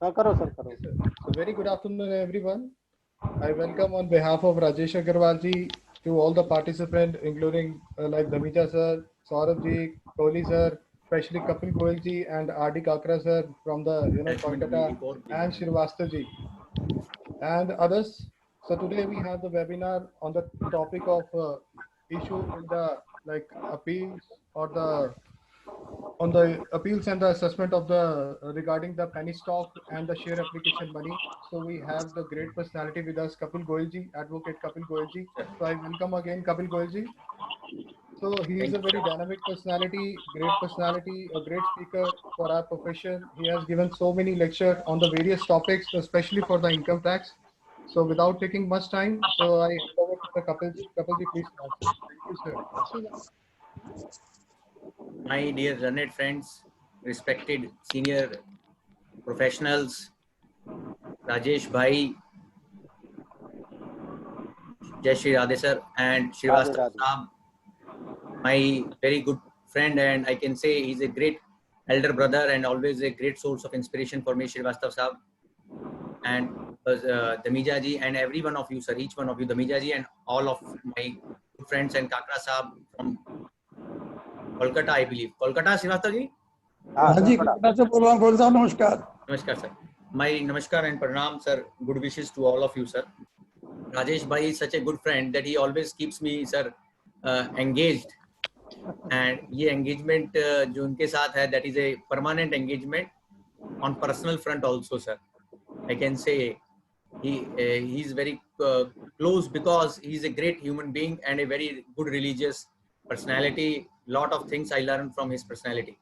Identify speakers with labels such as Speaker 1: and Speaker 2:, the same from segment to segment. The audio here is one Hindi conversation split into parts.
Speaker 1: करो सर करो।
Speaker 2: Yes, sir. So very good afternoon, everyone. I welcome on behalf of Rajesh Agarwal ji to all the participants, including like Dhamija sir, Saurabh ji, Kohli sir, especially Kapil Goyal ji and R.D. Kakra sir from the Kolkata, and Srivastava ji and others. So today we have the webinar on the topic of issue in the like appeals or the on the appeals and the assessment of the regarding the penny stock and the share application money. So we have the great personality with us, Kapil Goyalji, Advocate Kapil Goyalji. So I welcome again Kapil Goyalji. So he is
Speaker 3: Thank
Speaker 2: a
Speaker 3: you, sir.
Speaker 2: very dynamic personality, a great speaker for our profession. He has given so many lectures on the various topics, especially for the income tax. So without taking much time, so I hand over to the Kapilji. Kapilji, please start, sir. Thank you, sir.
Speaker 3: My dear learned friends, respected senior professionals, Rajesh Bhai, Jai Shri Radhe sir, and
Speaker 1: Radhe
Speaker 3: Srivastava
Speaker 1: Radhe.
Speaker 3: Saab, my very good friend, and I can say he's a great elder brother and always a great source of inspiration for me, Srivastava Saab, and Dhamija ji, and every one of you, sir, each one of you, Dhamija ji, and all of my good friends and Kakra Saab from Kolkata, I believe. Kolkata, Srivastava ji?
Speaker 1: हाँ
Speaker 4: हाँ जी,
Speaker 1: थोड़ा
Speaker 4: कोलकाता से बोल रहा हूँ। कौन साहब नमस्कार।
Speaker 3: Namaskar, sir. My namaskar and pranam, sir. Good wishes to all of you, sir. Rajesh Bhai is such a good friend that he always keeps me, sir, engaged. And ये engagement जो उनके साथ है, that is a permanent engagement on personal front also, sir. I can say he's very close because he's a great human being and a very good religious personality. Lot of things I learned from his personality.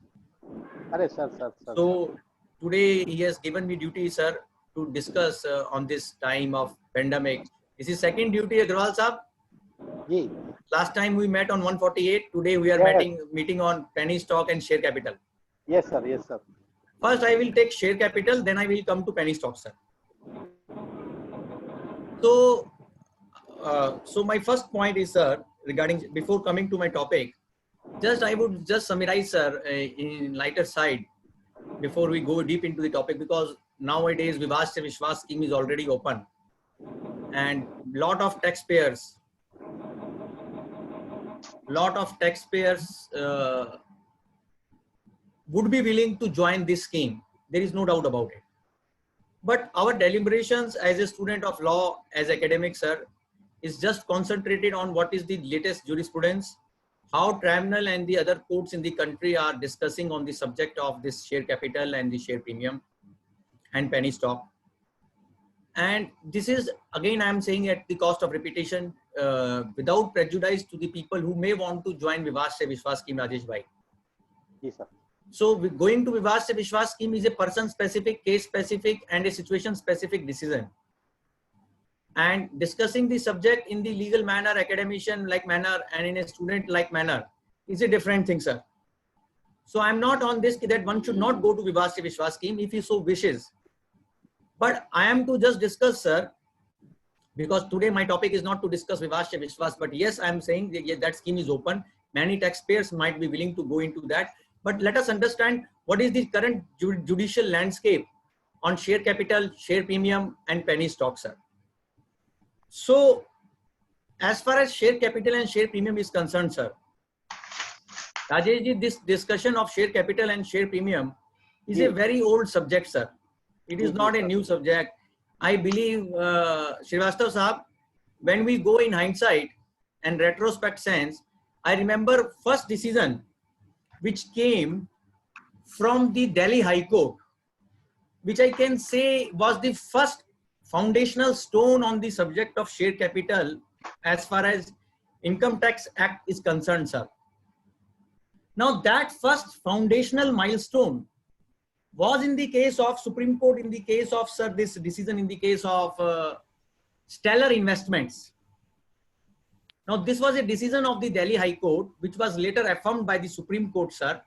Speaker 1: अरे sir sir sir
Speaker 3: So today he has given me duty, sir, to discuss on this time of pandemic. This is second duty, Agrawal sahab.
Speaker 1: जी।
Speaker 3: Last time we met on 148. Today we are
Speaker 1: Yes.
Speaker 3: meeting on penny stock and share capital.
Speaker 1: Yes sir yes sir.
Speaker 3: First I will take share capital, then I will come to penny stock, sir. So, so my first point is, sir, regarding before coming to my topic, just I would just summarize, sir, in lighter side before we go deep into the topic, because nowadays Vivad Se Vishwas scheme is already open and lot of taxpayers would be willing to join this scheme. There is no doubt about it. But our deliberations as a student of law, as academics, sir, is just concentrated on what is the latest jurisprudence, how tribunal and the other courts in the country are discussing on the subject of this share capital and the share premium and penny stock. And this is, again, I am saying at the cost of repetition, without prejudice to the people who may want to join Vivad Se Vishwas scheme, Rajesh Bhai.
Speaker 1: जी sir.
Speaker 3: So going to Vivad Se Vishwas scheme is a person specific, case specific and a situation specific decision. And discussing the subject in the legal manner, academician like manner, and in a student like manner is a different thing, sir. So I'm not on this that one should not go to Vivad Se Vishwas scheme if he so wishes. But I am to just discuss, sir, because today my topic is not to discuss Vivad Se Vishwas, but yes, I am saying that, that scheme is open. Many taxpayers might be willing to go into that. But let us understand what is the current judicial landscape on share capital, share premium, and penny stock, sir. So, as far as share capital and share premium is concerned, sir, Rajesh ji, this discussion of share capital and share premium is a very old subject, sir. It is not a new subject. I believe, Srivastava Sahab, when we go in hindsight and retrospect sense, I remember first decision which came from the Delhi High Court, which I can say was the first foundational stone on the subject of share capital as far as Income Tax Act is concerned, sir. Now that first foundational milestone was in the case of Supreme Court, in the case of, sir, this decision in the case of Stellar Investments. Now this was a decision of the Delhi High Court, which was later affirmed by the Supreme Court, sir.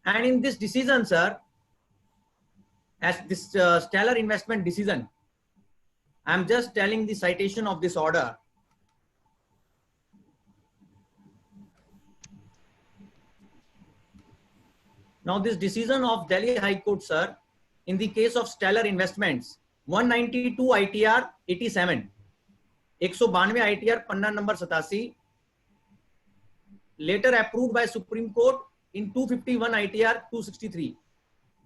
Speaker 3: And in this decision, sir, as this Stellar Investment decision, I'm just telling the citation of this order. Now this decision of Delhi High Court, sir, in the case of Stellar Investments, 192 ITR 87, 192 ITR पन्ना number 87, later approved by Supreme Court in 251 ITR 263,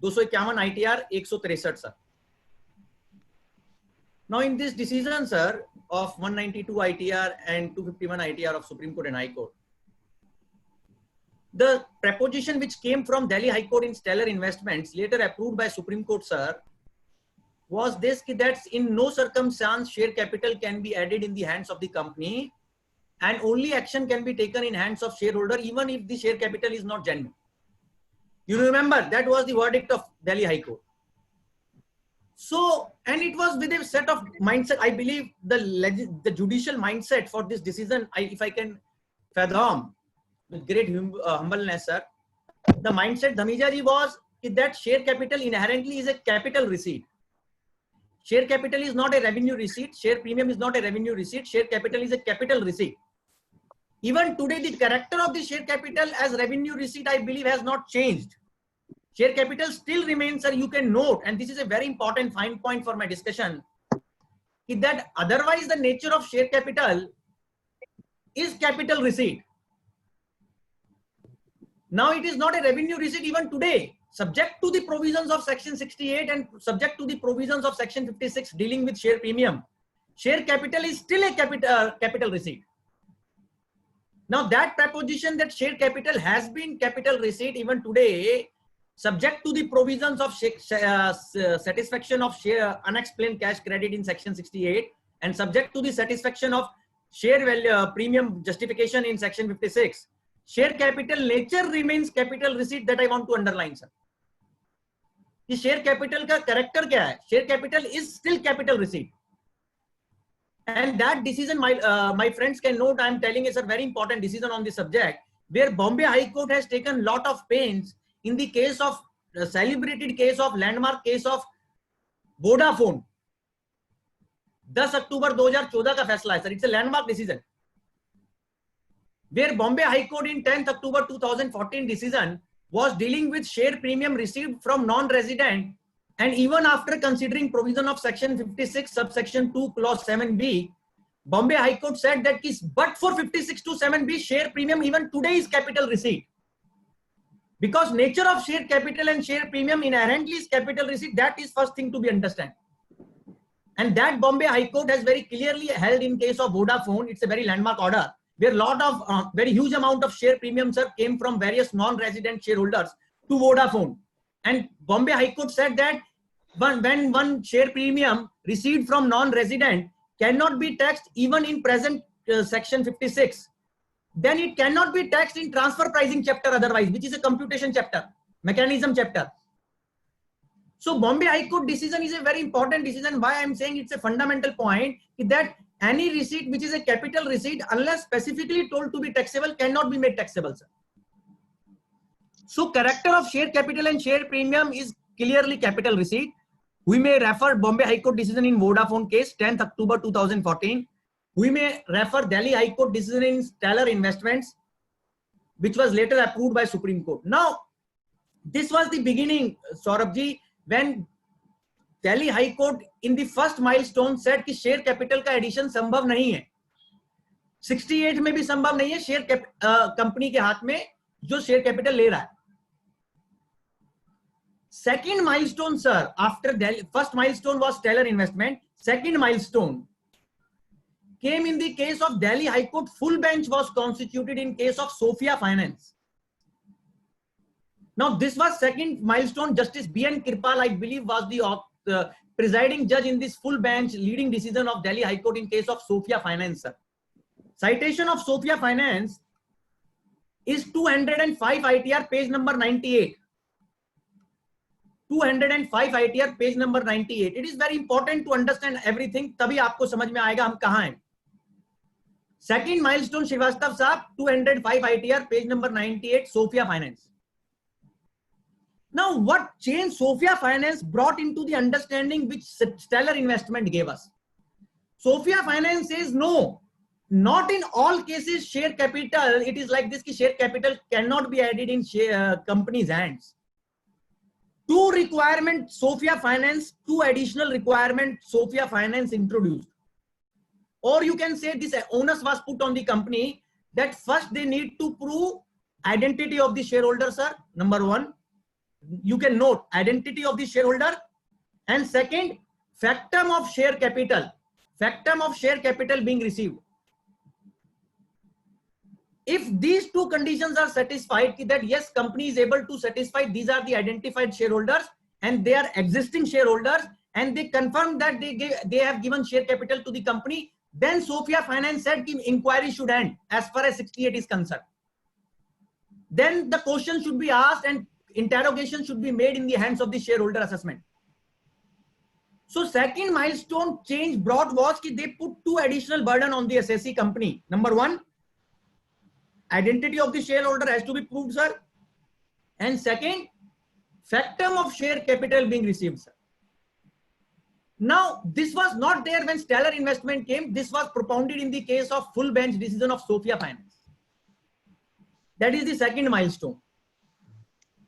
Speaker 3: 251 ITR 163 sir. Now in this decision sir of 192 ITR and 251 ITR of Supreme Court and High Court, the proposition which came from Delhi High Court in Stellar Investments, later approved by Supreme Court sir, was this that in no circumstance share capital can be added in the hands of the company, and only action can be taken in hands of shareholder even if the share capital is not genuine. You remember that was the verdict of Delhi High Court. So, and it was with a set of mindset, I believe the judicial mindset for this decision, if I can fathom with great humbleness, sir, the mindset Dhamija ji was that share capital inherently is a capital receipt. Share capital is not a revenue receipt. Share premium is not a revenue receipt. Share capital is a capital receipt. Even today, the character of the share capital as revenue receipt, I believe, has not changed. Share capital still remains, sir. You can note, and this is a very important fine point for my discussion, is that otherwise the nature of share capital is capital receipt. Now it is not a revenue receipt even today, subject to the provisions of section 68 and subject to the provisions of section 56 dealing with share premium. Share capital is still a capital receipt. Now that proposition that share capital has been capital receipt even today, subject to the provisions of satisfaction of share unexplained cash credit in section 68 and subject to the satisfaction of share value premium justification in section 56. Share capital nature remains capital receipt. That I want to underline, sir. The share capital का character क्या है? Share capital is still capital receipt. And that decision, my friends can note, I am telling is a very important decision on this subject, where Bombay High Court has taken lot of pains in the case of the celebrated case of landmark case of Vodafone. 10 अक्टूबर 2014 का फैसला है, sir. It's a landmark decision. Where Bombay High Court in 10th October 2014 decision was dealing with share premium received from non-resident, and even after considering provision of section 56 subsection 2 clause 7b, Bombay High Court said that but for 56 to 7b share premium even today is capital receipt. Because nature of share capital and share premium inherently is capital receipt. That is first thing to be understand. And that Bombay High Court has very clearly held in case of Vodafone. It's a very landmark order, where lot of very huge amount of share premiums came from various non-resident shareholders to Vodafone. And Bombay High Court said that when one share premium received from non-resident cannot be taxed even in present section 56, then it cannot be taxed in transfer pricing chapter otherwise, which is a computation chapter, mechanism chapter. So Bombay High Court decision is a very important decision. Why I am saying it's a fundamental point is that any receipt which is a capital receipt, unless specifically told to be taxable, cannot be made taxable, sir. So character of share capital and share premium is clearly capital receipt. We may refer Bombay High Court decision in Vodafone case, 10th October 2014. We may refer Delhi High Court decision in Stellar Investments, which was later approved by Supreme Court. Now, this was the beginning, Saurabh, when Delhi High Court in the first milestone said कि share capital का addition संभव नहीं है. 68 में भी संभव नहीं है share company के हाथ में जो share capital ले रहा है. Second milestone, sir, after Delhi, first milestone was Stellar Investment. Second milestone came in the case of Delhi High Court. Full bench was constituted in case of Sophia Finance. Now, this was second milestone. Justice B.N. Kirpal, I believe, was the presiding judge in this full bench leading decision of Delhi High Court in case of Sophia Finance, sir. Citation of Sophia Finance is 205 ITR, page number 98. 205 ITR, page number 98. It is very important to understand everything. तभी आपको समझ में आएगा हम कहाँ हैं. Second milestone, Srivastava साहब, 205 ITR, page number 98, Sophia Finance. Now, what change Sophia Finance brought into the understanding which Stellar Investment gave us? Sophia Finance says no, not in all cases share capital. It is like this: ki share capital cannot be added in share company's hands. two requirement Sophia Finance, two additional requirement Sophia Finance introduced. Or you can say this onus was put on the company that first they need to prove identity of the shareholder, sir. Number one, you can note identity of the shareholder. And second, factum of share capital. Factum of share capital being received. If these two conditions are satisfied, that yes, company is able to satisfy these are the identified shareholders and they are existing shareholders, and they confirm that they have given share capital to the company, then Sophia Finance said inquiry should end as far as 68 is concerned. Then the question should be asked and interrogation should be made in the hands of the shareholder assessment. So second milestone change brought was that they put two additional burden on the assessee company. Number one, identity of the shareholder has to be proved, sir. And second, factum of share capital being received, sir. Now, this was not there when Stellar Investment came. This was propounded in the case of full bench decision of Sophia Finance. That is the second milestone.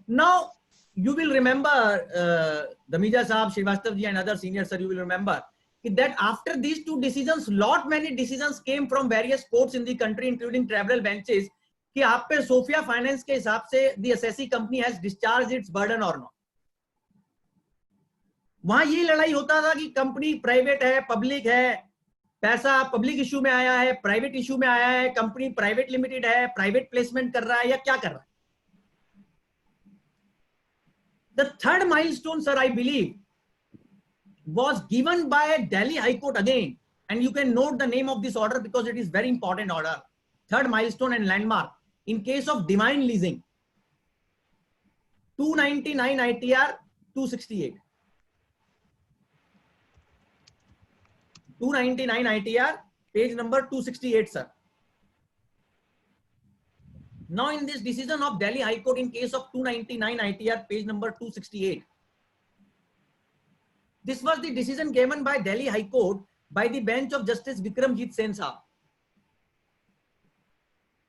Speaker 3: Now, you will remember, Dhamija Saab, Srivastav ji and other seniors, sir, you will remember that after these two decisions, lot many decisions came from various courts in the country, including tribunal benches, कि आप पे Sophia Finance के हिसाब से the assessee company has discharged its burden or not. वहां ये लड़ाई होता था कि कंपनी प्राइवेट है, पब्लिक है, पैसा पब्लिक इशू में आया है, प्राइवेट इशू में आया है, कंपनी प्राइवेट लिमिटेड है, प्राइवेट प्लेसमेंट कर रहा है या क्या कर रहा है. The third milestone, sir, I believe, was given by Delhi High Court again, and you can note the name of this order because it is very important order. Third milestone and landmark in case of Divine Leasing, 299 ITR 268. 299 ITR, page number 268, sir. Now in this decision of Delhi High Court in case of 299 ITR, page number 268, this was the decision given by Delhi High Court by the bench of Justice Vikramjit Sen Saab.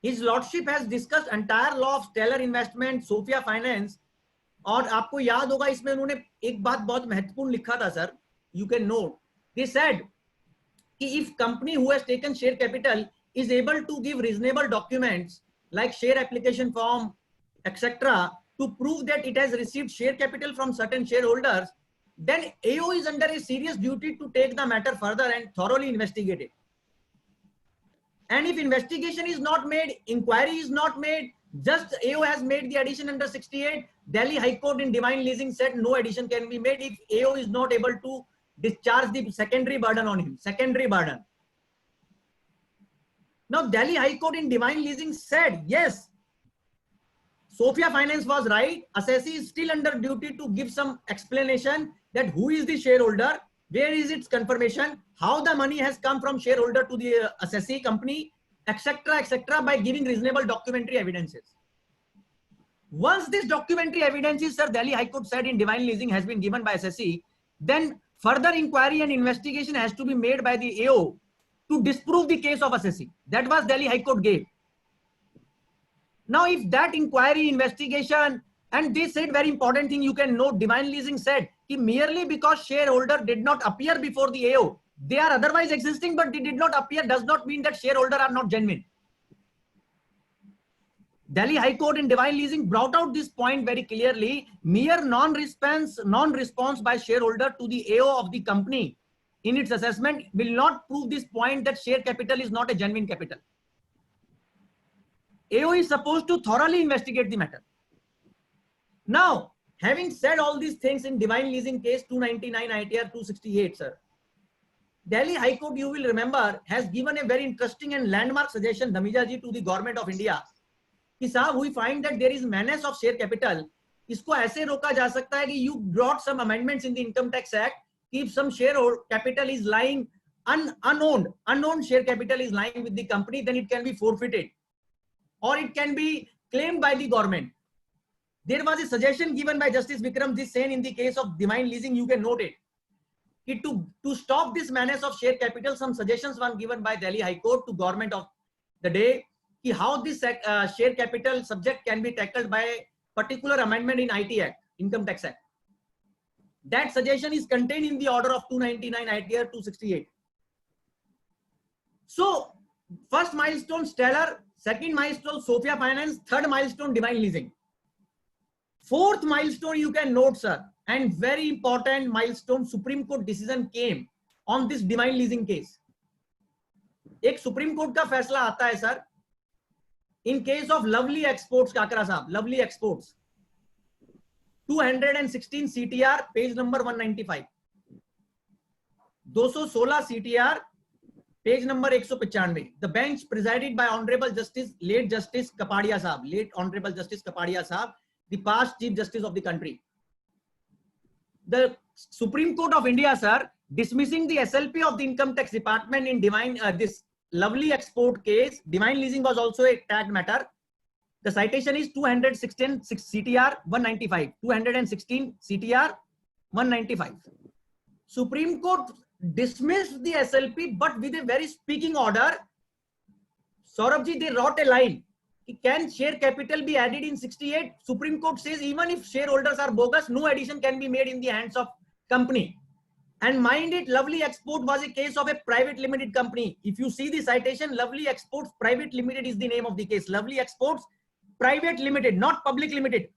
Speaker 3: His Lordship has discussed entire law of Stellar Investment, Sophia Finance, और आपको याद होगा इसमें उन्होंने एक बात बहुत महत्वपूर्ण लिखा था, sir. You can note. They said if company who has taken share capital is able to give reasonable documents like share application form, etc., to prove that it has received share capital from certain shareholders, then AO is under a serious duty to take the matter further and thoroughly investigate it. And if investigation is not made, inquiry is not made, just AO has made the addition under 68, Delhi High Court in Divine Leasing said no addition can be made if AO is not able to discharge the secondary burden on him, secondary burden. Now Delhi High Court in Divine Leasing said, yes, Sophia Finance was right. Assessee is still under duty to give some explanation that who is the shareholder, where is its confirmation, how the money has come from shareholder to the assessee company, etc., etc., by giving reasonable documentary evidences. Once this documentary evidences, sir, Delhi High Court said in Divine Leasing has been given by assessee, then further inquiry and investigation has to be made by the AO to disprove the case of assessee. That was Delhi High Court gave. Now, if that inquiry, investigation, and they said very important thing, you can note, Divine Leasing said that merely because shareholder did not appear before the AO, they are otherwise existing, but they did not appear does not mean that shareholder are not genuine. Delhi High Court in Divine Leasing brought out this point very clearly. Mere non-response by shareholder to the AO of the company in its assessment will not prove this point that share capital is not a genuine capital. AO is supposed to thoroughly investigate the matter. Now, having said all these things in Divine Leasing case 299 ITR 268, sir, Delhi High Court, you will remember, has given a very interesting and landmark suggestion, Dhamija ji, to the government of India. कि साहब, we find that there is menace of share capital. इसको ऐसे रोका जा सकता है कि you brought some amendments in the Income Tax Act. If some share capital is lying unowned share capital is lying with the company, then it can be forfeited, or it can be claimed by the government. There was a suggestion given by Justice Vikramjit Sen in the case of Divine Leasing. You can note it. To stop this menace of share capital, some suggestions were given by Delhi High Court to government of the day. How this share capital subject can be tackled by a particular amendment in IT Act, Income Tax Act. That suggestion is contained in the order of 299 ITR 268. So first milestone Stellar, second milestone Sophia Finance, third milestone Divine Leasing. Fourth milestone you can note, sir, and very important milestone, Supreme Court decision came on this Divine Leasing case. एक सुप्रीम कोर्ट का फैसला आता है sir in case of lovely exports, Kakra साहब, lovely exports 216 CTR page number 195, 216 CTR page number 195. The bench presided by honourable justice late justice Kapadia साहब, लेट ऑनरेबल जस्टिस कपाड़िया साहब, the past chief justice of the country. The supreme court of India, sir, dismissing the SLP of the income tax department in this lovely export case. Divine Leasing was also a tagged matter. The citation is 216 CTR 195, 216 CTR 195. Supreme Court dismissed the SLP, but with a very speaking order. Saurabh ji, they wrote a line. Can share capital be added in 68? Supreme Court says even if shareholders are bogus, no addition can be made in the hands of company. And mind it, Lovely Export was a case of a private limited company. If you see the citation, Lovely Exports Private Limited is the name of the case. Lovely Exports Private Limited, not Public Limited.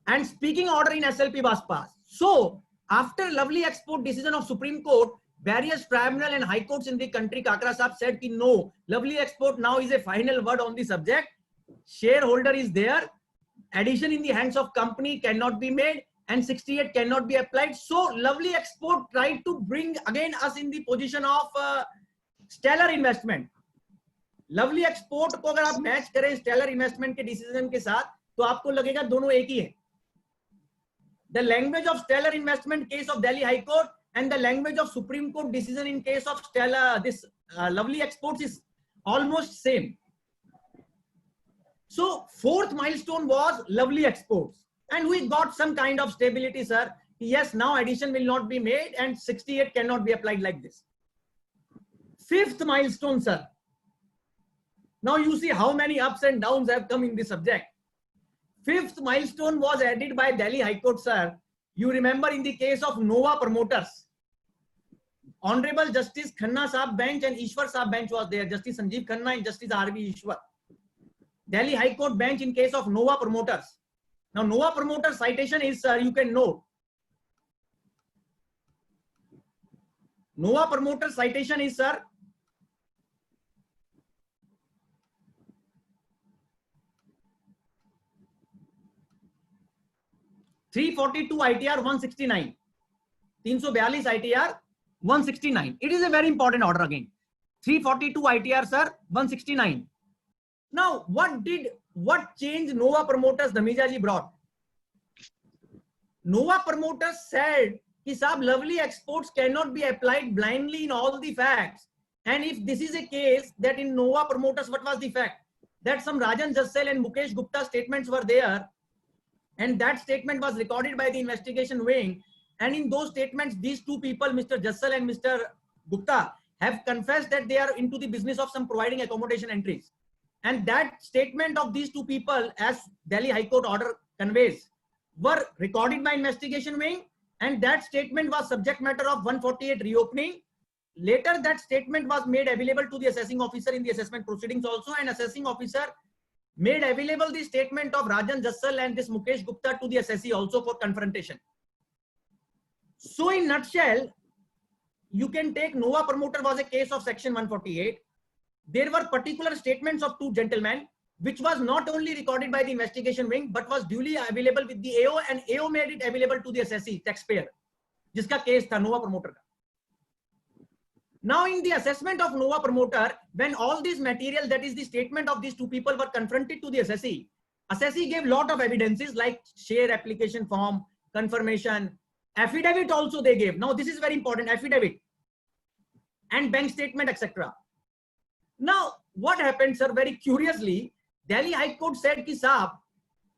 Speaker 3: And speaking order in SLP was passed. So after Lovely Export decision of Supreme Court, various tribunal and high courts in the country, Kakra Sahab said ki no, Lovely Export now is a final word on the subject. Shareholder is there. Addition in the hands of company cannot be made. And 68 cannot be applied. So Lovely Export tried to bring again us in the position of Stellar Investment. Lovely Export को अगर आप मैच करें Stellar Investment के डिसीजन के साथ तो आपको लगेगा दोनों एक ही है. The language of Stellar Investment case of Delhi High Court and the language of Supreme Court decision in case of Stellar, this Lovely Exports is almost same. So fourth milestone was Lovely Exports. And we got some kind of stability, sir. Yes, now addition will not be made and 68 cannot be applied like this. Fifth milestone, sir. Now you see how many ups and downs have come in this subject. Fifth milestone was added by Delhi High Court, sir. You remember in the case of Nova Promoters, Honorable Justice Khanna Sahab bench and Ishwar Sahab bench was there. Justice Sanjeev Khanna and Justice R.V. Ishwar. Delhi High Court bench in case of Nova Promoters. Now, Nova Promoter citation is, you can note. Nova Promoter citation is, sir, (342) ITR 169, 342 ITR 169. It is a very important order again. 342 ITR, sir, 169. Now, what change Nova Promoters Dhamija ji brought? Nova Promoters said कि साहब Lovely Exports cannot be applied blindly in all the facts. And if this is a case that in Nova Promoters, what was the fact? That some Rajan Jassal and Mukesh Gupta statements were there, and that statement was recorded by the investigation wing. And in those statements, these two people, Mr. Jassal and Mr. Gupta, have confessed that they are into the business of some providing accommodation entries. And that statement of these two people, as Delhi High Court order conveys, were recorded by investigation wing, and that statement was subject matter of 148 reopening. Later, that statement was made available to the assessing officer in the assessment proceedings also, and assessing officer made available the statement of Rajan Jassal and this Mukesh Gupta to the assessee also for confrontation. So in nutshell, you can take Nova Promoter was a case of section 148. There were particular statements of two gentlemen, which was not only recorded by the investigation wing, but was duly available with the AO, and AO made it available to the assessee, taxpayer, jiska case tha Nova Promoter ka. Now in the assessment of Nova Promoter, when all this material, that is the statement of these two people, were confronted to the assessee, assessee gave lot of evidences like share application form, confirmation, affidavit also they gave. Now this is very important, affidavit and bank statement, etc. Now, what happened, sir? Very curiously, Delhi High Court said ki saab,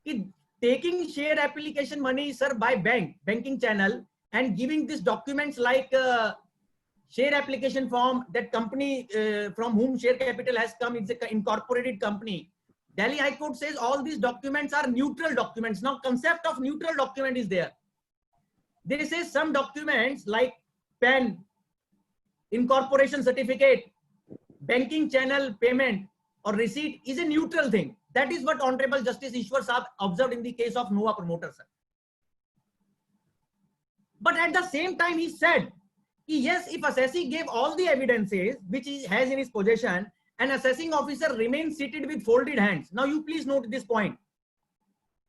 Speaker 3: ki taking share application money, sir, by banking channel, and giving these documents like share application form, that company from whom share capital has come, it's an incorporated company. Delhi High Court says all these documents are neutral documents. Now, concept of neutral document is there. They say some documents like PAN, incorporation certificate, banking channel payment or receipt is a neutral thing. That is what Honorable Justice Ishwar Saab observed in the case of Nova Promoter, sir. But at the same time, he said, yes, if assessee gave all the evidences which he has in his possession, an assessing officer remains seated with folded hands. Now you please note this point.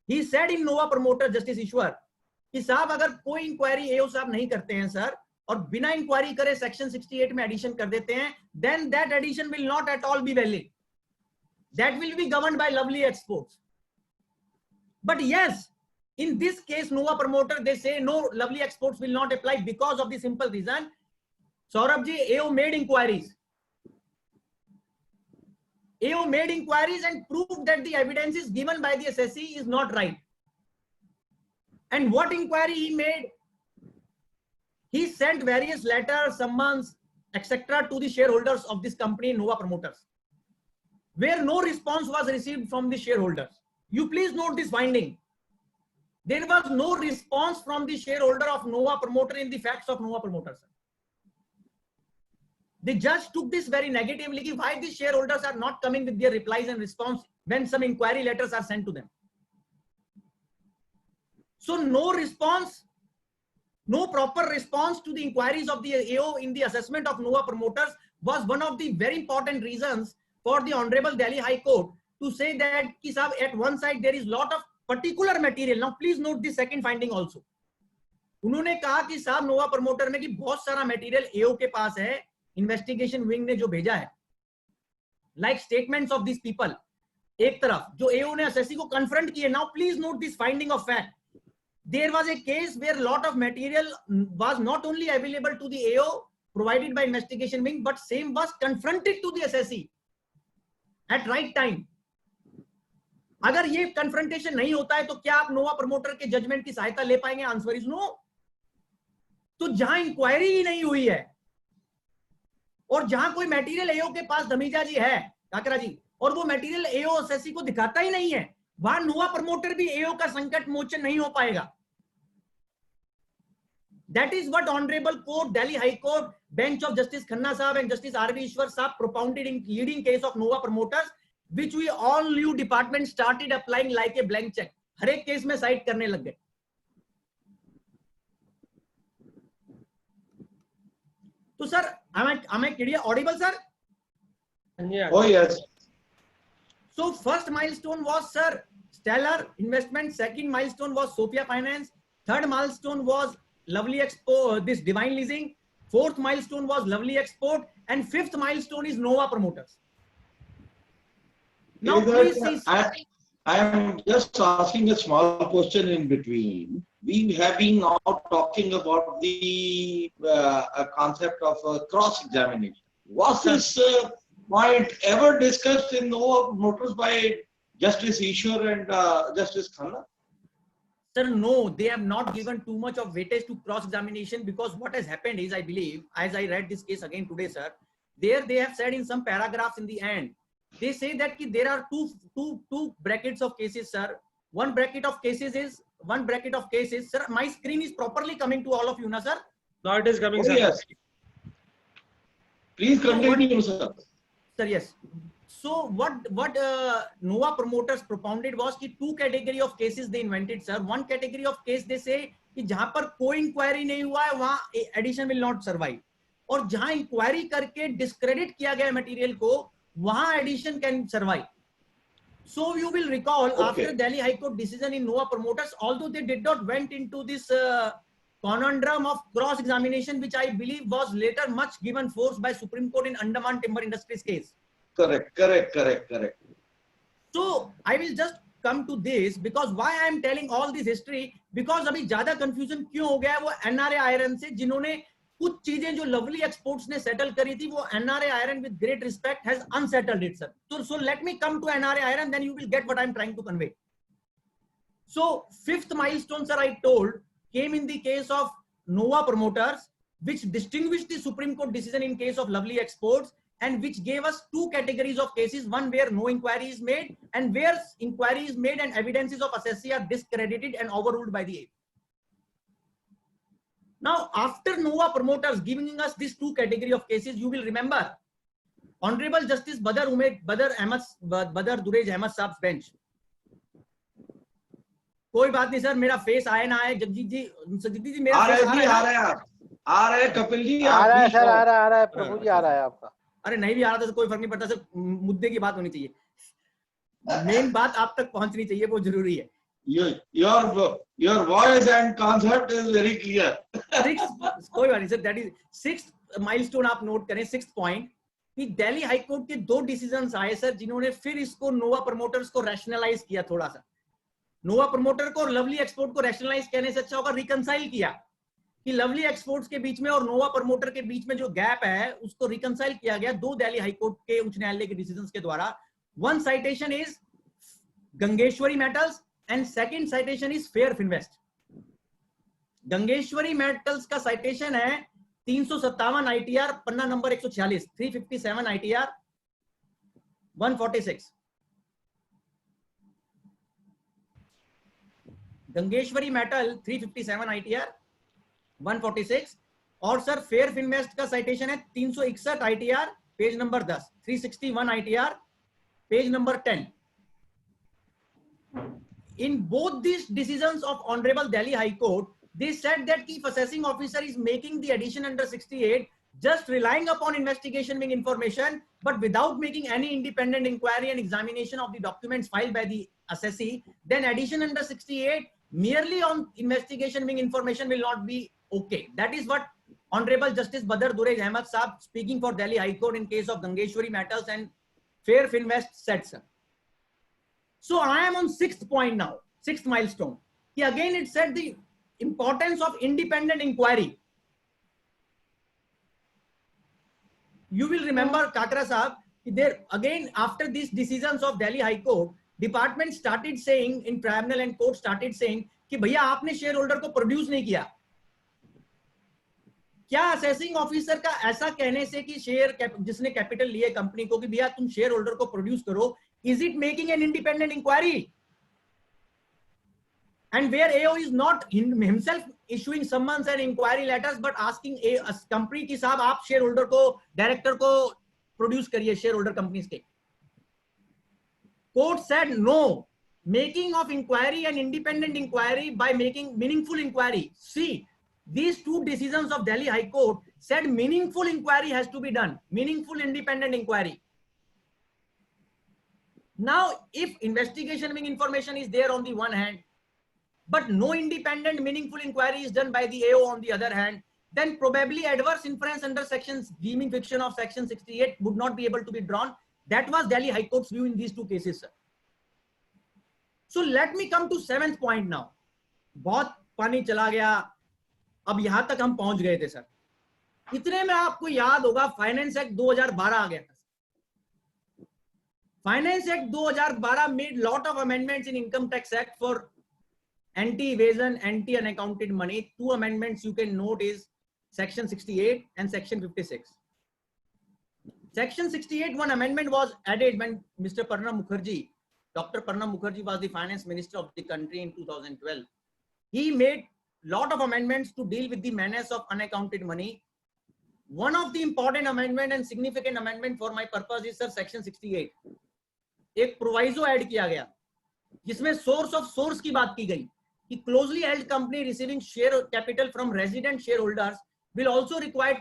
Speaker 3: He said in Nova Promoter, Justice Ishwar, कि साहब अगर कोई इंक्वायरी एओ साहब नहीं करते हैं सर और बिना इंक्वायरी करे सेक्शन 68 में एडिशन कर देते हैं, then that addition will not at all be valid. That will be governed by Lovely Exports. But yes, in this case, Nova Promoter, they say no, Lovely Exports will not apply because of the simple reason. Saurabh ji, AO made inquiries. AO made inquiries and proved that the evidence is given by the assessee is not right. And what inquiry he made? He sent various letters, summons, etc. to the shareholders of this company, Nova Promoters, where no response was received from the shareholders. You please note this finding. There was no response from the shareholder of Nova Promoter in the facts of Nova Promoters. The judge took this very negatively. Why these shareholders are not coming with their replies and response when some inquiry letters are sent to them? So no response, no proper response to the inquiries of the AO in the assessment of Nova Promoters was one of the very important reasons for the Honorable Delhi High Court to say that at one side there is lot of particular material. Now please note the second finding also. उन्होंने कहा कि साहब नोवा प्रमोटर में कि बहुत सारा मटेरियल एओ के पास है, इन्वेस्टिगेशन विंग ने जो भेजा है, like statements of this people, एक तरफ जो एओ ने एसएससी को कन्फ्रंट किए. Now please note this finding of fact. There was a case where lot of material was not only available to the AO provided by investigation wing, but same was confronted to the SSE at right time. अगर ये confrontation नहीं होता है तो क्या आप नोवा प्रमोटर के जजमेंट की सहायता ले पाएंगे? Answer is no. तो जहां इंक्वायरी ही नहीं हुई है और जहां कोई मटेरियल एओ के पास धमीजा जी है, काकरा जी, और वो मटेरियल एओ एसएससी को दिखाता ही नहीं है, वहां नोवा प्रमोटर भी एओ का संकट मोचन नहीं हो पाएगा. That is what Honorable Court, Delhi High Court, bench of Justice Khanna Sahab and Justice R.V. Ishwar Sahab propounded in leading case of Nova Promoters, which we all new department started applying like a blank check. हर एक केस में साइट करने लग गए. तो sir, am I clear, audible, sir?
Speaker 4: Yeah. Oh yes.
Speaker 3: So first milestone was, sir, Stellar Investment. Second milestone was Sophia Finance. Third milestone was Lovely Expo, this Divine Leasing. Fourth milestone was Lovely Export, and fifth milestone is Nova Promoters. Now please see.
Speaker 4: I am just asking a small question in between. We have been now talking about the concept of cross-examination. Was this point ever discussed in Nova Promoters by Justice Ishwar and Justice Khanna?
Speaker 3: Sir, no, they have not given too much of weightage to cross-examination, because what has happened is, I believe, as I read this case again today, sir, there they have said in some paragraphs in the end, they say that there are two brackets of cases, sir. One bracket of cases, sir, my screen is properly coming to all of you, na, sir?
Speaker 4: Now it is coming, sir. Yes. Please continue, sir.
Speaker 3: Sir, yes. So what Nova Promoters propounded was कि two category of cases they invented, sir. One category of case they say कि जहां पर कोई इंक्वायरी नहीं हुआ है वहां एडिशन विल नॉट सर्वाइव, और जहां इंक्वायरी करके डिस्क्रेडिट किया गया मटेरियल को वहां addition can survive. So you will recall after Delhi High Court decision in Nova Promoters, although they did not went into this conundrum of cross examination, which I believe was later much given force by Supreme Court in Andaman Timber Industries case.
Speaker 4: Correct.
Speaker 3: So I will just come to this, because why I am telling all this history, because अभी ज्यादा confusion क्यों हो गया है वो NRA Iron से, जिन्होंने कुछ चीजें जो Lovely Exports ने settle करी थी वो NRA Iron with great respect has unsettled it, sir. So let me come to NRA Iron, then you will get what I am trying to convey. So fifth milestone, sir, I told came in the case of Nova Promoters, which distinguished the Supreme Court decision in case of Lovely Exports, and which gave us two categories of cases, one where no inquiry is made and where inquiry is made and evidences of assessee are discredited and overruled by the AO. Now, after Nova promoters giving us these two category of cases, you will remember Honorable Justice Badar Durej Ahmed Saab's bench. कोई बात नहीं सर, मेरा फेस आए ना आए, जगजीत जी मेरा फेस
Speaker 4: आ रहा है कपिल जी,
Speaker 1: आ रहा है सर, आ रहा है प्रभु जी, आ रहा है आपका।
Speaker 3: अरे नहीं भी आ रहा था तो कोई फर्क नहीं पड़ता सर, मुद्दे की बात होनी चाहिए, मेन बात आप तक पहुंचनी चाहिए, वो जरूरी है।
Speaker 4: Your voice and concept is very clear.
Speaker 3: कोई बात नहीं sir, that is 6th milestone आप नोट करें, 6th पॉइंट कि दिल्ली हाई कोर्ट के 2 डिसीजंस आए सर, जिन्होंने फिर इसको नोवा प्रमोटर्स को रैशनलाइज किया, थोड़ा सा नोवा प्रमोटर को और लवली एक्सपोर्ट को रैशनलाइज कहने से अच्छा होगा रिकंसाइल किया, कि लवली एक्सपोर्ट्स के बीच में और नोवा प्रमोटर के बीच में जो गैप है उसको रिकंसाइल किया गया 2 दिल्ली हाई कोर्ट के उच्च न्यायालय के डिसीजंस के द्वारा। One citation is Gangeshwari metals and second citation is fair finvest. Gangeshwari metals का साइटेशन है 357 ITR पन्ना number 146, 357 ITR 146। Gangeshwari metal 357 ITR 146। और सर फेयर फिनवेस्ट का साइटेशन है 361 ITR page number 10, 361 ITR page number 10। In both these decisions of Honorable Delhi High Court, they said that if assessing officer is making the addition under 68 just relying upon investigation wing information but without making any independent inquiry and examination of the documents filed by the assessee, then addition under 68 merely on investigation wing information will not be okay. That is what Honorable Justice Badar Durej Ahmed Saab, speaking for Delhi High Court in case of Gangeshwari Metals and Fair Finvest, said, sir. So I am on 6th point now, 6th milestone. Again, it said the importance of independent inquiry. You will remember, Kakra Sahab, there again after these decisions of Delhi High Court, department started saying in tribunal and court started saying कि भैया आपने शेयर होल्डर को प्रोड्यूस नहीं किया। क्या असेसिंग ऑफिसर का ऐसा कहने से कि शेयर जिसने कैपिटल लिए कंपनी को कि भैया तुम शेयर होल्डर को प्रोड्यूस करो, is it making an independent inquiry? And where AO is not himself issuing summons and inquiry letters but asking a company कि साहब आप शेयर होल्डर को, डायरेक्टर को प्रोड्यूस करिए शेयर होल्डर कंपनीज के। Court said no, making of inquiry and independent inquiry by making meaningful inquiry. See, these 2 decisions of Delhi High Court said meaningful inquiry has to be done, meaningful independent inquiry. Now, if investigation wing information is there on the one hand, but no independent meaningful inquiry is done by the AO on the other hand, then probably adverse inference under sections deeming fiction of section 68 would not be able to be drawn. That was Delhi High Court's view in these 2 cases, sir. So let me come to 7th point now. बहुत पानी चला गया, अब यहां तक हम पहुंच गए थे सर। इतने में आपको याद होगा फाइनेंस एक्ट 2012 आ गया था। Finance Act 2012 made lot of amendments in Income Tax Act for anti-evasion, anti-unaccounted money. 2 amendments you can note is Section 68 and Section 56. Section 68, one amendment was added when Mr. Pranab Mukherjee, Dr. Pranab Mukherjee was the finance minister of the country in 2012. He made lot of amendments to deal with the menace of unaccounted money. One of the important amendment and significant amendment for my purpose is sir Section 68. एक प्रोवाइजो ऐड किया गया जिसमें सोर्स ऑफ सोर्स की बात की गई कि closely held company receiving share capital from resident share holders will also required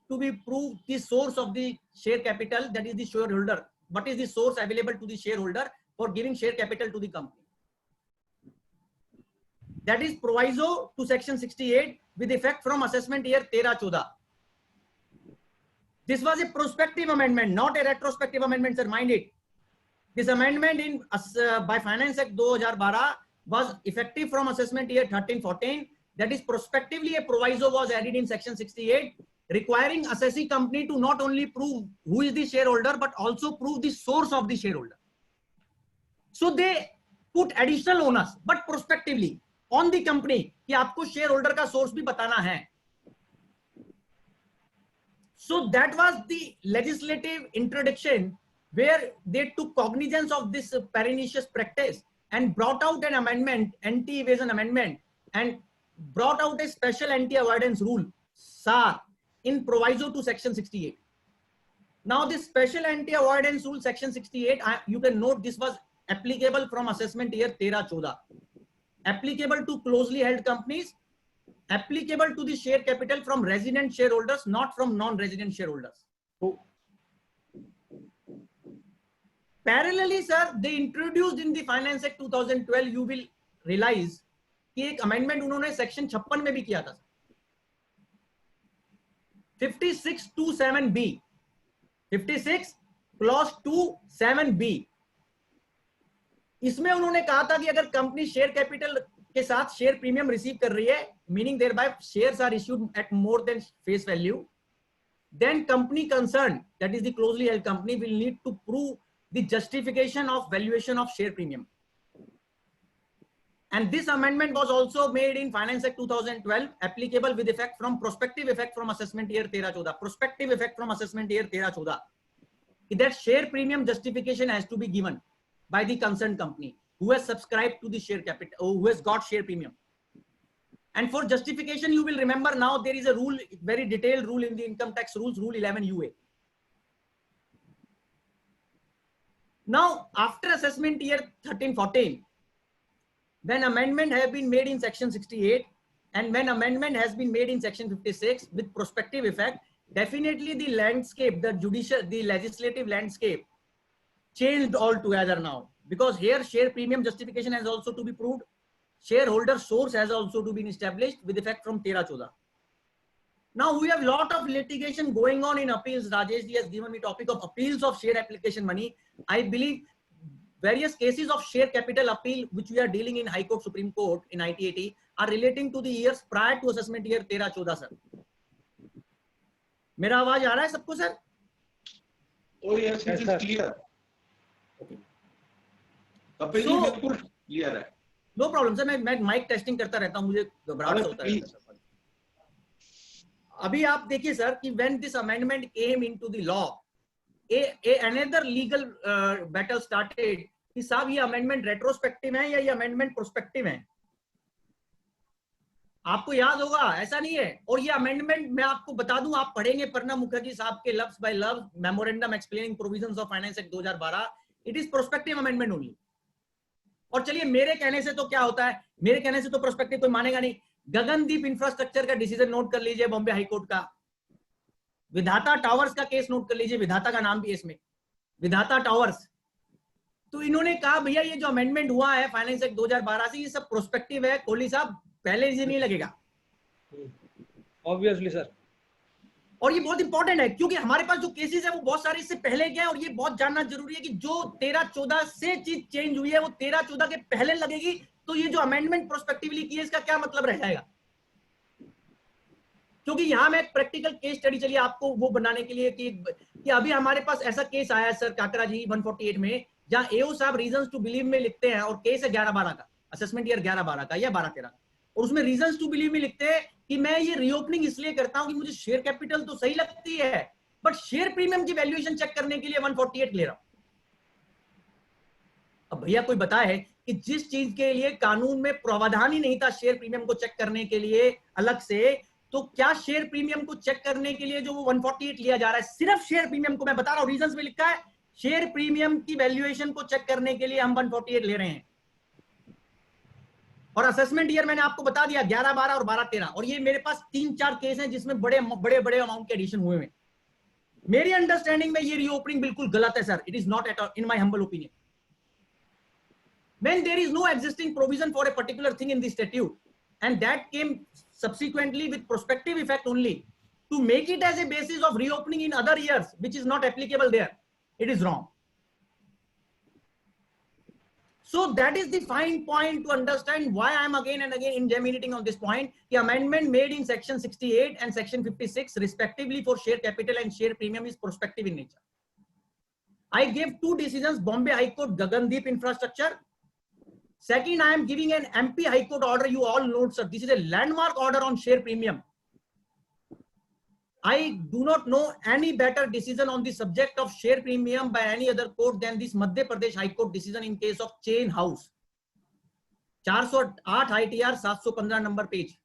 Speaker 3: to be prove the source of the share capital, that is the share holder, what is the source available to the share holder for giving share capital to the company. That is proviso to Section 68 with effect from assessment year 13-14. This was a prospective amendment, not a retrospective amendment, sir, mind it. This amendment in by Finance Act 2012 was effective from assessment year 13-14. That is prospectively a proviso was added in Section 68 requiring assessee company to not only prove who is the shareholder but also prove the source of the shareholder. So they put additional onus but prospectively on the company कि आपको shareholder का source भी बताना है. So that was the legislative introduction where they took cognizance of this pernicious practice and brought out an amendment, anti-evasion amendment, and brought out a special anti-avoidance rule, SAR, in proviso to section 68. Now this special anti-avoidance rule, section 68, you can note this was applicable from assessment year 13-14, applicable to closely held companies, applicable to the share capital from resident shareholders, not from non-resident shareholders. Parallelly, sir, they introduced in the Finance Act 2012, you will realize कि एक अमेंडमेंट उन्होंने सेक्शन 56 में भी किया था, 5627B, 56 क्लॉज 27B. इसमें उन्होंने कहा था कि अगर कंपनी शेयर कैपिटल के साथ शेयर प्रीमियम रिसीव कर रही है, meaning thereby shares are issued at more than face value, then company concerned, that is the closely held company, will need to prove the justification of valuation of share premium. And this amendment was also made in Finance Act 2012, applicable with effect from prospective effect from assessment year 13-14, prospective effect from assessment year 13-14. That share premium justification has to be given by the concerned company who has subscribed to the share capital, who has got share premium. And for justification, you will remember now there is a rule, very detailed rule in the income tax rules, Rule 11 UA. Now, after assessment year 13-14, when amendment have been made in section 68 and when amendment has been made in section 56 with prospective effect, definitely the landscape, the judicial, the legislative landscape changed altogether now, because here share premium justification has also to be proved. Shareholder source has also to be established with effect from 13-14. Now we have lot of litigation going on in appeals. Rajesh ji has given me topic of appeals of share application money. I believe various cases of share capital appeal which we are dealing in High Court, Supreme Court in ITAT are relating to the years prior to assessment year 13-14 sir. मेरा आवाज आ रहा है सबको sir?
Speaker 4: Oh yes, it is clear.
Speaker 3: Okay.
Speaker 4: Appeal बिल्कुल क्लियर है.
Speaker 3: नो प्रॉब्लम सर, मैं माइक टेस्टिंग करता रहता हूं, मुझे घबराहट होता है. अभी आप देखिए सर कि when this amendment came into the law, another legal battle started कि साहब ये अमेंडमेंट रेट्रोस्पेक्टिव है या ये अमेंडमेंट प्रोस्पेक्टिव है. आपको याद होगा, ऐसा नहीं है. और ये अमेंडमेंट मैं आपको बता दूं, आप पढ़ेंगे प्रणब मुखर्जी साहब के लफ्ज बाय लफ्ज memorandum explaining provisions of finance act 2012, it is prospective amendment only. और चलिए मेरे कहने से तो क्या होता है, मेरे कहने से तो प्रोस्पेक्टिव कोई मानेगा नहीं. गगनदीप इंफ्रास्ट्रक्चर का डिसीजन नोट कर लीजिए बॉम्बे हाई कोर्ट का, विधाता टावर्स का केस नोट कर लीजिए, विधाता का नाम भी है इसमें, विधाता टावर्स. तो इन्होंने कहा भैया ये जो अमेंडमेंट हुआ है फाइनेंस एक्ट 2012 से, ये सब प्रोस्पेक्टिव है. कोहली साहब पहले से नहीं लगेगा
Speaker 1: ऑब्वियसली सर.
Speaker 3: और ये बहुत इंपॉर्टेंट है क्योंकि हमारे पास जो केसेस है वो बहुत सारे इससे पहले के हैं. और ये बहुत जानना जरूरी है कि जो 13-14 से चीज चेंज हुई है वो 13-14 के पहले लगेगी. तो ये जो अमेंडमेंट प्रोस्पेक्टिवली की है इसका क्या मतलब रह जाएगा? क्योंकि यहां मैं प्रैक्टिकल केस स्टडी चलिए आपको वो बनाने के लिए कि अभी हमारे पास ऐसा केस आया है सर काकरा जी 148 में, जहां एओ साहब रीजंस टू बिलीव में लिखते हैं, और केस है 11-12 का, असेसमेंट ईयर 11-12 का या 12-13, और उसमें रीजंस टू बिलीव में लिखते हैं कि मैं ये रीओपनिंग इसलिए करता हूं कि मुझे शेयर कैपिटल तो सही लगती है बट शेयर प्रीमियम की वैल्यूएशन चेक करने के लिए 148 ले रहा हूं. अब भैया कोई बताए कि जिस चीज के लिए कानून में प्रावधान ही नहीं था शेयर प्रीमियम को चेक करने के लिए अलग से, तो क्या शेयर प्रीमियम को चेक करने के लिए जो वो 148 लिया जा रहा है, सिर्फ शेयर प्रीमियम को, मैं बता रहा हूं रीजंस में लिखा है शेयर प्रीमियम की वैल्यूएशन को चेक करने के लिए हम 148 ले रहे हैं. और असेसमेंट ईयर मैंने आपको बता दिया 11-12 और 12-13, और ये मेरे पास 3-4 केस हैं जिसमें बड़े बड़े अमाउंट के एडिशन हुए हैं. मेरी अंडरस्टैंडिंग में ये रीओपनिंग बिल्कुल गलत है sir. It is not at all in my humble opinion. When there is no existing provision for a particular thing in the statute, and that came subsequently with prospective effect only, to make it as a basis of reopening in other years, which is not applicable there, it is wrong. So that is the fine point to understand why I am again and again ingeminating on this point. The amendment made in section 68 and section 56 respectively for share capital and share premium is prospective in nature. I gave 2 decisions, Bombay High Court, Gagandeep Infrastructure. Second, I am giving an MP High Court order. You all know, sir, this is a landmark order on share premium. I do not know any better decision on the subject of share premium by any other court than this Madhya Pradesh High Court decision in case of Chain House. 408 ITR 715 number page.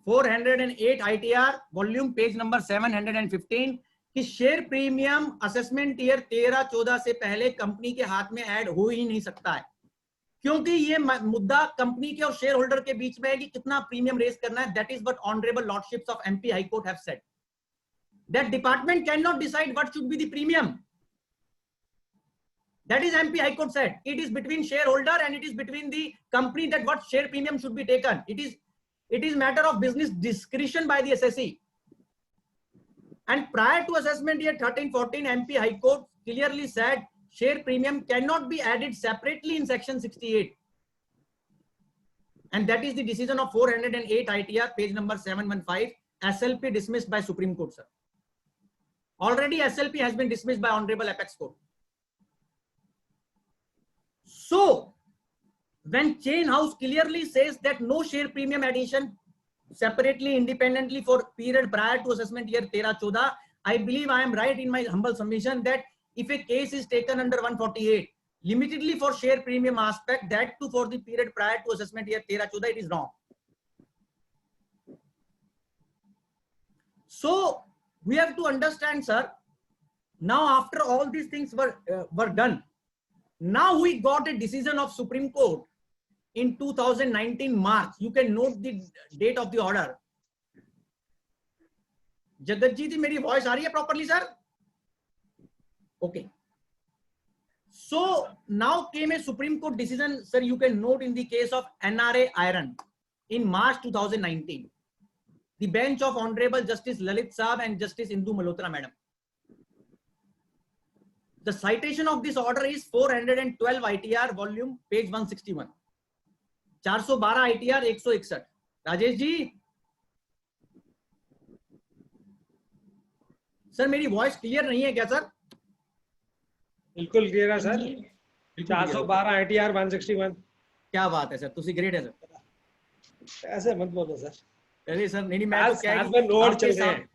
Speaker 3: 408 ITR volume page number 715 कि शेयर प्रीमियम असेसमेंट ईयर 13-14 से पहले कंपनी के हाथ में ऐड हो ही नहीं सकता है, क्योंकि ये मुद्दा कंपनी के और शेयर होल्डर के बीच में है कि कितना प्रीमियम रेज करना है. That is what honourable lordships of MP high court have said. That department can not decide what should be the premium. That is MP High Court said. It is between shareholder and it is between the company that what share premium should be taken. It is matter of business discretion by the SSE. And prior to assessment year 13-14, MP High Court clearly said share premium cannot be added separately in section 68. And that is the decision of 408 ITR, page number 715, SLP dismissed by Supreme Court, sir. Already SLP has been dismissed by Honorable Apex Court. So, when Chain House clearly says that no share premium addition separately, independently for period prior to assessment year 13-14, I believe I am right in my humble submission that if a case is taken under 148, limitedly for share premium aspect, that too for the period prior to assessment year 13-14, it is wrong. So, we have to understand, sir, now after all these things were done, now we got a decision of Supreme Court in 2019 March. You can note the date of the order. Jagatji, meri voice aa rahi hai properly, sir? Okay. So now came a Supreme Court decision, sir. You can note in the case of NRA Iron in March 2019. The bench of Honorable Justice Lalit Saab and Justice Indu Malhotra, madam. The citation of this order is 412 ITR volume page 161. 412 ITR 161. Rajesh ji, sir मेरी वॉइस क्लियर नहीं है क्या सर?
Speaker 5: बिल्कुल क्लियर है सर. 412 ITR 161.
Speaker 3: क्या बात है सर, तुसी ग्रेट है सर.
Speaker 5: ऐसे मत बोलो सर.
Speaker 3: अरे सर नहीं मैं तो क्या
Speaker 5: नोट चल रहे हैं.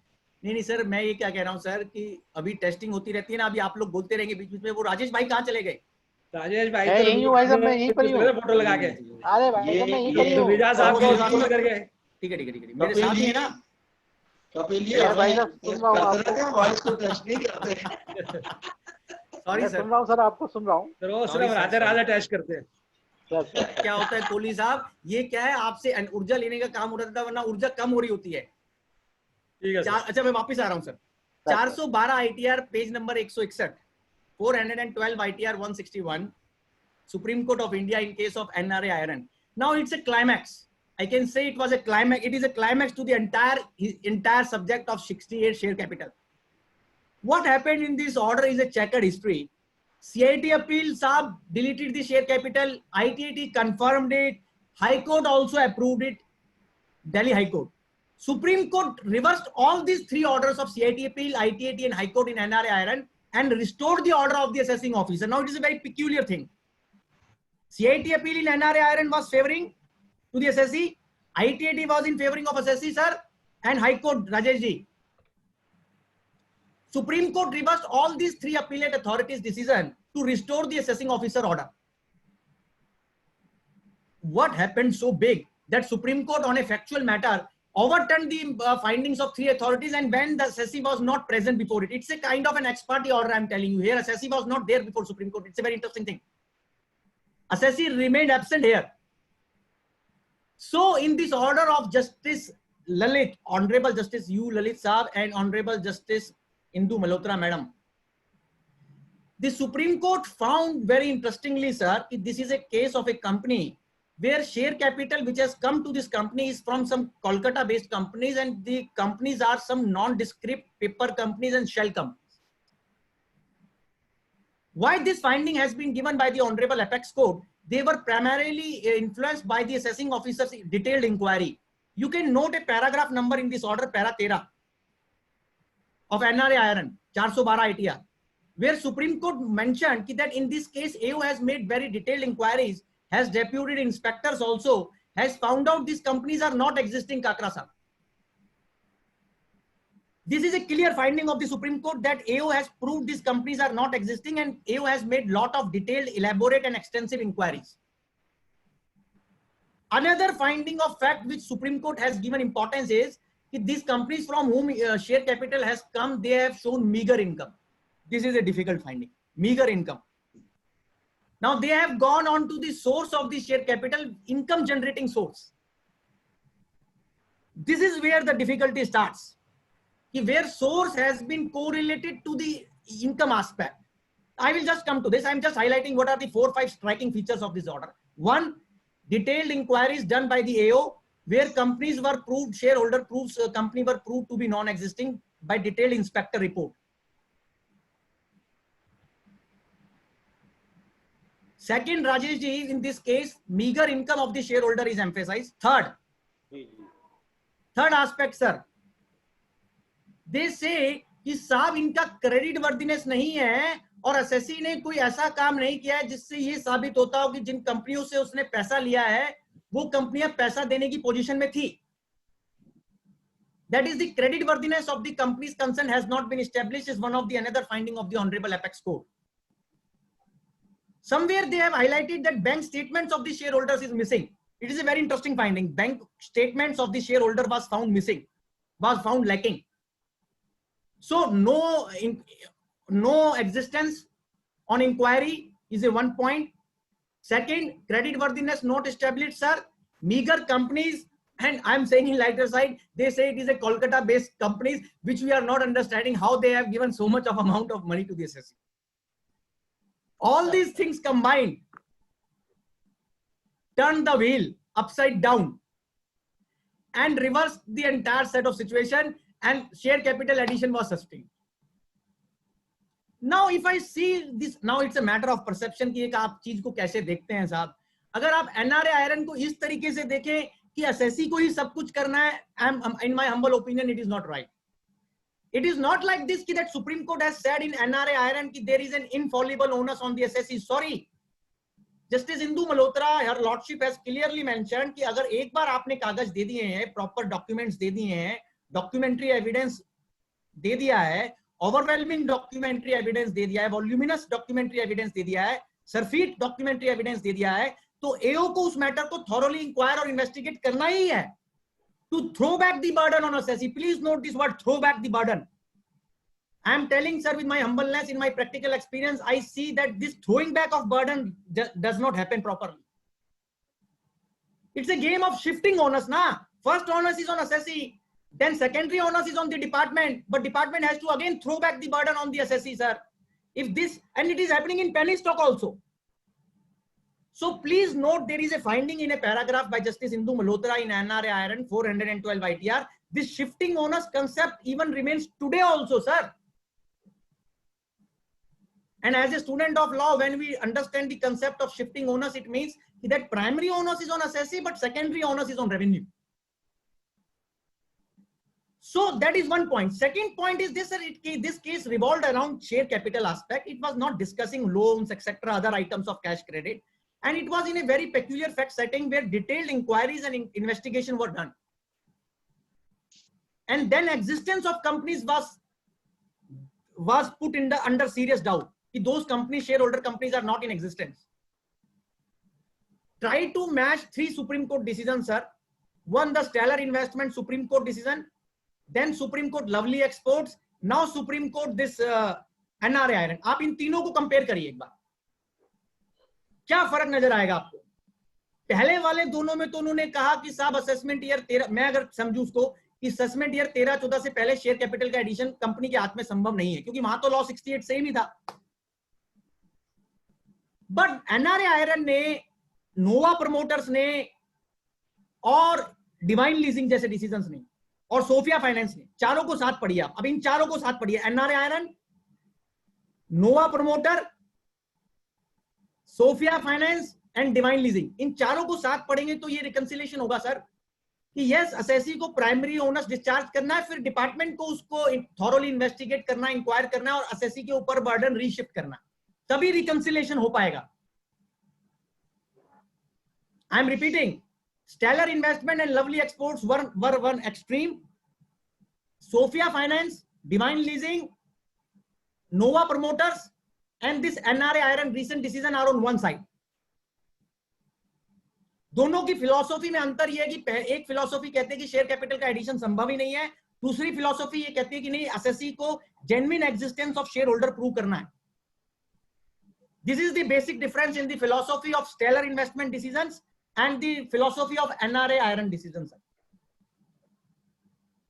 Speaker 3: नहीं सर, मैं ये क्या कह रहा हूँ सर कि अभी टेस्टिंग होती रहती है ना, अभी आप लोग बोलते रहेंगे बीच बीच में. वो राजेश भाई कहाँ चले गए?
Speaker 5: राजेश भाई
Speaker 1: यहीं हूँ भाई साहब, मैं यहीं पर ही हूँ.
Speaker 5: फोटो लगा के.
Speaker 1: अरे भाई साहब मैं यहीं पर ही हूँ.
Speaker 5: विजय साहब को कर गए.
Speaker 3: ठीक है मेरे साथ ही है ना.
Speaker 4: कपिल जी
Speaker 1: भाई साहब सुन रहा हूँ आपको.
Speaker 4: वॉइस को टेस्ट नहीं करते.
Speaker 3: Sorry sir.
Speaker 1: सुन रहा हूँ सर, आपको सुन रहा हूँ.
Speaker 5: सिर्फ राजा टेस्ट करते हैं.
Speaker 3: क्या होता है कोहली साहब, ये क्या है आपसे ऊर्जा लेने का काम हो रहा था, वरना ऊर्जा कम हो रही होती है.
Speaker 5: ठीक है.
Speaker 3: अच्छा मैं वापस आ रहा हूँ sir. 412 ITR page number 161, 412 ITR 161, Supreme Court of India in case of NRA Iron. Now it's a climax. I can say it was a climax. It is a climax to the entire subject of 68 share capital. What happened in this order is a checkered history. CIT appeal sab deleted the share capital. ITAT confirmed it. High Court also approved it. Delhi High Court. Supreme Court reversed all these three orders of CIT appeal, ITAT and High Court in NRA Iron and restored the order of the assessing officer. Now it is a very peculiar thing. CIT appeal in NRA Iron was favoring to the assessee. ITAT was in favoring of assessee, sir, and High Court, Rajesh ji. Supreme Court reversed all these three appellate authorities' decision to restore the assessing officer order. What happened so big that Supreme Court on a factual matter overturned the findings of three authorities, and when the assessee was not present before it. It's a kind of an ex parte order, I'm telling you. Here assessee was not there before Supreme Court. It's a very interesting thing. Assessee remained absent here. So in this order of Justice Lalit, Honorable Justice U. Lalit Saab and Honorable Justice Indu Malhotra, madam, the Supreme Court found very interestingly, sir, this is a case of a company where share capital which has come to this company is from some Kolkata based companies, and the companies are some nondescript paper companies and shell companies. Why this finding has been given by the Honorable Apex Court? They were primarily influenced by the assessing officer's detailed inquiry. You can note a paragraph number in this order, para 13 of NRA Iron, 412 ITR, where Supreme Court mentioned that in this case, AO has made very detailed inquiries, has deputed inspectors also, has found out these companies are not existing, Kakra Sahab. This is a clear finding of the Supreme Court that AO has proved these companies are not existing, and AO has made lot of detailed, elaborate and extensive inquiries. Another finding of fact which Supreme Court has given importance is that these companies from whom share capital has come, they have shown meager income. This is a difficult finding. Meager income. Now they have gone on to the source of the share capital, income generating source. This is where the difficulty starts. Where source has been correlated to the income aspect. I will just come to this. I'm just highlighting what are the 4 or 5 striking features of this order. One, detailed inquiries done by the AO where companies were proved, shareholder proofs, company were proved to be non-existing by detailed inspector report. Second, Rajesh ji, in this case, meager income of the shareholder is emphasized. Third aspect, sir. They say कि साहब इनका क्रेडिट वर्दीनेस नहीं है और एसएससी ने कोई ऐसा काम नहीं किया है जिससे ये साबित होता हो कि जिन कंपनियों से उसने पैसा लिया है वो कंपनियां पैसा देने की पोजीशन में थी. That is the credit worthiness of the company's concern has not been established is one of the another finding of the Honorable Apex Court. Somewhere they have highlighted that bank statements of the shareholders is missing. It is a very interesting finding. Bank statements of the shareholder was found missing, was found lacking. So no existence on inquiry is a 1 point. Second, credit worthiness not established, sir. Meager companies, and I'm saying in lighter side, they say it is a Kolkata based companies, which we are not understanding how they have given so much of amount of money to the SSC. All these things combined turn the wheel upside down and reverse the entire set of situation, and share capital addition was sustained. Now if I see this, now it's a matter of perception कि एक आप चीज को कैसे देखते हैं साहब. अगर आप NRA iron को इस तरीके से देखें कि एसएससी को ही सब कुछ करना है, in my humble opinion it is not right. It is not like this that Supreme Court has said in NRA iron that there is an infallible onus on the SSC. Sorry, Justice Indu Malhotra, her lordship has clearly mentioned कि अगर एक बार आपने कागज दे दिए हैं, proper documents दे दिए हैं, documentary evidence दे दिया है, overwhelming documentary evidence दे दिया है, voluminous documentary evidence दे दिया है, surfeit documentary evidence दे दिया है, तो AO को उस मैटर को thoroughly inquire और investigate करना ही है. To throw back the burden on SSC. Please note this word, throw back the burden. I am telling, sir, with my humbleness, in my practical experience, I see that this throwing back of burden does not happen properly. It's a game of shifting onus, na? First onus is on SSC, then secondary onus is on the department, but department has to again throw back the burden on the SSC, sir. If this, and it is happening in penny stock also. So please note there is a finding in a paragraph by Justice Indu Malhotra in NRA iron 412 ITR. This shifting onus concept even remains today also, sir. And as a student of law, when we understand the concept of shifting onus, it means that primary onus is on SSC, but secondary onus is on revenue. So that is one point. Second point is this, sir, this case revolved around share capital aspect. It was not discussing loans, etc., other items of cash credit. And it was in a very peculiar fact setting where detailed inquiries and investigation were done. And then existence of companies was put in under serious doubt. Those companies, shareholder companies, are not in existence. Try to match 3 Supreme Court decisions, sir. One, the Stellar Investment Supreme Court decision. Then Supreme Court Lovely Exports. Now Supreme Court this NRA iron. आप इन तीनों को कंपेयर करिए एक बार. क्या फर्क नजर आएगा आपको? पहले वाले दोनों में तो उन्होंने कहा कि साहब असेसमेंट ईयर 13, मैं अगर समझूं उसको कि असेसमेंट ईयर 13-14 से पहले शेयर कैपिटल का एडिशन कंपनी के हाथ में संभव नहीं है, क्योंकि वहां तो लॉ 68 सेम ही था. बट एनआरए आयरन ने, नोवा प्रमोटर्स ने और डिवाइन लीजिंग जैसे डिसीजंस ने और सोफिया फाइनेंस ने, चारों को साथ पढ़िए आप. अब इन चारों को साथ पढ़िए, NRA iron, nova promoter, Sofia finance and divine leasing, इन चारों को साथ पढ़ेंगे तो ये रिकंसिलिएशन होगा सर कि यस एसएससी को प्राइमरी ओनर्स डिस्चार्ज करना है, फिर डिपार्टमेंट को उसको थॉरोली इन्वेस्टिगेट करना, इंक्वायर करना है और एसएससी के ऊपर बर्डन रीशिफ्ट करना, तभी रिकंसिलिएशन हो पाएगा. I am repeating, Stellar Investment and Lovely Exports were one extreme, Sophia Finance, Divine Leasing, Nova Promoters and this NRA iron recent decision are on one side. दोनों की फिलॉसफी में अंतर यह है कि एक फिलॉसफी कहते हैं कि शेयर कैपिटल का एडिशन संभव ही नहीं है, दूसरी फिलॉसफी ये कहती है कि नहीं, एसएससी को genuine existence of share holder prove करना है. This is the basic difference in the philosophy of stellar investment decisions and the philosophy of NRA iron decisions.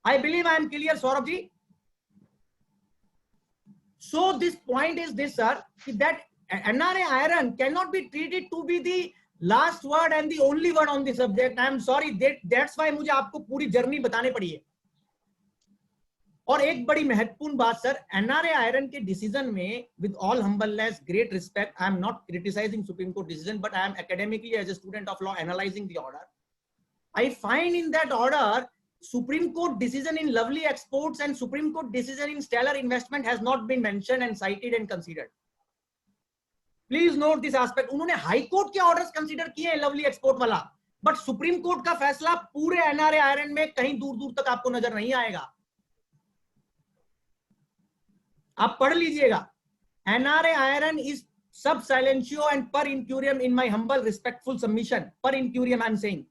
Speaker 3: I believe I am clear, Saurabh ji. So this point is this, sir, that NRA iron cannot be treated to be the last word and the only word on the subject. I am sorry, that's why मुझे आपको पूरी जर्नी बताने पड़ी है. और एक बड़ी महत्वपूर्ण बात सर, एनआरए आयरन के डिसीजन में, with all humbleness, great respect, I am not criticising Supreme Court decision, but I am academically as a student of law analysing the order. I find in that order Supreme Court decision in Lovely Exports and Supreme Court decision in Stellar Investment has not been mentioned and cited and considered. Please note this aspect. उन्होंने हाई कोर्ट के ऑर्डर्स कंसीडर किए हैं लवली एक्सपोर्ट वाला, बट सुप्रीम कोर्ट का फैसला पूरे एनआरए आयरन में कहीं दूर दूर तक आपको नजर नहीं आएगा. आप पढ़ लीजिएगा. एनआरए आयरन इज सब silentio and per incuriam in my humble respectful submission. Per incuriam I am saying.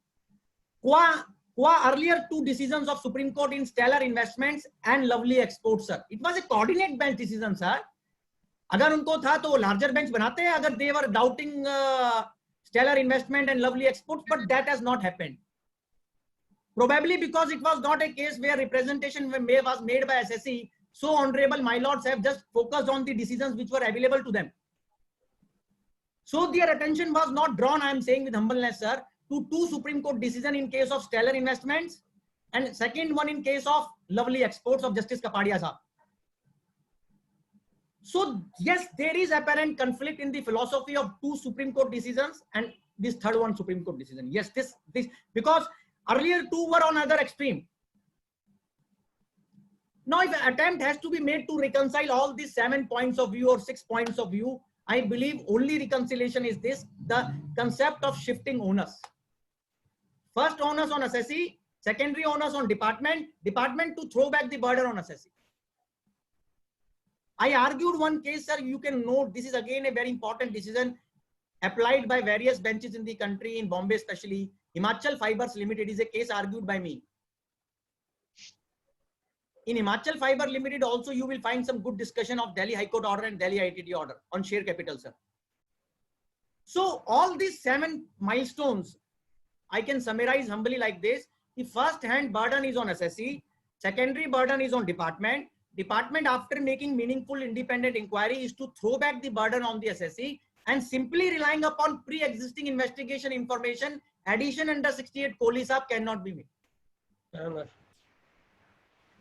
Speaker 3: qua earlier two decisions of Supreme Court in Stellar Investments and Lovely Exports, sir, it was a coordinate bench decision, sir. अगर उनको था तो लार्जर बेंच बनाते हैं अगर they were doubting Stellar Investment and Lovely Exports, but that has not happened. Probably because it was not a case where representation was made by SSE. So honorable my lords have just focused on the decisions which were available to them. So their attention was not drawn, I am saying with humbleness, sir, to two Supreme Court decision in case of Stellar Investments and second one in case of Lovely Exports of Justice Kapadia sir. So yes, there is apparent conflict in the philosophy of two Supreme Court decisions and this third one Supreme Court decision. Yes, this because earlier two were on other extreme. Now, if an attempt has to be made to reconcile all these 7 points of view or 6 points of view, I believe only reconciliation is this, the concept of shifting onus. First onus on assessee, secondary onus on department to throw back the burden on assessee. I argued one case, sir, you can note, this is again a very important decision applied by various benches in the country, in Bombay especially. Himachal Fibers Limited is a case argued by me. In Himachal Fiber Limited also you will find some good discussion of Delhi High Court order and Delhi ITT order on share capital, sir. So all these 7 milestones, I can summarize humbly like this. The first hand burden is on assessee, secondary burden is on department. Department after making meaningful independent inquiry is to throw back the burden on the assessee and simply relying upon pre-existing investigation information, addition under 68 Kohli Saab cannot be made.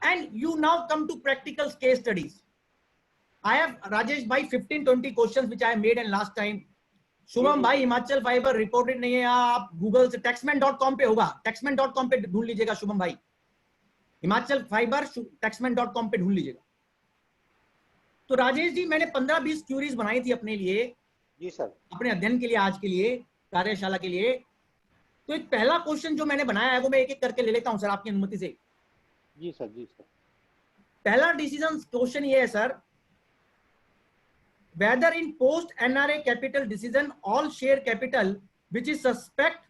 Speaker 3: And you now come to practical case studies. I have, Rajesh bhai, 15-20 questions which I have made in last time. Shubham bhai, Himachal Fiber reported नहीं है, आप Google से taxman.com पे होगा, taxman.com पे ढूंढ लीजिएगा शुभम भाई. हिमाचल फाइबर taxman.com पे ढूंढ लीजिएगा. तो राजेश जी, मैंने 15-20 क्यूरीज बनाई थी अपने लिए,
Speaker 1: जी सर, अपने
Speaker 3: अध्ययन के लिए, आज के लिए, कार्यशाला के लिए. तो एक पहला क्वेश्चन जो मैंने बनाया है वो मैं एक एक करके ले लेता हूं सर आपकी अनुमति से.
Speaker 1: जी सर, जी सर.
Speaker 3: पहला डिसीजन क्वेश्चन ये है sir, whether in post NRA capital decision all share capital which is suspect,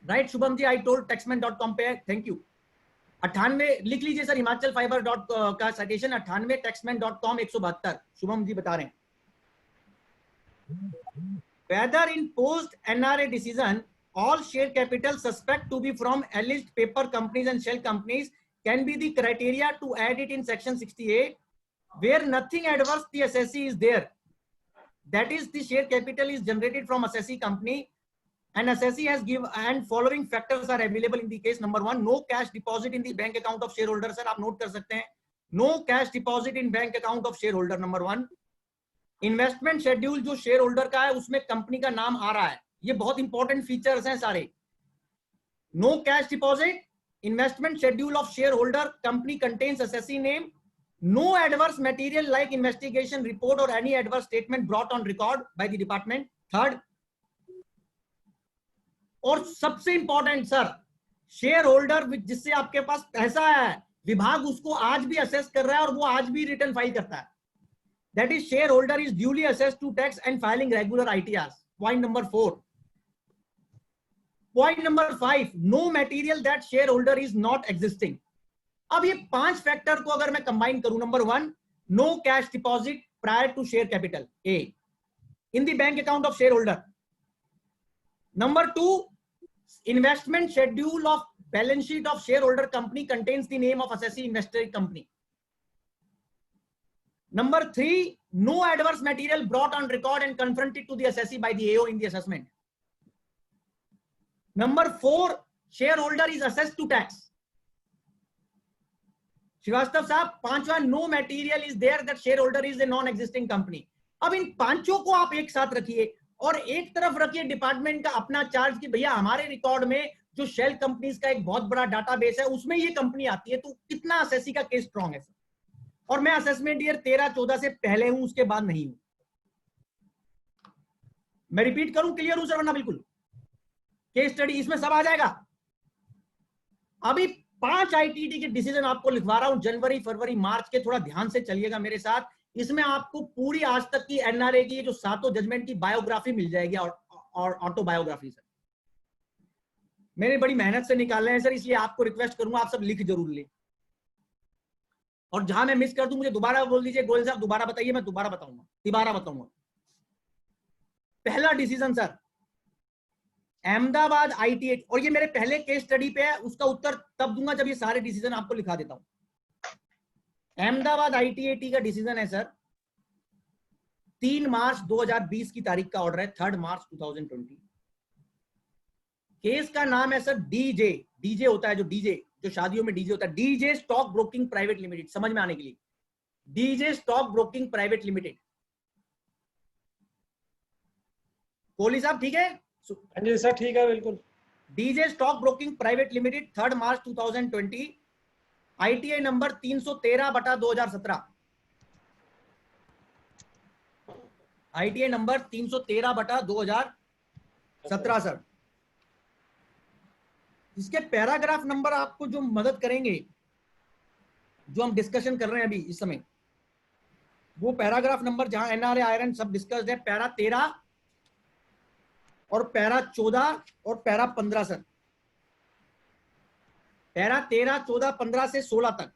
Speaker 3: right Shubham ji, I told taxman.com पे, thank you. 98 लिख लीजिए सर, हिमाचल फाइबर का साइटेशन 98 taxman.com 172, शुभम जी बता रहे हैं. Whether in post NRA decision all share capital suspect to be from alleged paper companies and shell companies can be the criteria to add it in section 68 where nothing adverse the assessee is there. That is, the share capital is generated from assessee company and assessee has given, and following factors are available in the case. Number 1, no cash deposit in the bank account of shareholder. Sir, आप note कर सकते हैं, no cash deposit in bank account of shareholder. Number 1, investment schedule जो shareholder का है उसमें company का नाम आ रहा है. ये बहुत इंपॉर्टेंट फीचर्स हैं सारे. No cash deposit, investment schedule of share holder, company contains assessee name, no adverse material like investigation report और any adverse statement brought on record by the department. Third, और सबसे इंपॉर्टेंट सर, शेयर होल्डर जिससे आपके पास पैसा है, विभाग उसको आज भी असेस कर रहा है और वो आज भी रिटर्न फाइल करता है. That is share holder is duly assessed to tax and filing regular ITRs. Point number 4. Point number 5, no material that share holder is not existing. अब ये 5 फैक्टर को अगर मैं कंबाइन करूं, number 1, no cash deposit prior to share capital a in the bank account of share holder. Number 2, investment schedule of balance sheet of shareholder company contains the name of assessee investor company. Number 3, no adverse material brought on record and confronted to the assessee by the AO in the assessment. Number 4, shareholder is assessed to tax. Srivastava साहब, 5वां, no material is there that shareholder is a non-existing company. अब इन 5 को आप एक साथ रखिए और एक तरफ रखिए डिपार्टमेंट का अपना चार्ज कि भैया हमारे रिकॉर्ड में जो शेल कंपनीज का एक बहुत बड़ा डाटाबेस है उसमें ये कंपनी आती है, तो कितना असेसी का केस स्ट्रांग है सर। और मैं असेसमेंट ईयर 13-14 से पहले हूं, उसके बाद नहीं हूं। मैं रिपीट करूं, क्लियर हूं सर? वरना बिल्कुल केस स्टडी इसमें सब आ जाएगा। अभी 5 आईटीटी के डिसीजन आपको लिखवा रहा हूं, जनवरी, फरवरी, मार्च के। थोड़ा ध्यान से चलिएगा मेरे साथ। इसमें आपको पूरी आज तक की एनआरए की जो 7 जजमेंट की बायोग्राफी मिल जाएगी और ऑटोबायोग्राफी सर। मैंने बड़ी मेहनत से निकाले हैं सर, इसलिए आपको रिक्वेस्ट करूंगा आप सब लिख जरूर ले। और जहां मैं मिस कर दूं मुझे दोबारा बोल दीजिए, गोयल साहब दोबारा बताइए, मैं दोबारा बताऊंगा। पहला डिसीजन सर, अहमदाबाद आईटीआई, और ये मेरे पहले केस स्टडी पे है, उसका उत्तर तब दूंगा जब ये सारे डिसीजन आपको लिखा देता हूं। अहमदाबाद आईटीआई का डिसीजन है सर, 3 मार्च 2020 की तारीख का ऑर्डर है, 3 मार्च 2020। केस का नाम है सर डीजे होता है, जो शादियों में डीजे होता है, DJ stock broking private limited. समझ में आने के लिए, DJ stock broking private limited. Kohli साहब ठीक है?
Speaker 5: हाँ जी सर, ठीक है बिल्कुल।
Speaker 3: DJ stock broking private limited, 3 मार्च 2020, ITI number 313/2017, ITI number 313/2017 sir. इसके पैराग्राफ नंबर आपको जो मदद करेंगे, जो हम डिस्कशन कर रहे हैं अभी इस समय, वो पैराग्राफ नंबर जहां एनआरए आयरन सब डिस्कस्ड है, पैरा 13 और पैरा 14 और पैरा 15 सर। पैरा 13, 14, 15 से 16 तक।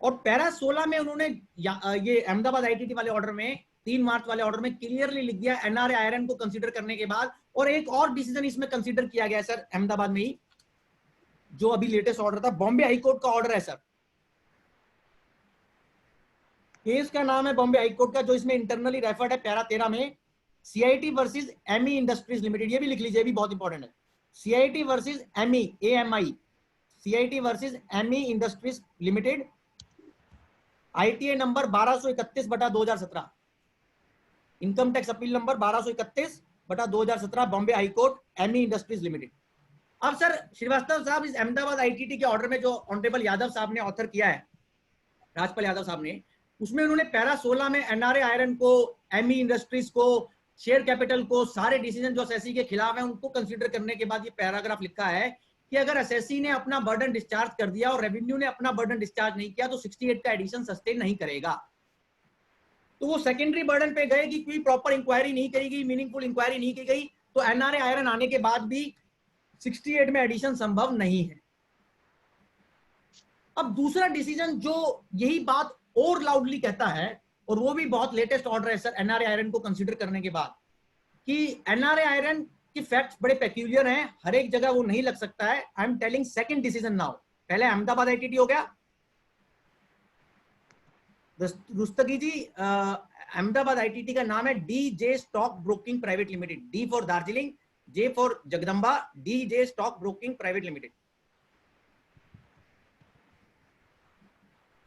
Speaker 3: और पैरा 16 में उन्होंने ये अहमदाबाद आईटीटी वाले ऑर्डर में, 3 मार्च वाले ऑर्डर में क्लियरली लिख दिया एनआरए आयरन को कंसीडर करने के बाद। और एक और डिसीजन इसमें कंसीडर किया गया सर अहमदाबाद में ही, जो अभी लेटेस्ट ऑर्डर था, बॉम्बे हाईकोर्ट का ऑर्डर है सर। केस का नाम है बॉम्बे हाईकोर्ट का, जो इसमें इंटरनली रेफर्ड है पैरा 13 में, CIT versus ME industries limited. ये भी लिख लीजिए, भी बहुत इंपॉर्टेंट है। CIT versus ME, AMI, CIT versus ME industries limited, ITA number 1231/2017, income tax appeal number 1231/2017, Bombay high court, ME industries limited. अब सर श्रीवास्तव साहब, इस अहमदाबाद आईटीटी के ऑर्डर में जो ऑनरेबल यादव साहब ने ऑथर किया है, राजपाल यादव साहब ने, उसमें उन्होंने पैरा 16 में एनआरए आयरन को, एमई इंडस्ट्रीज को, शेयर कैपिटल को, सारे डिसीजन जो असेसी के खिलाफ है उनको कंसीडर करने के बाद ये पैराग्राफ लिखा है कि अगर असेसी ने अपना बर्डन डिस्चार्ज कर दिया और रेवेन्यू ने अपना बर्डन डिस्चार्ज नहीं किया तो 68 का एडिशन सस्टेन नहीं करेगा। तो वो सेकेंडरी बर्डन पे गए कि कोई प्रॉपर इंक्वायरी नहीं करी गई, मीनिंगफुल इंक्वायरी नहीं की गई, तो एनआरए आयरन आने के बाद भी 68 में एडिशन संभव नहीं है। अब दूसरा डिसीजन जो यही बात और लाउडली कहता है, और वो भी बहुत लेटेस्ट ऑर्डर है सर एनआरए आयरन को कंसीडर करने के बाद, कि एनआरए आयरन की फैक्ट्स बड़े पेक्यूलियर हैं, हर एक जगह वो नहीं लग सकता है। I am telling second decision now. पहले अहमदाबाद आईटीटी हो गया, रुस्तगी जी, अहमदाबाद आईटीटी का नाम है DJ stock broking private limited, D for Darjeeling, J for Jagdamba, DJ stock broking private limited.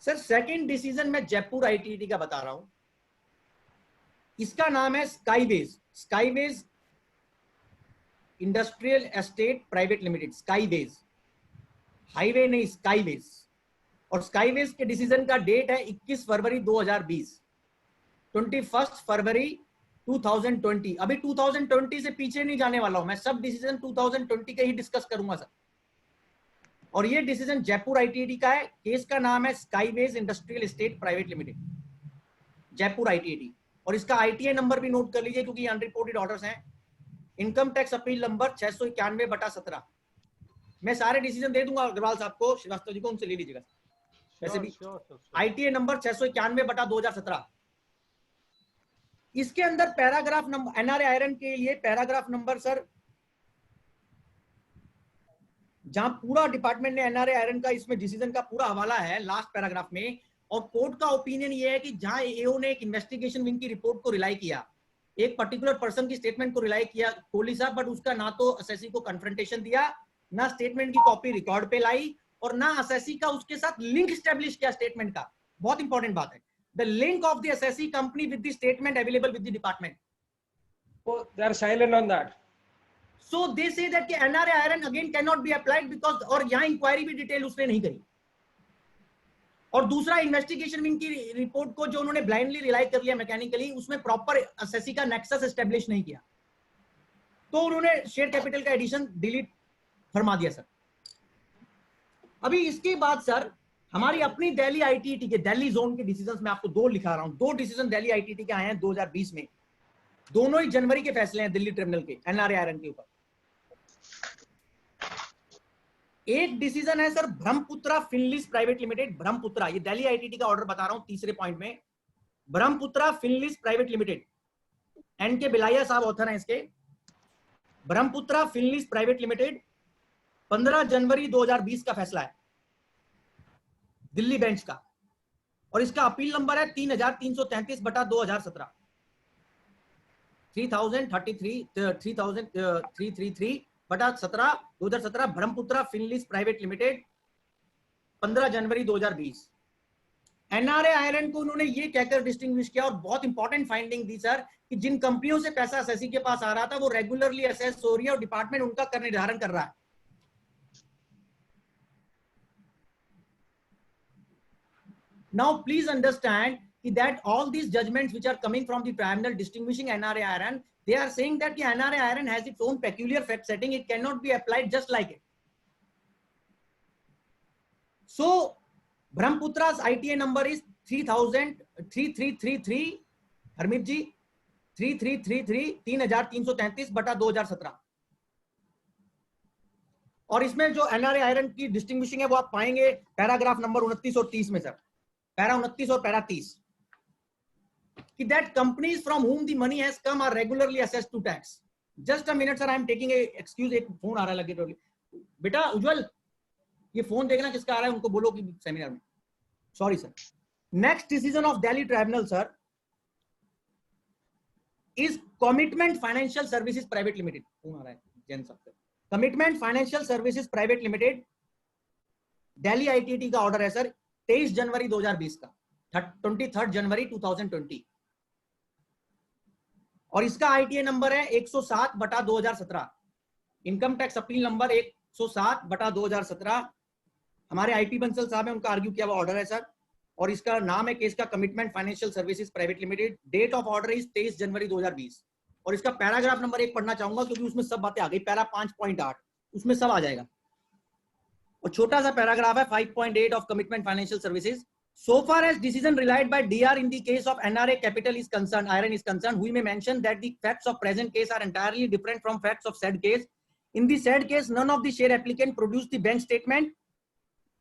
Speaker 3: Sir second decision मैं जयपुर आईटीटी का बता रहा हूं, इसका नाम है Skyways, Skyways industrial estate private limited, Skyways, highway नहीं स्काईवेज। और स्काईवेज के डिसीजन का डेट है 21 फरवरी 2020, 21 फरवरी 2020। अभी 2020 से पीछे नहीं जाने वाला हूं मैं, सब डिसीजन 2020 के ही डिस्कस करूंगा सर। और ये डिसीजन जयपुर आईटीटी का है, केस का नाम है Skyways industrial estate private limited, Jaipur ITT. और इसका ITA नंबर भी नोट कर लीजिए क्योंकि अनरिपोर्टेड ऑर्डर्स हैं। Income tax appeal number 691/17। मैं सारे डिसीजन दे दूंगा अग्रवाल साहब को, श्रीवास्तव जी को, उनसे ले लीजिएगा। वैसे भी ITA नंबर 691/2017। इसके अंदर पैराग्राफ नंबर NRA आयरन के लिए पैराग्राफ नंबर सर, जहां पूरा डिपार्टमेंट ने NRA आयरन का इसमें डिसीजन का पूरा हवाला है लास्ट पैराग्राफ में, और कोर्ट का ओपिनियन ये है कि जहां AO ने एक इन्वेस्टिगेशन विंग की रिपोर्ट को रिलाई किया, एक पर्टिकुलर पर्सन की स्टेटमेंट को रिलाई किया कोहली साहब, बट उसका ना तो असेसी को कन्फ्रंटेशन दिया, ना स्टेटमेंट की कॉपी रिकॉर्ड पे लाई, और ना असेसी का उसके साथ लिंक स्टैब्लिश किया स्टेटमेंट का। बहुत इंपॉर्टेंट बात है, the link of the assessee company with the statement available with the department.
Speaker 5: Oh, they are silent on that.
Speaker 3: So they say that कि NRA iron again cannot be applied because, और यहाँ इंक्वायरी भी डिटेल उसने नहीं करी, और दूसरा इन्वेस्टिगेशन विंग की रिपोर्ट को जो उन्होंने ब्लाइंडली रिलाई कर लिया मैकेनिकली, उसमें प्रॉपर असेसी का नेक्सस एस्टेब्लिश नहीं किया, तो उन्होंने शेयर कैपिटल का एडिशन डिलीट फरमा दिया सर। अभी इसके बाद सर हमारी अपनी दिल्ली ITT के दिल्ली जोन के डिसीजंस में आपको दो लिखा रहा हूं। दो डिसीजन दिल्ली ITT के आए हैं 2020 में, दोनों ही जनवरी के फैसले हैं दिल्ली ट्रिब्यूनल के NRA आयरन के ऊपर। एक डिसीजन है sir Brahmaputra finlease private limited, Brahmaputra, ये दिल्ली ITT का ऑर्डर बता रहा हूं तीसरे पॉइंट में, Brahmaputra finlease private limited, NK बिलाया साहब ऑथर हैं इसके। ब्रह्मपुत्रा फिनलिस प्राइवेट लिमिटेड 15 जनवरी 2020 का फैसला है दिल्ली बेंच का, और इसका अपील नंबर है 3333/2017, 3333/2017 ब्रह्मपुत्रा फिनलिस प्राइवेट लिमिटेड 15 जनवरी 2020। NRA आयरन को उन्होंने ये कहकर डिस्टिंग्विश किया और बहुत इंपॉर्टेंट फाइंडिंग दी सर कि जिन कंपनियों से पैसा असेसी के पास आ रहा था वो रेगुलरली असेस हो रही है और डिपार्टमेंट उनका कर निर्धारण कर रहा है। Now please understand that all these judgments which are coming from the tribunal distinguishing NRA iron, they are saying that the NRA iron has its own peculiar fact setting, it cannot be applied just like it. So Brahmaputra's ITA number is 3333, Harmeet जी 3333/2017, और इसमें जो NRA आयरन की डिस्टिंग्विशिंग है वो आप पाएंगे पैराग्राफ नंबर 29 और 30 में सर, पैरा 29 और पैरा 30, कि that companies from whom the money has come are regularly assessed to tax. Just a minute sir, I am taking a excuse, एक फोन आ रहा है लगे तो बेटा उज्जवल ये फोन देखना किसका आ रहा है, उनको बोलो कि सेमिनार में, sorry sir. Next decision of Delhi tribunal sir is commitment financial services private limited, phone आ रहा है जैन साहब से, commitment financial services private limited Delhi ITT का ऑर्डर है सर 23 जनवरी 2020 का, 23 जनवरी 2020, और इसका ITA नंबर है 107/2017, इनकम टैक्स अपील नंबर 107/2017। हमारे IP बंसल साहब है, उनका आर्ग्यू किया हुआ ऑर्डर है सर, और इसका नाम है केस का Commitment financial services private Limited, date of order is 23 जनवरी 2020, और इसका पैराग्राफ नंबर 1 पढ़ना चाहूंगा क्योंकि उसमें सब बातें आ गई, पैरा 5.8 उसमें सब आ जाएगा, और छोटा सा पैराग्राफ है 5.8 of commitment financial services. So far as decision relied by DR in the case of NRA Capital is concerned, iron is concerned, we may mention that the facts of present case are entirely different from facts of said case. In the said case, none of the share applicant produced the bank statement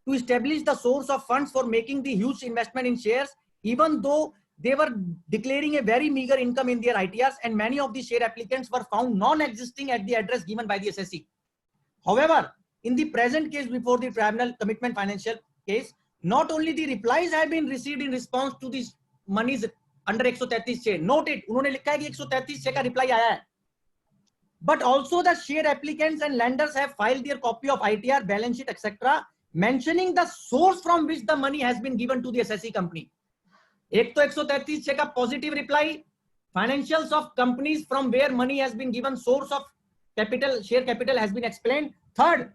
Speaker 3: to establish the source of funds for making the huge investment in shares, even though they were declaring a very meager income in their ITRs, and many of the share applicants were found non-existing at the address given by the SSC. However, in the present case before the tribunal commitment financial case, not only the replies have been received in response to these monies under 133 note it, उन्होंने लिखा है कि 133 का reply आया है, but also the share applicants and lenders have filed their copy of ITR, balance sheet, etc., mentioning the source from which the money has been given to the SSC company. एक तो 133 का positive reply, financials of companies from where money has been given, source of capital, share capital has been explained. Third,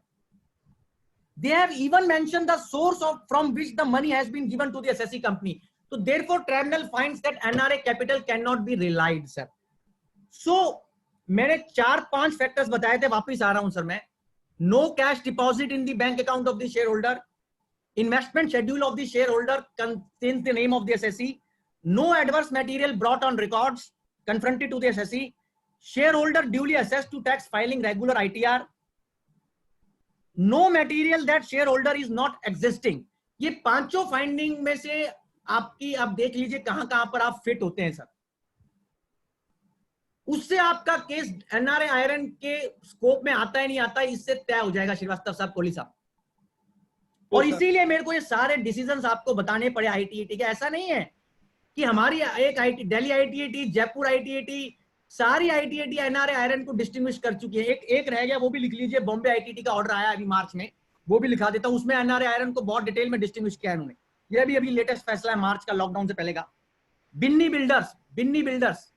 Speaker 3: they have even mentioned the source of from which the money has been given to the SSC company. So therefore, tribunal finds that NRA capital cannot be relied, sir. So मैंने 4-5 फैक्टर्स बताए थे, वापस आ रहा हूं सर मैं. No cash deposit in the bank account of the shareholder. Investment schedule of the shareholder contains the name of the SSC. no adverse material brought on records confronted to the assessee, shareholder duly assessed to tax filing regular ITR, no material that shareholder is not existing. ये पांचों फाइंडिंग में से आपकी, आप देख लीजिए कहां कहां पर आप फिट होते हैं सर, उससे आपका केस एनआरए आयरन के स्कोप में आता है नहीं आता है, इससे तय हो जाएगा श्रीवास्तव साहब, कोहली साहब। और इसीलिए मेरे को ये सारे डिसीजंस आपको बताने पड़े आईटीएटी के। ऐसा नहीं है कि हमारी एक IT, Delhi ITAT, Jaipur ITAT, सारी आईटीएटी एनआरए आयरन को डिस्टिंग्विश कर चुकी है। एक रह गया, वो भी लिख लीजिए, बॉम्बे आईटीटी का ऑर्डर आया अभी मार्च में, वो भी लिखा देता हूं, उसमें एनआरए आयरन को बहुत डिटेल में डिस्टिंग्विश किया है उन्होंने। ये भी अभी लेटेस्ट फैसला है मार्च का, लॉकडाउन से पहले का। बिन्नी बिल्डर्स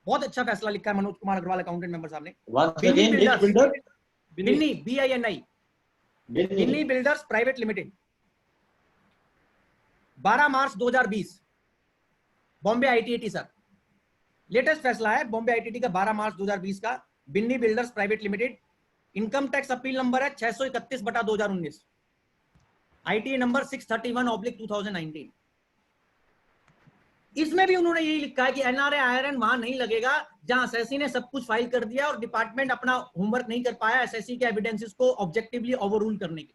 Speaker 3: बहुत अच्छा फैसला लिखा है मनोज कुमार अग्रवाल अकाउंटेंट मेंबर साहब ने। Binni BINI, Binni Builders Private Limited, 12 March 2020, Bombay ITAT sir, latest फैसला है बॉम्बे आईटीटी का 12 मार्च 2020 का। Binni Builders Private Limited, income tax appeal number है 631/2019, आईटीए नंबर 631/2019। इसमें भी उन्होंने यही लिखा है कि एनआरए आयरन वहां नहीं लगेगा जहां एसएससी ने सब कुछ फाइल कर दिया और डिपार्टमेंट अपना होमवर्क नहीं कर पाया एसएससी के एविडेंसेस को ऑब्जेक्टिवली ओवररूल करने के।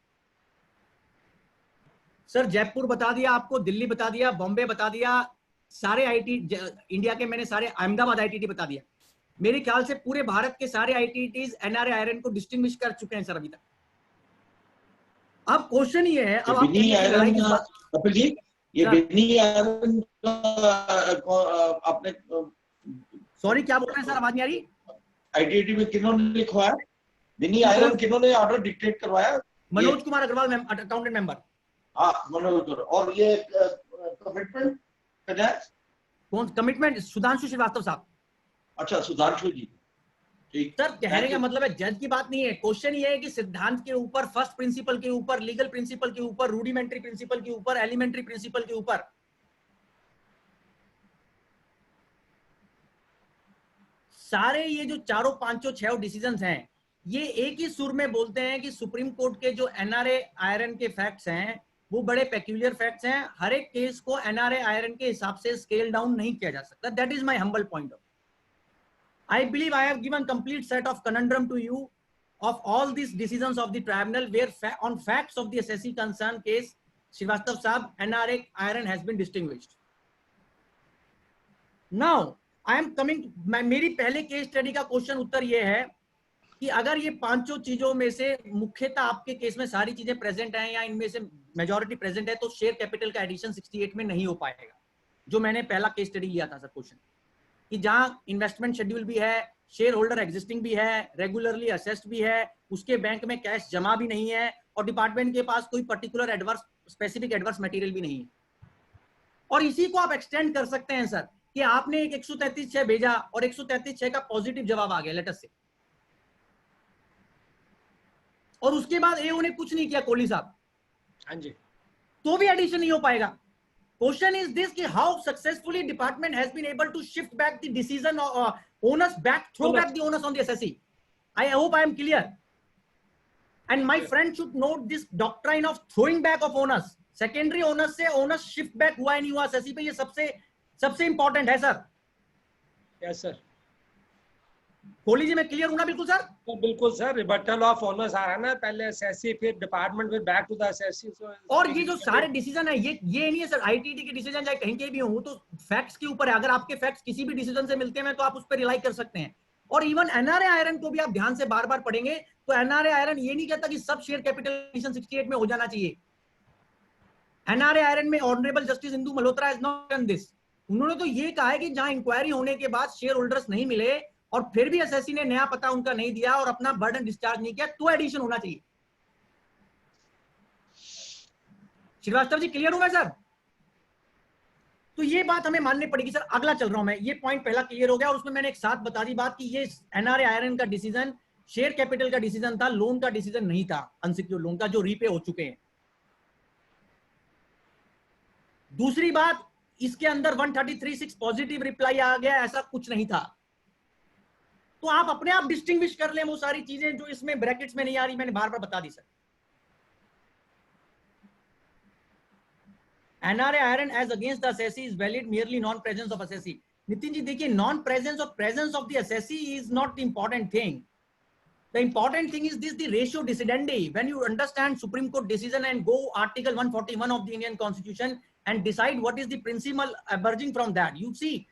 Speaker 3: सर जयपुर बता दिया आपको, दिल्ली बता दिया, बॉम्बे बता दिया, सारे आईटी इंडिया के मैंने सारे, अहमदाबाद आईटीटी बता दिया। मेरे ख्याल से पूरे भारत के सारे आईटीटीज एनआरए आयरन को डिस्टिंग्विश कर चुके हैं सर अभी तक। अब क्वेश्चन ये है, अब
Speaker 4: आपने
Speaker 3: सॉरी क्या बोल रहे हैं सर, आवाज नहीं आ रही।
Speaker 4: आईटीटी में किन्होंने लिखवाया, बिन्नी आयरन किन्होंने ऑर्डर डिक्टेट करवाया?
Speaker 3: Manoj Kumar Agrawal accountant member.
Speaker 4: हाँ मनोज, और ये कमिटमेंट
Speaker 3: कौन कमिटमेंट? सुधांशु श्रीवास्तव साहब।
Speaker 4: अच्छा सुधांशु जी, ठीक।
Speaker 3: सर कहने का मतलब है जज की बात नहीं है, क्वेश्चन ये है कि सिद्धांत के ऊपर, फर्स्ट प्रिंसिपल के ऊपर, लीगल प्रिंसिपल के ऊपर, रूडिमेंट्री प्रिंसिपल के ऊपर, एलिमेंट्री प्रिंसिपल के ऊपर सारे ये जो चारों पांचों छह डिसीजंस हैं, ये एक ही सुर में बोलते हैं कि सुप्रीम कोर्ट के जो एनआरए आयरन के फैक्ट्स हैं वो बड़े पेक्यूलियर फैक्ट्स हैं। हर एक केस को एनआरए आयरन के हिसाब से स्केल डाउन नहीं किया जा सकता। That is my humble point of. I believe I have given complete set of conundrum to you of all these decisions of the tribunal where on facts of the SSC concern case, Srivastav Sahab, NRA iron has been distinguished. Now, I am coming to, मेरी पहले केस स्टडी का क्वेश्चन उत्तर ये है कि अगर ये पांचों चीजों में से मुख्यतः आपके केस में सारी चीजें प्रेजेंट हैं या इनमें से मेजॉरिटी प्रेजेंट है, तो शेयर कैपिटल का एडिशन 68 में नहीं हो पाएगा, जो मैंने पहला केस स्टडी लिया था सर क्वेश्चन, कि जहां इन्वेस्टमेंट शेड्यूल भी है, शेयर होल्डर एग्जिस्टिंग भी है, रेगुलरली असेस्ड भी है, उसके बैंक में कैश जमा भी नहीं है और डिपार्टमेंट के पास कोई particular adverse specific adverse material भी नहीं है। और इसी को आप एक्सटेंड कर सकते हैं सर कि आपने एक 133(6) भेजा और 133(6) का पॉजिटिव जवाब आ गया लेटर से, और उसके बाद एओ ने कुछ नहीं किया कोहली साहब,
Speaker 5: हाँ जी,
Speaker 3: तो भी एडिशन नहीं हो पाएगा। Question is this: कि how successfully department has been able to shift back the decision onus back, throw back the onus on the SSC. I hope I am clear. And my friend should note this doctrine of throwing back of onus. Secondary onus से onus shift back हुआ नहीं हुआ SSC पे, ये सबसे important है sir.
Speaker 5: Yes sir.
Speaker 3: Kohli ji मैं क्लियर हूं ना बिल्कुल सर?
Speaker 5: तो बिल्कुल सर, रिबटल ऑफ ओनर्स आ रहा है ना, पहले एसएससी फिर डिपार्टमेंट फिर बैक टू द एसएससी।
Speaker 3: और ये जो सारे डिसीजन है ये नहीं है सर, आईटीटी के डिसीजन चाहे कहीं के भी हो तो फैक्ट्स के ऊपर है। अगर आपके फैक्ट्स किसी भी डिसीजन से मिलते हैं तो आप उस पर रिलाई कर सकते हैं। और इवन एनआरए आयरन को भी आप ध्यान से बार बार पढ़ेंगे तो एनआरए आयरन ये नहीं कहता कि सब शेयर कैपिटल एडिशन 68 में हो जाना चाहिए। एनआरए आयरन में honourable justice Indu Malhotra has not done this. उन्होंने तो ये कहा है कि जहां इंक्वायरी होने के बाद शेयर होल्डर्स नहीं मिले और फिर भी एसएससी ने नया पता उनका नहीं दिया और अपना बर्डन डिस्चार्ज नहीं किया, तो एडिशन होना चाहिए। श्रीवास्तव जी क्लियर हुआ सर? तो ये बात हमें माननी पड़ेगी सर। अगला चल रहा हूं मैं, ये पॉइंट पहला क्लियर हो गया और उसमें मैंने एक साथ बता दी बात कि ये एनआरए आयरन का डिसीजन शेयर कैपिटल का डिसीजन था, लोन का डिसीजन नहीं था, अनसिक्योर्ड लोन का जो रीपे हो चुके हैं। दूसरी बात, इसके अंदर 133(6) पॉजिटिव रिप्लाई आ गया, ऐसा कुछ नहीं था। तो आप अपने आप डिस्टिंग्विश कर लें वो सारी चीजें जो इसमें ब्रैकेट्स में नहीं आ रही, मैंने बार बार बता दी sir. NRA iron as against the assessee is valid merely non-presence of assessee. Nitin ji देखिए, non-presence or presence of the assessee is not the important thing. The important thing is this, the ratio decidendi. When you understand Supreme Court decision and go Article 141 of the Indian Constitution and decide what is the principle emerging from that. You see,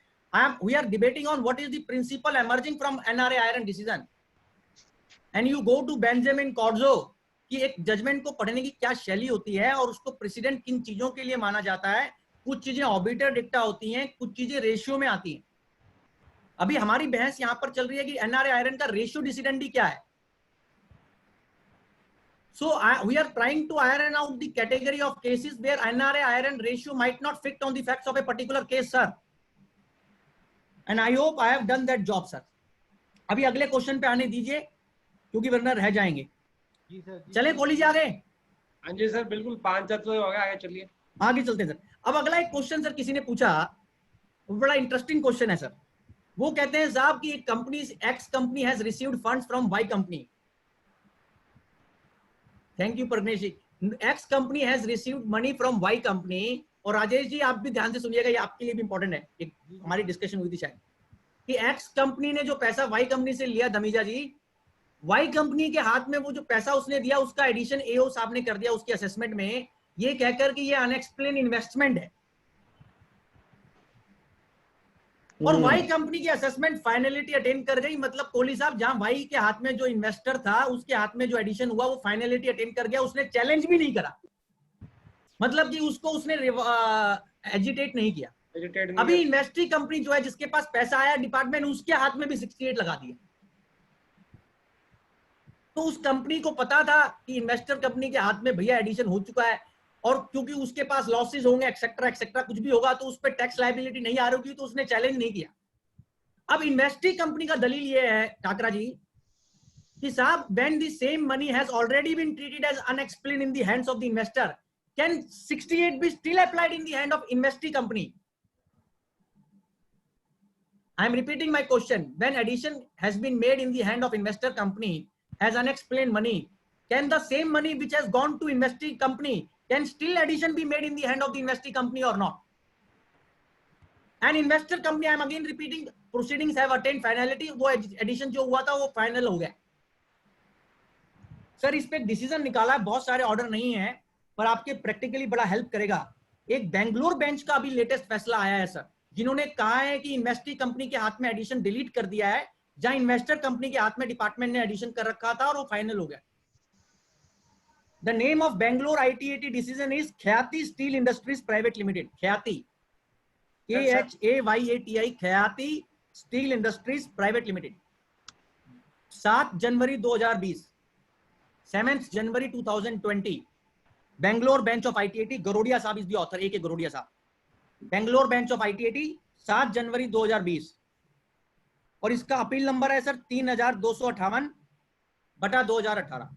Speaker 3: we are debating on what is the principle emerging from NRA iron decision. And you go to Benjamin Corzo कि एक जजमेंट को पढ़ने की क्या शैली होती है और उसको प्रेसिडेंट किन चीजों के लिए माना जाता है. कुछ चीजें ऑबिटर डिक्टा होती हैं, कुछ चीजें रेशियो में आती हैं. अभी हमारी बहस यहां पर चल रही है कि एनआरए आयरन का रेशियो डिसिडेंडी क्या है. So we are trying to iron out the category of cases where NRA iron ratio might not fit on the facts of a particular case, sir. And I hope I have done that job, sir. अभी अगले क्वेश्चन पे आने दीजिए क्योंकि वरना रह जाएंगे.
Speaker 1: जी सर.
Speaker 3: चले कॉलेज आगे.
Speaker 5: हाँ जी सर, बिल्कुल 5 तत्व हो गया, आगे चलिए.
Speaker 3: आगे चलते हैं सर. अब अगला एक क्वेश्चन सर किसी ने पूछा, बड़ा इंटरेस्टिंग क्वेश्चन है सर. वो कहते हैं साहब कि एक company X company has received funds from Y company. Thank you Paramesh ji. X company has received money from Y company. और राजेश जी आप भी ध्यान से सुनिएगा, ये आपके लिए भी इंपॉर्टेंट है. एक हमारी डिस्कशन हुई थी शायद कि एक्स कंपनी ने जो पैसा वाई कंपनी से लिया, धमीजा जी, वाई कंपनी के हाथ में वो जो पैसा उसने दिया उसका एडिशन एओ साहब ने कर दिया उसके असेसमेंट में, ये कहकर कि ये अनएक्सप्लेन इन्वेस्टमेंट है. और वाई कंपनी की असेसमेंट फाइनलिटी अटेन कर गई. मतलब कोहली साहब, जहां वाई के हाथ में जो इन्वेस्टर था उसके हाथ में जो एडिशन हुआ वो फाइनलिटी अटेन कर गया. उसने चैलेंज भी नहीं करा, मतलब कि उसको उसने एजिटेट नहीं किया. अभी इन्वेस्टिंग कंपनी जो है जिसके पास पैसा आया डिपार्टमेंट, उसके हाथ में भी 68 लगा दिया. तो उस कंपनी को पता था कि इन्वेस्टर कंपनी के हाथ में भैया एडिशन हो चुका है, और क्योंकि उसके पास लॉसेस होंगे एक्सेट्रा एक्सेट्रा कुछ भी होगा तो उस पर टैक्स लायबिलिटी नहीं आ रही होगी, तो उसने चैलेंज नहीं किया. अब इन्वेस्टिंग कंपनी का दलील ये है काकरा जी कि साहब, when the same money has already been treated as unexplained in the hands of the investor, can 68 be still applied in the hand of investing company? I am repeating my question. When addition has been made in the hand of investor company as unexplained money, can the same money which has gone to investing company, can still addition be made in the hand of the investing company or not? And investor company, I am again repeating, proceedings have attained finality. वो addition जो हुआ था वो final हो गया. सर इस पे डिसीजन निकाला है, बहुत सारे ऑर्डर नहीं है पर आपके प्रैक्टिकली बड़ा हेल्प करेगा. एक बेंगलोर बेंच का अभी लेटेस्ट फैसला आया है सर, जिन्होंने कहा है कि इन्वेस्टिंग कंपनी के हाथ में एडिशन डिलीट कर दिया है, जहां इन्वेस्टर कंपनी के हाथ में डिपार्टमेंट ने एडिशन कर रखा था और वो फाइनल हो गया. The name of Bangalore ITAT decision is Khyati steel industries private limited. Khyati, KHAYATI, Khyati steel industries private limited. 7 जनवरी 2020, 7 जनवरी 2020, Bangalore bench of ITAT. Garodia साहब is the author, A.K. Garodia साहब. बेंगलोर बेंच ऑफ आईटीएटी 7 जनवरी 2020. और इसका अपील नंबर है सर 3258 बटा 2018,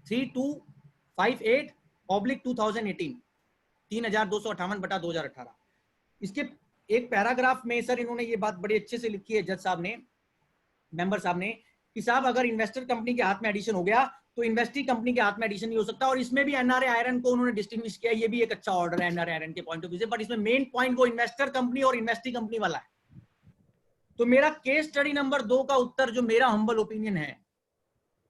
Speaker 3: 3258/2018, 3258 बटा 2018. इसके एक पैराग्राफ में सर इन्होंने ये बात बड़ी अच्छे से लिखी है जज साहब ने, मेंबर साहब ने, कि साहब अगर इन्वेस्टर कंपनी के हाथ में एडिशन हो गया तो इन्वेस्टिंग कंपनी के हाथ में एडिशन नहीं हो सकता. और इसमें भी एनआरए आयरन को उन्होंने डिस्टिंग्विश किया, ये भी एक अच्छा ऑर्डर है एनआरए आयरन के पॉइंट ऑफ व्यू से, बट इसमें मेन पॉइंट वो इन्वेस्टर कंपनी और इन्वेस्टिंग कंपनी वाला है. तो मेरा केस स्टडी नंबर 2 का उत्तर, जो मेरा हम्बल ओपिनियन है,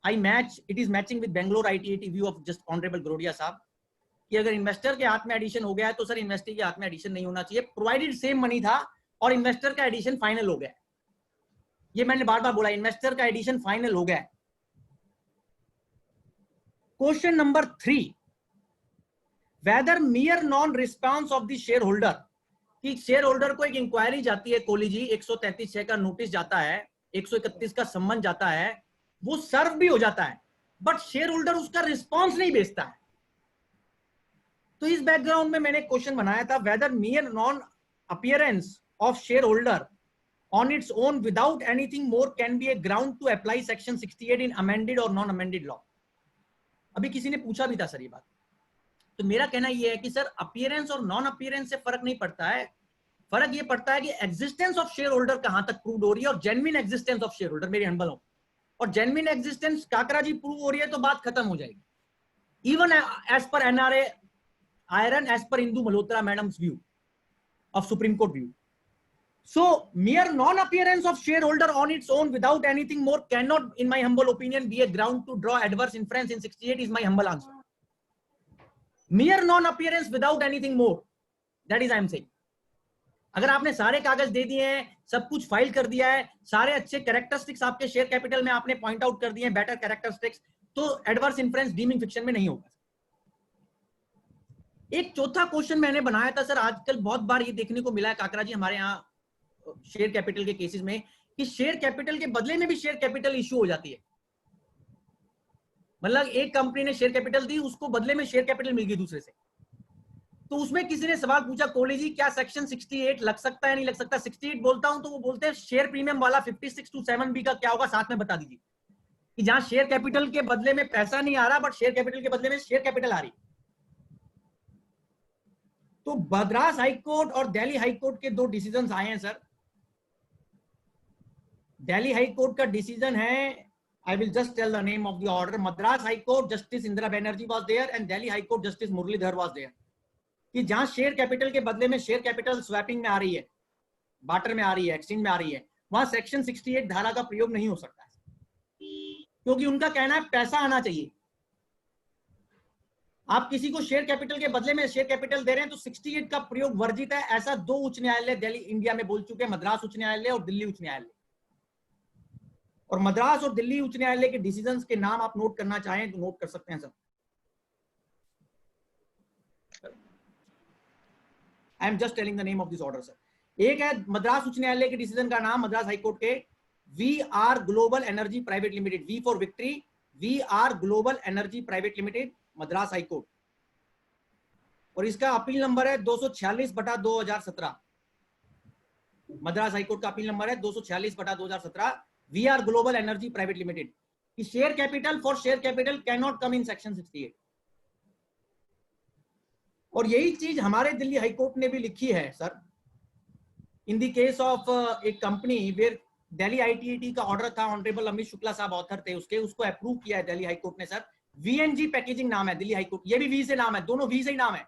Speaker 3: I match, it is matching with Bangalore ITAT view of just honourable Garodia साहब, कि अगर इन्वेस्टर के हाथ में एडिशन हो गया है तो सर इन्वेस्टर के हाथ में एडिशन नहीं होना चाहिए, प्रोवाइडेड सेम मनी था और इन्वेस्टर का एडिशन फाइनल हो गया. ये मैंने बार बार बोला, इन्वेस्टर का एडिशन फाइनल हो गया. Question number 3, whether mere non response of the share holder, कि शेयर होल्डर को एक इंक्वायरी जाती है कोहली जी, 133(6) का नोटिस जाता है, 131 का सम्मन जाता है, वो सर्व भी हो जाता है, बट शेयर होल्डर उसका रिस्पॉन्स नहीं भेजता है. तो इस बैकग्राउंड में मैंने क्वेश्चन बनाया था, whether mere non appearance of share holder on its own without anything more can be a ground to apply section 68 in amended or non amended law. अभी किसी ने पूछा भी था सर ये बात, तो मेरा कहना ये है कि सर अपीयरेंस और नॉन अपीयरेंस से फर्क नहीं पड़ता है, फर्क ये पड़ता है कि एग्जिस्टेंस ऑफ शेयर होल्डर कहां तक प्रूव हो रही है और genuine existence of share holder, मेरी हम्बल हो, और genuine existence Kakra ji prove हो रही है तो बात खत्म हो जाएगी. Even as per NRA iron as per Indu Malhotra madam's view of Supreme Court view. So mere non-appearance of shareholder on its own without anything more cannot, in my humble opinion, be a ground to draw adverse inference in 68 is my humble answer. Mere non-appearance without anything more. That is I am saying. अगर आपने सारे कागज दे दिए हैं, सब कुछ फाइल कर दिया है, सारे अच्छे कैरेक्टरिस्टिक्स आपके शेयर कैपिटल में आपने पॉइंट आउट कर दिए हैं, बेटर कैरेक्टरिस्टिक्स, तो एडवर्स इन्फ्लुएंस डीमिंग फिक्शन में नहीं होगा। एक चौथा क्वेश्चन मैंने बनाया था सर, आजकल बहुत बार ये देखने को मिला है काकरा जी हमारे यहाँ शेयर कैपिटल के केसेस में, कि शेयर कैपिटल के बदले में भी शेयर कैपिटल इश्यू हो जाती है। मतलब एक कंपनी ने शेयर कैपिटल दी, उसको बदले में शेयर कैपिटल मिल गई दूसरे से। तो उसमें किसी ने सवाल पूछा, कोहली जी क्या सेक्शन 68 लग सकता है नहीं लग सकता? 68 बोलता हूं तो वो बोलते हैं शेयर प्रीमियम वाला 56 to 7B का क्या होगा साथ में बता दीजिए, कि जहां शेयर कैपिटल के बदले में पैसा नहीं आ रहा बट शेयर कैपिटल के बदले में शेयर कैपिटल आ रही। तो मद्रास हाई कोर्ट और दिल्ली हाई कोर्ट के दो डिसीजंस आए हैं सर। दिल्ली हाई कोर्ट का डिसीजन है, I will just tell the name of the order. Madras High Court Justice Indira Banerjee was there and Delhi High Court Justice Muralidhar was there. कि जहां शेयर कैपिटल के बदले में शेयर कैपिटल स्वैपिंग में आ रही है, बार्टर में आ रही है, एक्सचेंज में आ रही है, वहां सेक्शन 68 धारा का प्रयोग नहीं हो सकता है, क्योंकि उनका कहना है पैसा आना चाहिए। आप किसी को शेयर कैपिटल के बदले में शेयर कैपिटल दे रहे हैं तो 68 का प्रयोग वर्जित है। ऐसा दो उच्च न्यायालय दिल्ली इंडिया में बोल चुके हैं, मद्रास उच्च न्यायालय और दिल्ली उच्च न्यायालय। और मद्रास और दिल्ली उच्च न्यायालय के डिसीजंस के नाम आप नोट करना चाहें तो नोट कर सकते हैं sir. I am just telling the name of this order sir. एक है मद्रास उच्च न्यायालय के डिसीजन का नाम, मद्रास हाई कोर्ट के VR global energy private limited, V for victory, VR global energy private limited, Madras high court. और इसका अपील नंबर है 246/2017। मद्रास हाई कोर्ट का अपील नंबर है 246/2017। VR global energy private limited की share capital for share capital can not come in section 68। और यही चीज हमारे दिल्ली हाई कोर्ट ने भी लिखी है sir, in the case of एक कंपनी वेयर दिल्ली ITAT का ऑर्डर था, ऑनरेबल अमित शुक्ला साहब ऑथर थे उसके, उसको अप्रूव किया है दिल्ली हाई कोर्ट ने सर। VNG पैकेजिंग नाम है दिल्ली हाई कोर्ट, ये भी V से नाम है, दोनों V से ही नाम है।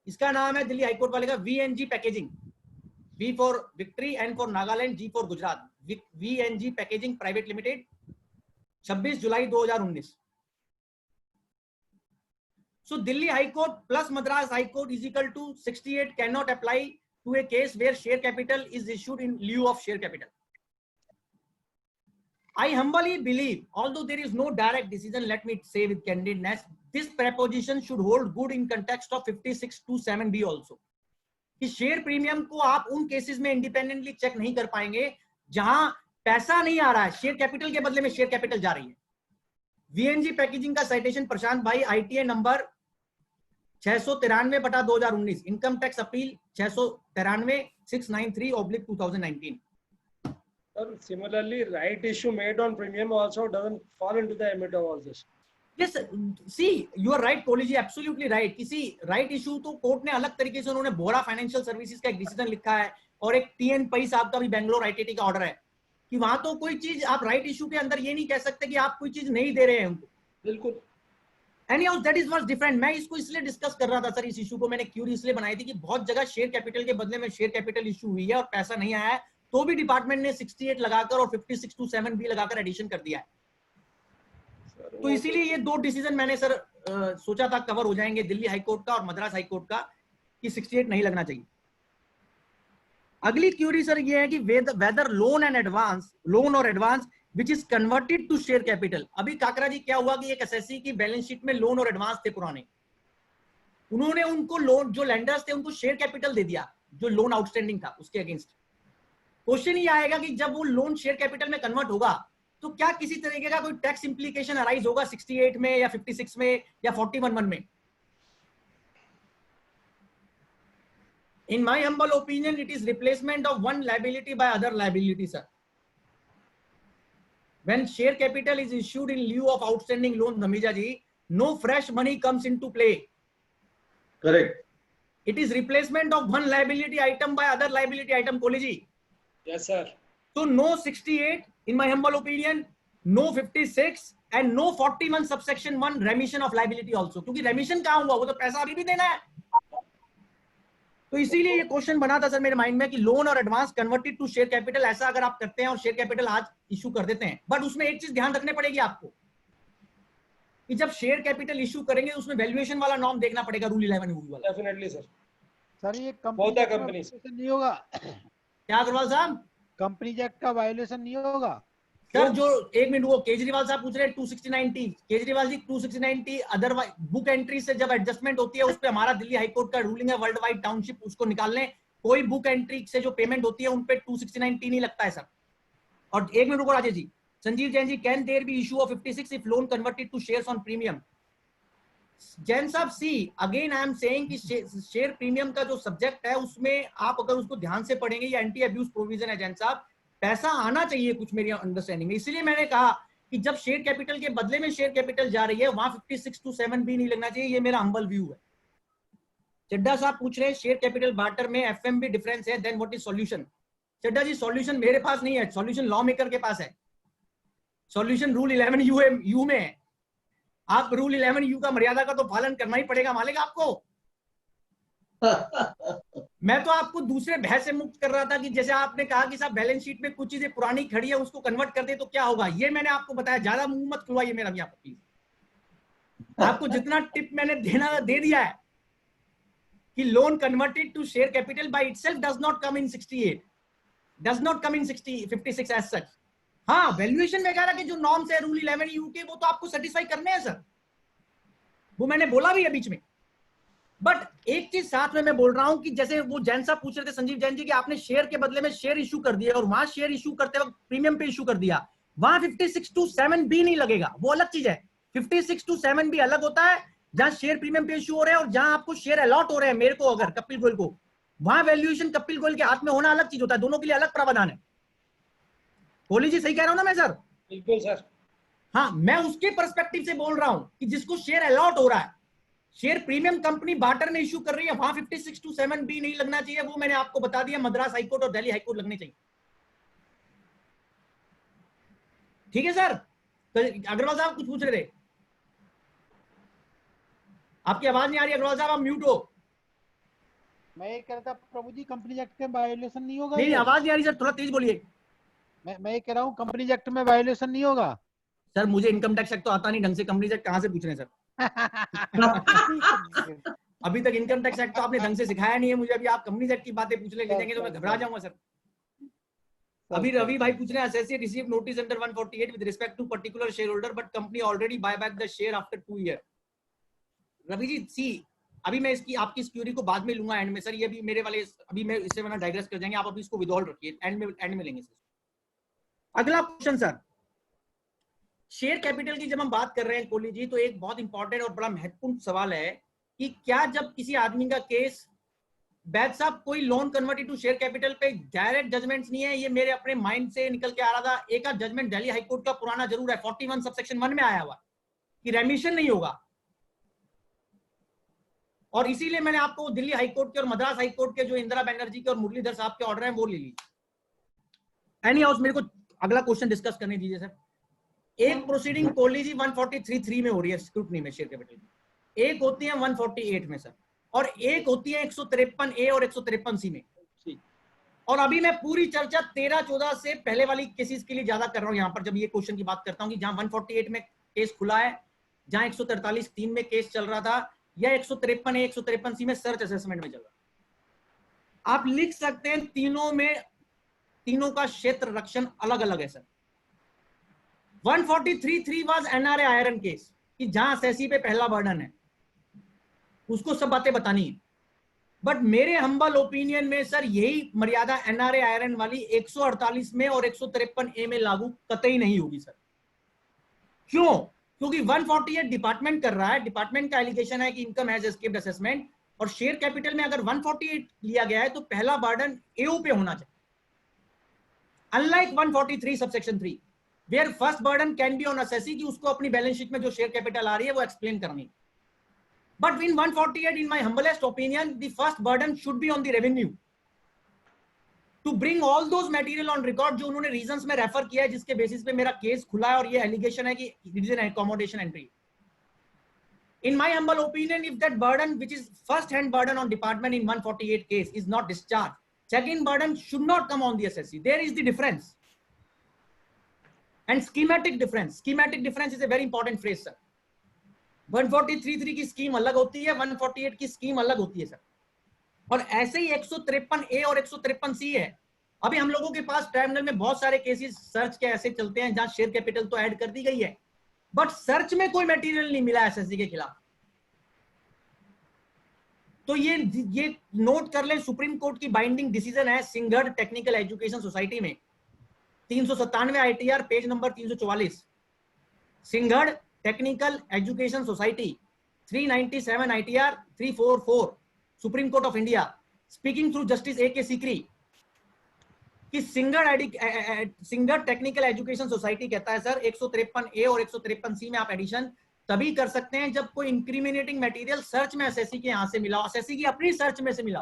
Speaker 3: इसका नाम है दिल्ली हाई कोर्ट वाले का VNG packaging, V for victory, N for Nagaland, G for Gujarat, VNG packaging private limited, 26 July 2019। So Delhi High Court plus Madras High Court is equal to 68 cannot apply to a case where share capital is issued in lieu of share capital. I humbly believe, although there is no direct decision, let me say with candidness, this proposition should hold good in context of 56 to 7B also. कि शेयर प्रीमियम को आप उन केसेस में इंडिपेंडेंटली चेक नहीं कर पाएंगे जहां पैसा नहीं आ रहा है, शेयर कैपिटल के बदले में शेयर कैपिटल जा रही है। VNG पैकेजिंग का साइटेशन प्रशांत भाई, ITA number 693/2019, income tax appeal 693/693/2019.
Speaker 5: Similarly, right issue made on premium also doesn't fall into the ambit of all this.
Speaker 3: Yes, see, you are right, Kohli ji, absolutely right. किसी right issue तो कोर्ट ने अलग तरीके से, उन्होंने बोरा फाइनेंशियल सर्विसेज का एक डिसीजन लिखा है और एक TN पई साहब का भी बेंगलोर ITT का ऑर्डर है कि वहां तो कोई चीज आप राइट इशू के अंदर ये नहीं कह सकते कि आप कोई चीज नहीं दे रहे हैं उनको।
Speaker 5: बिल्कुल।
Speaker 3: Anyhow, that is what's different. मैं इसको इसलिए डिस्कस कर रहा था सर, इस इशू को मैंने क्यूरी इसलिए बनाई थी कि बहुत जगह शेयर कैपिटल के बदले में शेयर कैपिटल इशू हुई है और पैसा नहीं आया है, तो भी डिपार्टमेंट ने 68 लगाकर और 56 to 7B लगाकर एडिशन कर दिया है। तो इसीलिए ये दो डिसीजन मैंने सर सोचा था कवर हो जाएंगे, दिल्ली हाई कोर्ट का और मद्रास हाई कोर्ट का, कि 68 नहीं लगना चाहिए। अगली क्यूरी सर ये है कि वेदर लोन और advance which is converted to share capital. अभी काकरा जी क्या हुआ कि एक एसएससी की बैलेंस शीट में लोन और एडवांस थे पुराने, उन्होंने उनको लोन, जो लेंडर्स थे उनको शेयर कैपिटल दे दिया जो लोन आउटस्टैंडिंग था उसके अगेंस्ट। क्वेश्चन ये आएगा कि जब वो लोन शेयर कैपिटल में कन्वर्ट होगा तो क्या किसी तरीके का कोई टैक्स इंप्लीकेशन अराइज होगा 68 में या 56 में या 41(1) में? In my humble opinion, it is replacement of one liability by other liability, sir. When share capital is issued in lieu of outstanding loan, Dhamija ji, no fresh money comes into play.
Speaker 4: Correct.
Speaker 3: It is replacement of one liability item by other liability item, Kohli ji.
Speaker 5: Yes, sir.
Speaker 3: So no 68, in my humble opinion, no 56, and no 41 subsection 1 remission of liability also, क्योंकि रेमिशन कहां हुआ, वो तो पैसा अभी भी देना है। तो इसीलिए ये क्वेश्चन बना था सर मेरे माइंड में कि लोन और advance converted to share capital, ऐसा अगर आप करते हैं और शेयर कैपिटल आज इशू कर देते हैं, बट उसमें एक चीज ध्यान रखने पड़ेगी आपको कि जब शेयर कैपिटल इशू करेंगे उसमें वैल्यूएशन वाला नॉर्म देखना पड़ेगा, रूल 11 वाला।
Speaker 5: Definitely sir.
Speaker 1: सर ये
Speaker 5: बहुत है
Speaker 1: कंपनी
Speaker 5: कंपनी
Speaker 1: नहीं होगा,
Speaker 3: क्या अग्रवाल साहब?
Speaker 1: कंपनी एक्ट का वायलेशन नहीं होगा
Speaker 3: सर जो एक मिनट, वो केजरीवाल साहब पूछ रहे हैं 269T, Kejriwal ji 269T otherwise book entry से जब एडजस्टमेंट होती है उस पे हमारा दिल्ली हाईकोर्ट का रूलिंग है वर्ल्ड वाइड टाउनशिप, उसको निकाल लें। कोई बुक एंट्री से जो पेमेंट होती है उन पे 269T नहीं लगता है सर। और एक मिनट रुको Rajesh ji. Sanjeev Jain ji, can there be issue of 56 if loan converted to shares on premium? Jain साहब see again I am saying कि शेयर प्रीमियम का जो सब्जेक्ट है उसमें आप अगर उसको ध्यान से पढ़ेंगे, ये एंटी अब्यूज प्रोविजन है जैन साहब, पैसा आना चाहिए कुछ मेरी अंडरस्टैंडिंग में। इसलिए मैंने कहा कि जब शेयर कैपिटल के बदले में शेयर कैपिटल जा रही है वहां 56 to 7 भी नहीं लगना चाहिए, ये मेरा हम्बल व्यू है। चड्डा साहब पूछ रहे हैं शेयर कैपिटल बार्टर में एफएमबी डिफरेंस है, then what is solution? Chadha ji solution मेरे पास नहीं है, सॉल्यूशन लॉ मेकर के पास है। सॉल्यूशन रूल 11 यू में है। आप रूल 11 यू का मर्यादा का तो पालन करना ही पड़ेगा, मालिक आपको। मैं तो आपको दूसरे भय से मुक्त कर रहा था कि जैसे आपने कहा कि साहब बैलेंस शीट में कुछ चीजें पुरानी खड़ी है उसको कन्वर्ट कर दे तो क्या होगा, ये मैंने आपको बताया। ज्यादा मुंह मत खुलवाइए मेरा भी, आपको प्लीज। आपको जितना टिप मैंने देना दे दिया है कि loan converted to share capital by itself does not come in 68, does not come in 56 as such. हाँ, वैल्यूएशन वगैरह के जो नॉर्म्स है रूल 11 यू के, वो तो आपको सेटिस्फाई करने हैं सर, वो मैंने बोला भी है बीच में। बट एक चीज साथ में मैं बोल रहा हूं कि जैसे वो जैन साहब पूछ रहे थे, संजीव जैन जी, कि आपने शेयर के बदले में शेयर इशू कर दिया और वहां शेयर इशू करते वक्त प्रीमियम पे इशू कर दिया, वहां 56 to 7 भी नहीं लगेगा, वो अलग चीज है। 56 to 7 भी अलग होता है, जहां शेयर प्रीमियम पे इशू हो रहे हैं और जहां आपको शेयर अलॉट हो रहे हैं, मेरे को अगर कपिल गोयल को, वहां वैल्यूएशन कपिल गोयल के हाथ में होना अलग चीज होता है, दोनों के लिए अलग प्रावधान है। कोहली जी सही कह रहा हूं ना मैं सर?
Speaker 5: बिल्कुल सर।
Speaker 3: हाँ, मैं उसके पर्सपेक्टिव से बोल रहा हूं कि जिसको शेयर अलॉट हो रहा है, शेयर प्रीमियम कंपनी बार्टर में इशू कर रही है, वहां 56 to 7 भी नहीं लगना चाहिए, वो मैंने आपको बता दिया। मद्रास हाईकोर्ट और दिल्ली हाईकोर्ट लगने चाहिए। ठीक है सर? तो अग्रवाल साहब कुछ पूछ रहे थे, आपकी आवाज नहीं आ रही अग्रवाल साहब, आप म्यूट हो।
Speaker 1: मैं ये कह रहा था प्रभु जी कंपनी एक्ट में वायलेशन नहीं होगा?
Speaker 3: नहीं, आवाज नहीं आ रही सर, थोड़ा तेज बोलिए।
Speaker 1: मैं ये कह रहा हूँ कंपनी एक्ट में वायलेशन नहीं होगा?
Speaker 3: सर मुझे इनकम टैक्स एक्ट तो आता नहीं ढंग से, कंपनी एक्ट कहां से पूछ रहे हैं सर? अभी तक इनकम टैक्स एक्ट तो आपने ढंग से सिखाया नहीं है मुझे, अभी आप कंपनी एक्ट की बातें पूछने लग जाएंगे तो मैं घबरा जाऊंगा सर। अभी रवि भाई पूछ रहे हैं assessee receive notice under 148 with respect to particular shareholder but company already buy back the share after 2 year. Ravi ji see अभी मैं इसकी आपकी सिक्योरिटी को बाद में लूंगा एंड में सर, ये अभी मेरे वाले, अभी मैं इससे वरना डाइग्रेस कर जाएंगे, आप अभी इसको विदहोल्ड रखिए, एंड में लेंगे सर। अगला क्वेश्चन सर, शेयर कैपिटल की जब हम बात कर रहे हैं कोहली जी, तो एक बहुत इंपॉर्टेंट और बड़ा महत्वपूर्ण सवाल है कि क्या जब किसी आदमी का केस, बैद साहब कोई loan converted to share capital पे डायरेक्ट जजमेंट्स नहीं है, ये मेरे अपने माइंड से निकल के आ रहा था। एक आध जजमेंट दिल्ली हाईकोर्ट का पुराना जरूर है, 41 सबसेक्शन 1 में आया हुआ कि रेमिशन नहीं होगा, और इसीलिए मैंने आपको दिल्ली हाईकोर्ट के और मद्रास हाईकोर्ट के जो इंदिरा बनर्जी के और मुरलीधर साहब के ऑर्डर हैं वो ले लीजिए। एनी हाउस, मेरे को अगला क्वेश्चन डिस्कस करने दीजिए सर। एक प्रोसीडिंग कोहली जी 143(3) में हो रही है स्क्रूटनी में शेयर कैपिटल की, एक होती है 148 में सर, और एक होती है 153A और 153C में। और अभी मैं पूरी चर्चा 13-14 से पहले वाली केसेस के लिए ज्यादा कर रहा हूं यहाँ पर, जब ये क्वेश्चन की बात करता हूं कि जहां 148 में केस खुला है, जहां 143(3) में केस चल रहा था, या 153A 153C में सर्च असेसमेंट में चल रहा। आप लिख सकते हैं तीनों में, तीनों का क्षेत्र रक्षण अलग अलग है sir. 143(3) was NRA iron case, कि जहां एसएससी पे पहला बर्डन है, उसको सब बातें बतानी है। बट मेरे हम्बल ओपिनियन में सर यही मर्यादा एनआरए आयरन वाली 148 में और 153A में लागू कतई नहीं होगी सर। क्यों? क्योंकि 148 डिपार्टमेंट कर रहा है, डिपार्टमेंट का एलिगेशन है कि इनकम हैज एस्केप्ड असेसमेंट, और शेयर कैपिटल में अगर 148 लिया गया है तो पहला बर्डन एओ पे होना चाहिए, unlike 143 subsection 3 where first burden can be on assessee, कि उसको अपनी बैलेंस शीट में जो शेयर कैपिटल आ रही है वो एक्सप्लेन करनी। But in 148, in my humblest opinion, the first burden should be on the revenue. To bring all those material on record जो उन्होंने रीजंस में रेफर किया है, जिसके बेसिस पे मेरा केस खुला है और ये एलिगेशन है कि it is an accommodation entry. In my humble opinion, if that burden, which is first-hand burden on department in 148 case, is not discharged, check-in burden should not come on the assessee. There is the difference. And schematic difference. Schematic difference is a very important phrase, sir. 143.3 की स्कीम अलग होती है, 148 की स्कीम अलग होती है सर. और ऐसे ही 153A और 153C है. अभी हम लोगों के पास ट्राइब्यूनल में बहुत सारे केसेस सर्च के ऐसे चलते हैं जहां शेयर कैपिटल तो ऐड कर दी गई है, बट सर्च में कोई मटेरियल नहीं मिला एसएससी के खिलाफ. तो ये नोट कर लें, सुप्रीम कोर्ट की बाइंडिंग डिसीजन है सिंघड़ टेक्निकल एजुकेशन सोसाइटी में 397 ITR page number 344. Sinhgad technical education society 397 ITR 344 supreme court of India speaking through justice A K Sikri कि सिंघड़ टेक्निकल एजुकेशन सोसाइटी कहता है सर 153A और 153C में आप एडिशन तभी कर सकते हैं जब कोई इंक्रिमिनेटिंग मटेरियल सर्च में एसएससी के यहां से मिला, एसएससी की अपनी सर्च में से मिला.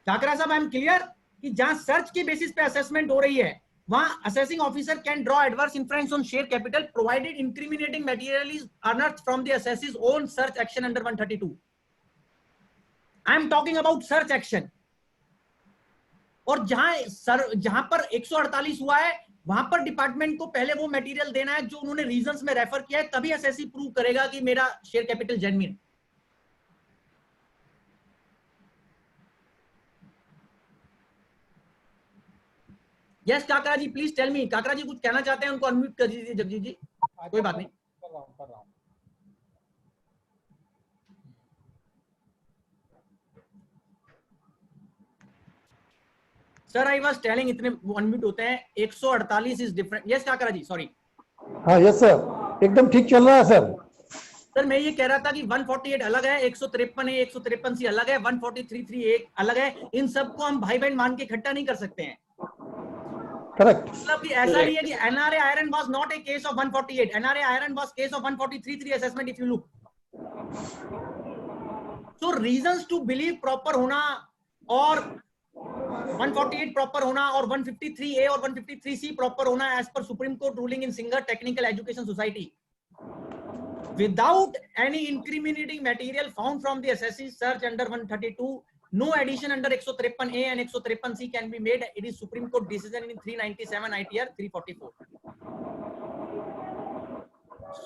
Speaker 3: काकरा साहब, आई एम क्लियर कि जहां सर्च के बेसिस पे असेसमेंट हो रही है वहां assessing officer can draw adverse influence on share capital provided incriminating material is अनअर्थड from the assessees own search action under 132. I am talking about search action. और जहां पर 148 हुआ है वहां पर डिपार्टमेंट को पहले वो मटेरियल देना है जो उन्होंने रीजंस में रेफर किया है, तभी एसएससी प्रूव करेगा कि मेरा share capital genuine. Yes Kakra ji, please tell me. Kakra ji कुछ कहना चाहते हैं, उनको अनम्यूट कर दीजिए. जगजीत जी कोई बात नहीं.
Speaker 1: कर रहा हूं.
Speaker 3: सर आई वाज टेलिंग, इतने अनम्यूट होते हैं. 148 is different. Yes Kakra ji, sorry.
Speaker 6: हाँ यस सर, एकदम ठीक चल रहा है सर.
Speaker 3: सर मैं ये कह रहा था कि 148 अलग है, 153A 153C अलग है, 143.3 अलग है. इन सबको हम भाई बहन मान के इकट्ठा नहीं कर सकते हैं.
Speaker 6: करेक्ट.
Speaker 3: मतलब कि ऐसा नहीं है कि NRA iron was not a case of 148. NRA iron was case of 143.3 assessment if you look. So reasons to believe proper होना और 148 प्रॉपर होना और 153A और 153C प्रॉपर होना as per supreme court ruling in Sinhgad technical education society. Without any incriminating material found from the assessee search under 132, no addition under 153A and 153C can be made. It is Supreme Court decision in 397 ITR 344.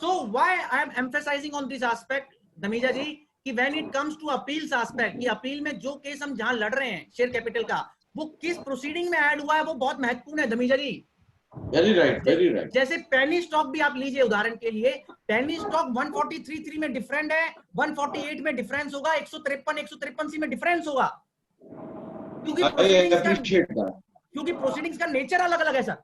Speaker 3: So why I am emphasizing on this aspect, Dhamija ji, कि when it comes to appeals aspect, कि अपील में जो केस हम जहां लड़ रहे हैं शेयर कैपिटल का, वो किस प्रोसीडिंग में ऐड हुआ है वो बहुत महत्वपूर्ण है. धमीजा जी,
Speaker 4: वेरी राइट, वेरी राइट.
Speaker 3: जैसे पेनी स्टॉक भी आप लीजिए उदाहरण के लिए. पेनी स्टॉक 143.3 में डिफरेंट है, 148 में डिफरेंस होगा, 153C में डिफरेंस होगा, क्योंकि प्रोसीडिंग्स का नेचर अलग अलग है सर.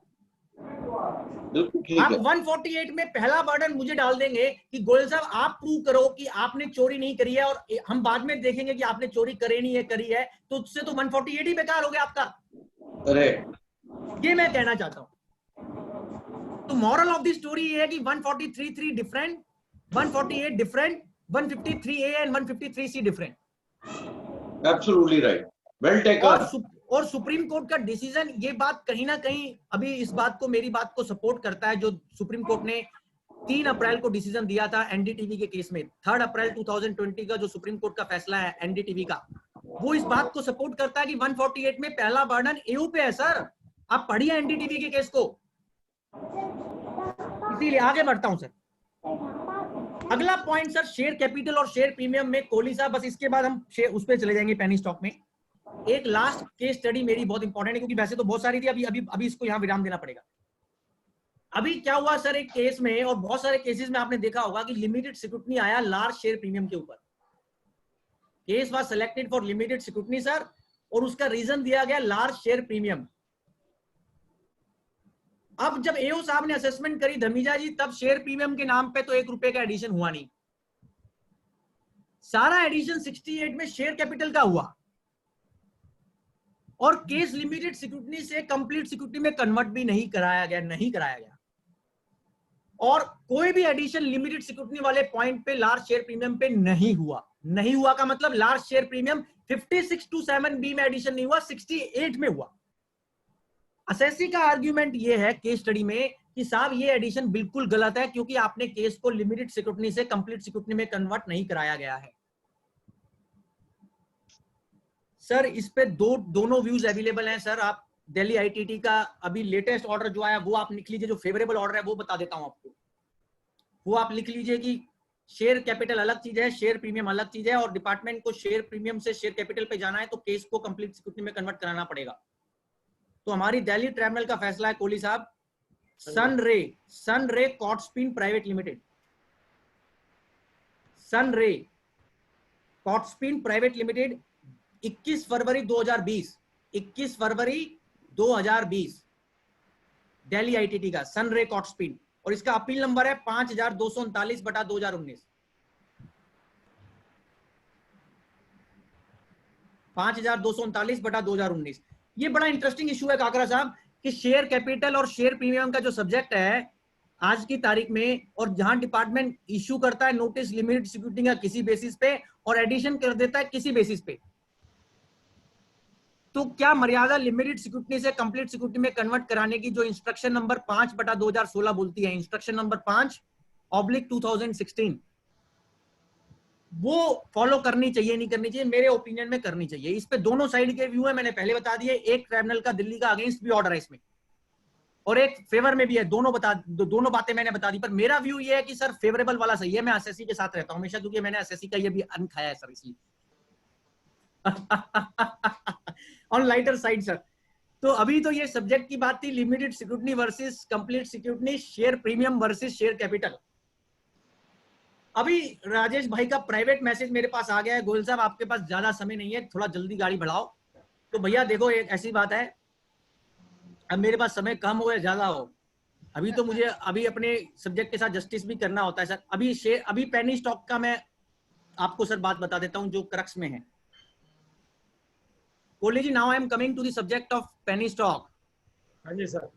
Speaker 3: आप 148 में पहला बर्डन मुझे डाल देंगे कि गोयल साहब आप प्रूव करो कि आपने चोरी नहीं करी है, और हम बाद में देखेंगे कि आपने चोरी करी नहीं है, करी है, तो उससे तो 148 ही बेकार हो गया आपका.
Speaker 4: अरे
Speaker 3: ये मैं कहना चाहता हूं. तो मॉरल ऑफ द स्टोरी ये है कि 143.3 different, 148 different, 153A and 153C different.
Speaker 4: Absolutely right, well taken.
Speaker 3: और सुप्रीम कोर्ट का डिसीजन ये बात कहीं ना कहीं अभी इस बात को, मेरी बात को सपोर्ट करता है, जो सुप्रीम कोर्ट ने 3 अप्रैल को डिसीजन दिया था एनडीटीवी के केस में. 3 अप्रैल 2020 का जो सुप्रीम कोर्ट का फैसला है एनडीटीवी का, वो इस बात को सपोर्ट करता है कि 148 में पहला बर्डन एयू पे है. सर आप पढ़िए एनडीटीवी के केस को. इसीलिए आगे बढ़ता हूं सर. अगला पॉइंट सर, शेयर कैपिटल और शेयर प्रीमियम में कोहली साहब, बस इसके बाद हम उस पर चले जाएंगे पेनी स्टॉक में. एक लास्ट केस स्टडी मेरी बहुत इंपॉर्टेंट है, क्योंकि वैसे तो बहुत सारी थी, अभी इसको यहां विराम देना पड़ेगा. अभी क्या हुआ सर, एक केस में और बहुत सारे केसेस में आपने देखा होगा कि लिमिटेड सिक्योरिटी आया लार्ज शेयर प्रीमियम के ऊपर. Case was selected for limited security sir, और उसका रीजन दिया गया लार्ज शेयर प्रीमियम. अब जब एओ साहब ने असेसमेंट करी धमीजा जी, तब शेयर प्रीमियम के नाम पे तो 1 रुपए का एडिशन हुआ नहीं. सारा एडिशन 68 में शेयर कैपिटल का हुआ, और केस लिमिटेड सिक्योरिटी से कंप्लीट सिक्योरिटी में कन्वर्ट भी नहीं कराया गया. और कोई भी एडिशन लिमिटेड सिक्योरिटी वाले पॉइंट पे लार्ज शेयर प्रीमियम पे नहीं हुआ का मतलब large share premium 56 to 7B में एडिशन नहीं हुआ, 68 में हुआ। असेसी का आर्ग्यूमेंट ये है केस स्टडी में कि साहब ये एडिशन बिल्कुल गलत है, क्योंकि आपने केस को लिमिटेड सिक्योरिटी से कंप्लीट सिक्योरिटी में कन्वर्ट नहीं कराया गया है। सर इस पे दोनों व्यूज अवेलेबल हैं सर। आप दिल्ली आईटीटी का अभी लेटेस्ट ऑर्डर जो आया वो आप लिख लीजिए, जो फेवरेबल ऑर्डर है वो बता देता हूं आपको। वो आप लिख लीजिए कि शेयर कैपिटल अलग चीज है, शेयर प्रीमियम अलग चीज है, और डिपार्टमेंट को शेयर प्रीमियम से शेयर कैपिटल पे जाना है तो केस को कंप्लीट सिक्योरिटी में कन्वर्ट कराना पड़ेगा। तो हमारी दिल्ली ट्राइब्यूनल का फैसला है कोहली साहब, सन रे कॉटस्पिन प्राइवेट लिमिटेड, सन रे कॉटस्पिन प्राइवेट लिमिटेड 21 फरवरी 2020, 21 फरवरी 2020 दिल्ली आईटीटी का सन रे कॉटस्पिन, और इसका अपील नंबर है 5239/2019, 5239/2019। ये बड़ा इंटरेस्टिंग इशू है काकरा साहब कि शेयर कैपिटल और शेयर प्रीमियम का जो सब्जेक्ट है आज की तारीख में, और जहां डिपार्टमेंट इशू करता है नोटिस लिमिटेड सिक्योरिटी का किसी बेसिस पे और एडिशन कर देता है किसी बेसिस पे, तो क्या मर्यादा लिमिटेड सिक्योरिटी से कंप्लीट सिक्योरिटी में कन्वर्ट कराने की जो इंस्ट्रक्शन नंबर 5/2016 बोलती है, इंस्ट्रक्शन नंबर 5/2016, वो फॉलो करनी चाहिए नहीं करनी चाहिए? मेरे ओपिनियन में करनी चाहिए। इस पे दोनों साइड के व्यू है, मैंने पहले बता दिए। एक ट्राइब्यूनल का दिल्ली का अगेंस्ट भी ऑर्डर है इसमें, और एक फेवर में भी है। दोनों बातें मैंने बता दी, पर मेरा व्यू ये है कि सर फेवरेबल वाला सही है। मैं एसएससी के साथ रहता हूं हमेशा, क्योंकि मैंने एसएससी का ये भी अन्न खाया है सर, इसलिए ऑन लाइटर साइड सर। तो अभी तो ये सब्जेक्ट की बात थी, limited security versus complete security, share premium versus share capital. अभी राजेश भाई का प्राइवेट मैसेज मेरे पास आ गया है, गोयल साहब आपके पास ज्यादा समय नहीं है, थोड़ा जल्दी गाड़ी बढ़ाओ। तो भैया देखो, एक ऐसी बात है, अब मेरे पास समय कम हो या ज्यादा हो, अभी तो मुझे अभी अपने सब्जेक्ट के साथ जस्टिस भी करना होता है सर। अभी पेनी स्टॉक का मैं आपको सर बात बता देता हूं जो क्रक्स में है। Kohli ji, now I am coming to the subject of penny stock.
Speaker 5: हाँ जी sir.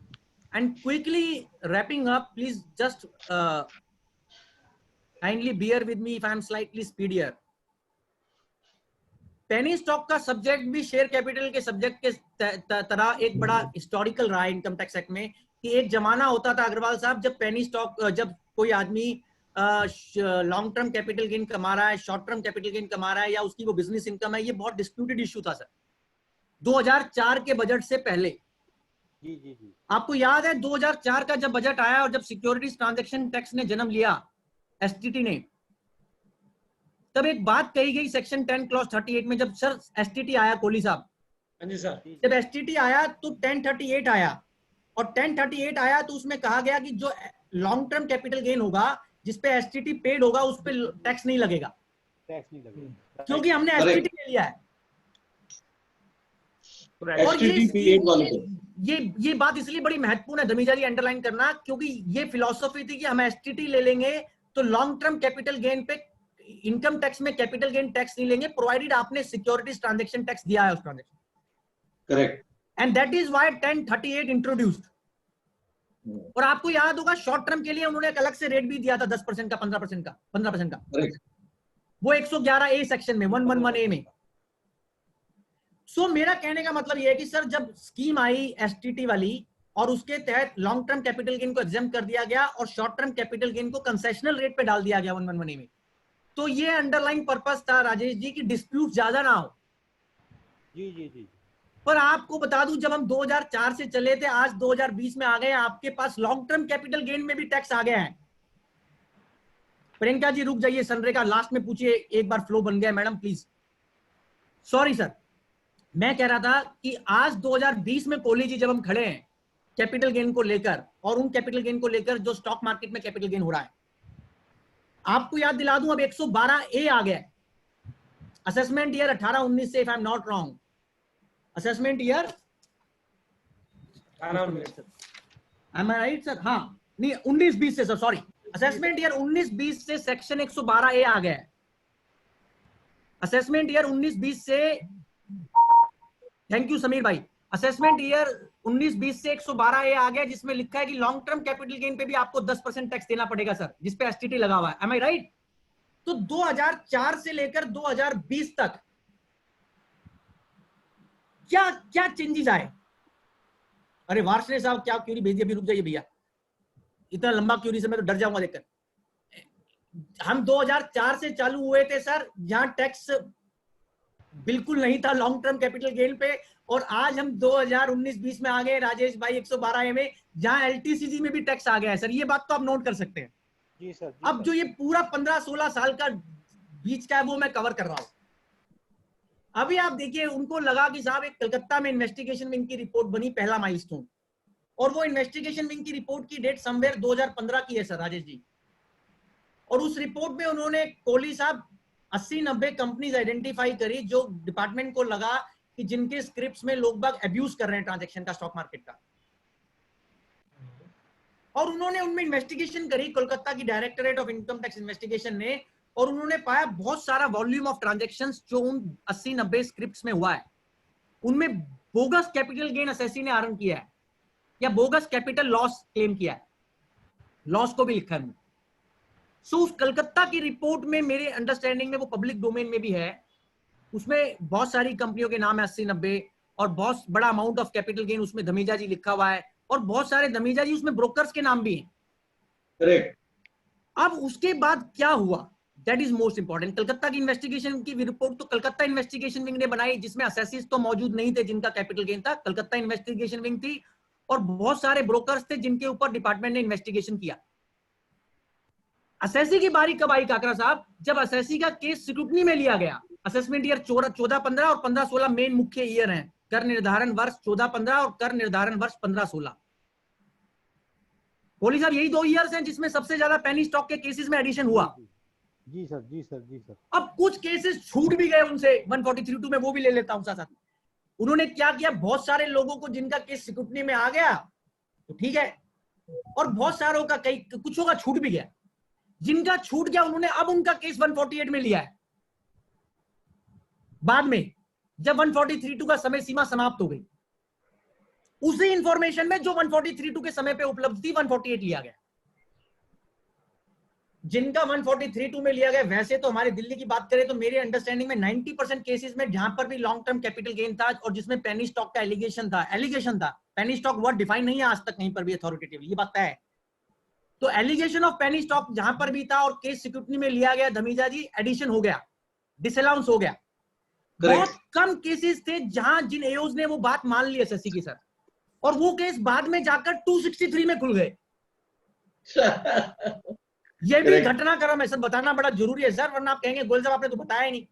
Speaker 3: And quickly wrapping up, please just kindly bear with me if I am slightly speedier. Penny stock का सब्जेक्ट भी शेयर कैपिटल के सब्जेक्ट के तरह एक बड़ा हिस्टोरिकल रहा है इनकम टैक्स एक्ट में, कि एक जमाना होता था अग्रवाल साहब जब पेनी स्टॉक, जब कोई आदमी लॉन्ग टर्म कैपिटल गेन कमा रहा है, शॉर्ट टर्म कैपिटल गेन कमा रहा है, या उसकी वो बिजनेस इनकम है, ये बहुत डिस्प्यूटेड इश्यू था सर 2004 के बजट से पहले।
Speaker 1: जी जी जी,
Speaker 3: आपको याद है 2004 का जब बजट आया और जब सिक्योरिटीज ट्रांजैक्शन टैक्स ने जन्म लिया एसटीटी ने, तब एक बात कही गई सेक्शन 10 क्लॉज 38 में, जब सर एसटीटी आया कोहली साहब,
Speaker 5: हाँ जी सर।
Speaker 3: जब एसटीटी आया तो 1038 आया, और 1038 आया तो उसमें कहा गया कि जो लॉन्ग टर्म कैपिटल गेन होगा जिसपे एसटीटी पेड होगा उस पे टैक्स नहीं लगेगा,
Speaker 1: टैक्स नहीं लगेगा,
Speaker 3: क्योंकि हमने एसटीटी ले लिया है। और ये बात इसलिए बड़ी महत्वपूर्ण है धमीजा जी, अंडरलाइन करना, क्योंकि ये फिलॉसफी थी कि हम एसटीटी ले लेंगे तो लॉन्ग टर्म कैपिटल गेन पे इनकम टैक्स में कैपिटल गेन टैक्स नहीं लेंगे, प्रोवाइडेड आपने सिक्योरिटीज ट्रांजैक्शन टैक्स दिया है उस transaction.
Speaker 4: Correct.
Speaker 3: And that is why 1038 introduced. और आपको याद होगा शॉर्ट टर्म के लिए उन्होंने एक अलग से रेट भी दिया था 10% का, 15% का, 15% का, वो 111A सेक्शन में 111A में। सो मेरा कहने का मतलब ये है कि सर जब स्कीम आई एसटीटी वाली और उसके तहत लॉन्ग टर्म कैपिटल गेन को एग्जाम कर दिया गया और शॉर्ट टर्म कैपिटल गेन को कंसेशनल रेट पे डाल दिया गया 111A में, तो ये अंडरलाइन पर्पस था राजेश जी की डिस्प्यूट ज्यादा ना हो।
Speaker 1: जी जी जी।
Speaker 3: पर आपको बता दूं, जब हम 2004 से चले थे, आज 2020 में आ गए, आपके पास लॉन्ग टर्म कैपिटल गेन में भी टैक्स आ गया है। प्रियंका जी रुक जाइए, सनरेगा लास्ट में पूछिए, एक बार फ्लो बन गया मैडम प्लीज। सॉरी सर, मैं कह रहा था कि आज 2020 में कोहली जी जब हम खड़े हैं कैपिटल गेन को लेकर, और उन कैपिटल गेन को लेकर जो स्टॉक मार्केट में कैपिटल गेन हो रहा है, आपको याद दिला दूं अब 112A आ गया, असेसमेंट ईयर 18-19 से, if I am not wrong, assessment year, am I right sir? हाँ नहीं, 19-20 से सर, सॉरी, असेसमेंट ईयर 19-20 से सेक्शन 112A आ गया है। असेसमेंट ईयर 19-20 से, थैंक यू समीर भाई, असेसमेंट ईयर 19-20 से 112A आ गया, जिसमें लिखा है कि लॉन्ग टर्म कैपिटल गेन पे भी आपको 10% टैक्स देना पड़ेगा सर, जिसपे एसटीटी लगा हुआ है। M I right? तो 2004 से लेकर 2020 तक क्या क्या चेंजेस आए? अरे वार्षणे साहब क्या क्यूरी भेज दिया? अभी रुक जाइए भैया, इतना लंबा क्यूरी से मैं तो डर जाऊंगा देखकर। हम 2004 से चालू हुए थे सर, जहां टैक्स बिल्कुल नहीं था लॉन्ग टर्म कैपिटल गेन पे, और आज हम 2019-20 में आ गए राजेश भाई 112A में, जहां एलटीसीजी में भी टैक्स आ गया है सर। ये बात तो आप नोट कर सकते हैं।
Speaker 1: जी सर।
Speaker 3: अब जो ये पूरा 15-16 साल का बीच का है वो मैं कवर कर रहा हूं। अभी आप देखिए, उनको लगा कि साहब एक कलकत्ता में इन्वेस्टिगेशन विंग की रिपोर्ट बनी, पहला माइलस्टोन, और वो इन्वेस्टिगेशन विंग की रिपोर्ट की डेट समवेयर 2015 की है सर राजेश जी। और उस रिपोर्ट में उन्होंने कोहली साहब 80-90 कंपनीज आइडेंटिफाई करी जो डिपार्टमेंट को लगा कि जिनके स्क्रिप्ट्स में लोग बाग अब्यूज कर रहे हैं ट्रांजैक्शन का, स्टॉक मार्केट का। और उन्होंने उनमें इन्वेस्टिगेशन करी, कोलकाता की directorate of income tax investigation ने, और उन्होंने पाया बहुत सारा वॉल्यूम ऑफ ट्रांजैक्शंस जो उन 80-90 स्क्रिप्ट्स में हुआ है, उनमें बोगस कैपिटल गेन असेसी ने अर्न किया है या बोगस कैपिटल लॉस क्लेम किया है, लॉस को भी लिखा है। सो उस कलकत्ता की रिपोर्ट में मेरे अंडरस्टैंडिंग में, वो पब्लिक डोमेन में भी है, उसमें बहुत सारी कंपनियों के नाम है 80-90, और बहुत बड़ा अमाउंट ऑफ कैपिटल गेन उसमें धमीजा जी लिखा हुआ है, और बहुत सारे धमीजा जी उसमें ब्रोकर्स के नाम भी हैं।
Speaker 4: करेक्ट।
Speaker 3: अब उसके बाद क्या हुआ, that is most important. Calcutta की इन्वेस्टिगेशन की रिपोर्ट तो कलकत्ता इन्वेस्टिगेशन विंग ने बनाई, जिसमें असेसीज तो मौजूद नहीं थे जिनका कैपिटल गेन था, कलकत्ता इन्वेस्टिगेशन विंग थी, और बहुत सारे ब्रोकर्स थे जिनके ऊपर डिपार्टमेंट ने इन्वेस्टिगेशन किया। असेसी की बारी कब आई काकरा साहब? जब असेसी का केस स्क्रूटनी में लिया गया। असेसमेंट ईयर 14-15 और 15-16 मेन मुख्य ईयर हैं, कर निर्धारण वर्ष 14-15 और कर निर्धारण वर्ष 15-16। कोहली साहब यही 2 ईयर्स हैं जिसमें सबसे ज्यादा पेनी स्टॉक के केसेस में एडिशन हुआ।
Speaker 1: जी सर, जी सर, जी सर।
Speaker 3: अब कुछ केसेस छूट भी गए उनसे 143(2) में, वो भी ले लेता हूं साथ साथ। उन्होंने क्या किया, बहुत सारे लोगों को जिनका केस स्क्रूटनी में आ गया तो ठीक है, और बहुत सारों का कई कुछों का छूट भी गया। जिनका छूट गया उन्होंने अब उनका केस 148 में लिया है बाद में, जब 143(2) का समय सीमा समाप्त हो गई। उसी इंफॉर्मेशन में जो 143(2) के समय पे उपलब्ध थी 148 लिया गया। जिनका 143(2) में लिया गया, वैसे तो हमारे दिल्ली की बात करें तो मेरे अंडरस्टैंडिंग में 90% केसेस में जहां पर भी लॉन्ग टर्म कैपिटल गेन था और जिसमें पेनी स्टॉक का एलिगेशन था, पेनी स्टॉक वर्ड डिफाइन नहीं है आज तक कहीं पर भी अथॉरिटेटिवली, ये बात है। तो एलिगेशन ऑफ पेनी स्टॉक जहां पर भी था और केस सिक्योरिटी में लिया गया, धमीजा जी एडिशन हो गया, डिसअलाउंस हो गया। बहुत कम केसेस थे जहां जिन एओज ने वो बात मान ली एसएससी की सर, और वो केस बाद में जाकर 263 में खुल गए। ये भी घटनाक्रम है सर, बताना बड़ा जरूरी है सर, वरना आप कहेंगे गोयल साहब आपने तो बताया ही नहीं।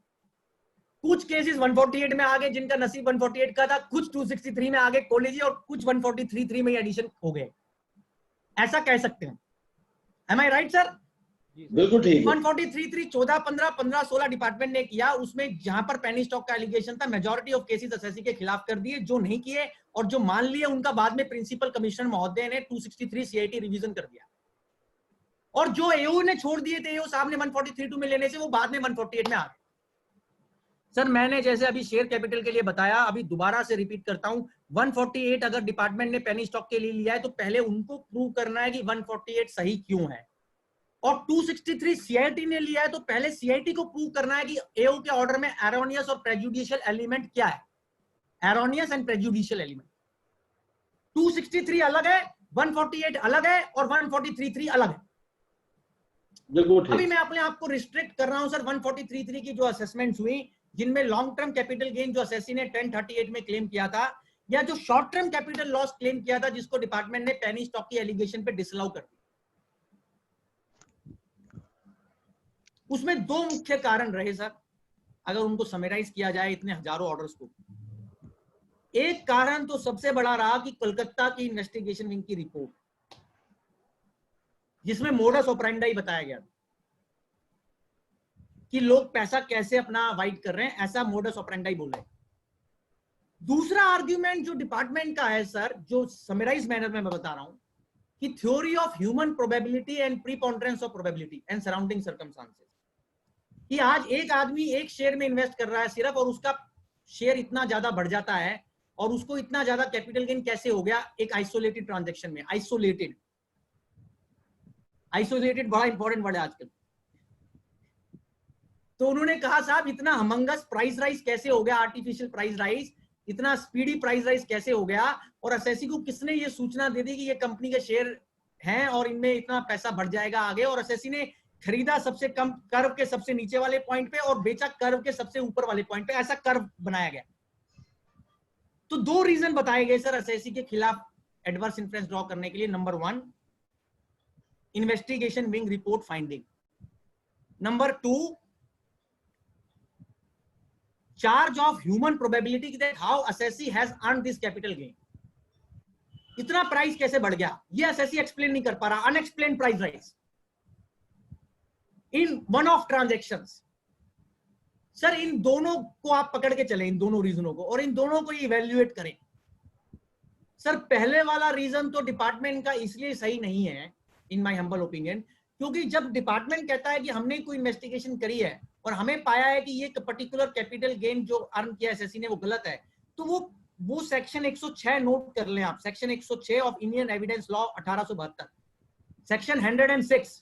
Speaker 3: कुछ केसेस 148 में आ गए जिनका नसीब 148 का था, कुछ 263 में आ गए कोहली जी, और कुछ 143(3) में एडिशन हो गए, ऐसा कह सकते हैं। Am I right, sir?
Speaker 4: बिल्कुल ठीक।
Speaker 3: 143(3) 14-15 15-16 डिपार्टमेंट ने किया, उसमें जहां पर पेनी स्टॉक का एलिगेशन था, मेजॉरिटी ऑफ केसेस एसएससी के खिलाफ कर दिए। जो नहीं किए और जो मान लिए उनका बाद में प्रिंसिपल कमिश्नर महोदय ने 263 सीआईटी रिवीजन कर दिया, और जो एओ ने छोड़ दिए थे, एओ साहब ने 143(2) में लेने से, वो बाद में 148 में आ गए। सर मैंने जैसे अभी शेयर कैपिटल के लिए बताया, अभी दोबारा से रिपीट करता हूं, 148 अगर डिपार्टमेंट ने पेनी स्टॉक के लिए लिया है तो पहले उनको प्रूव करना है कि 148 सही क्यों है, और 263 सीआईटी ने लिया है तो पहले सीआईटी को प्रूव करना है कि एओ के ऑर्डर में एरोनियस और प्रेजुडिशियल एलिमेंट क्या है, एरोनियस एंड प्रेजुडिशियल एलिमेंट। 263 अलग है, 148 अलग है, और 143(3) अलग है। अभी मैं अपने आप को रिस्ट्रिक्ट कर रहा हूं सर 143(3) की जो असेसमेंट्स हुई, जिनमें लॉन्ग टर्म कैपिटल गेन जो असेसी ने 1038 में क्लेम किया था, या जो short term capital loss claim किया था जिसको डिपार्टमेंट ने पेनी स्टॉक की एलिगेशन पे डिसअलाउ कर दिया। उसमें 2 मुख्य कारण रहे सर, अगर उनको समराइज किया जाए इतने हजारों ऑर्डर्स को। एक कारण तो सबसे बड़ा रहा कि कोलकाता की इन्वेस्टिगेशन विंग की रिपोर्ट, जिसमें मोडस ऑपरेंडाई बताया गया कि लोग पैसा कैसे अपना वाइट कर रहे हैं, ऐसा मोडस ऑपरेंडाई बोल रहे हैं। दूसरा आर्ग्यूमेंट जो डिपार्टमेंट का है सर, जो समराइज मैनर में मैं बता रहा हूं, कि theory of human probability and preponderance of probability and surrounding circumstances, कि आज एक आदमी एक शेयर में इन्वेस्ट कर रहा है सिर्फ, और उसका शेयर इतना ज्यादा बढ़ जाता है और उसको इतना ज्यादा कैपिटल गेन कैसे हो गया एक आइसोलेटेड ट्रांजैक्शन में। आइसोलेटेड बड़ा इंपॉर्टेंट वर्ड है आजकल। तो उन्होंने कहा साहब इतना हमंगस प्राइस राइज कैसे हो गया, आर्टिफिशियल प्राइस राइज, इतना स्पीडी प्राइस राइज कैसे हो गया, और एसएससी को किसने ये सूचना दे दी कि ये कंपनी के शेयर हैं और इनमें इतना पैसा बढ़ जाएगा आगे, और एसएससी ने खरीदा सबसे कम कर्व के सबसे नीचे वाले पॉइंट पे और बेचा कर्व के सबसे ऊपर वाले पॉइंट पे, ऐसा कर्व बनाया गया। तो 2 रीजन बताए गए सर एसएससी के खिलाफ एडवर्स इन्फ्लुएंस ड्रॉ करने के लिए। Number 1, investigation wing report finding. Number 2, charge of human probability that how assessee has earned this capital gain। इतना प्राइस कैसे बढ़ गया ये एसएससी एक्सप्लेन नहीं कर पा रहा। Unexplained price rise in one of transactions. Sir इन दोनों को आप पकड़ के चले, इन दोनों रीजनों को, और इन दोनों को इवैल्यूएट करें। सर पहले वाला रीजन तो डिपार्टमेंट का इसलिए सही नहीं है इन माय हम्बल ओपिनियन, क्योंकि जब डिपार्टमेंट कहता है कि हमने कोई इन्वेस्टिगेशन करी है और हमें पाया है कि ये पर्टिकुलर कैपिटल गेन जो अर्न किया एसएससी ने वो गलत है, तो वो सेक्शन 106 नोट कर लें आप, section 106 of Indian evidence law 1872, section 106।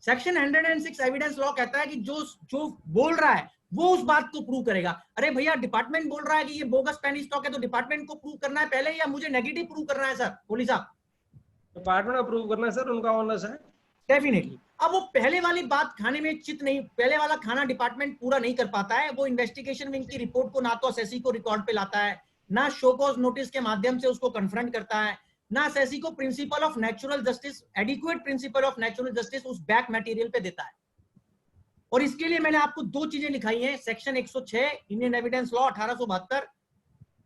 Speaker 3: Section 106 evidence law कहता है कि जो बोल रहा है वो उस बात को प्रूव करेगा। अरे भैया डिपार्टमेंट बोल रहा है कि ये बोगस पेनी स्टॉक है, तो डिपार्टमेंट को प्रूव करना है पहले या मुझे नेगेटिव प्रूव करना है? सर कोहली साहब,
Speaker 5: डिपार्टमेंट अप्रूव करना है सर, उनका ऑनर्स है
Speaker 3: डेफिनेटली। अब वो पहले वाली बात खाने में चित नहीं, पहले वाला खाना डिपार्टमेंट पूरा नहीं कर पाता है। वो इन्वेस्टिगेशन विंग की रिपोर्ट को ना तो एसएससी को रिकॉर्ड पे लाता है, ना शो कॉज नोटिस के माध्यम से उसको कन्फ्रंट करता है, ना एसएससी को principal of natural justice, adequate principal of natural justice उस बैक मटेरियल पे देता है। और इसके लिए मैंने आपको 2 चीजें लिखाई हैं, सेक्शन 106 इंडियन एविडेंस लॉ 1872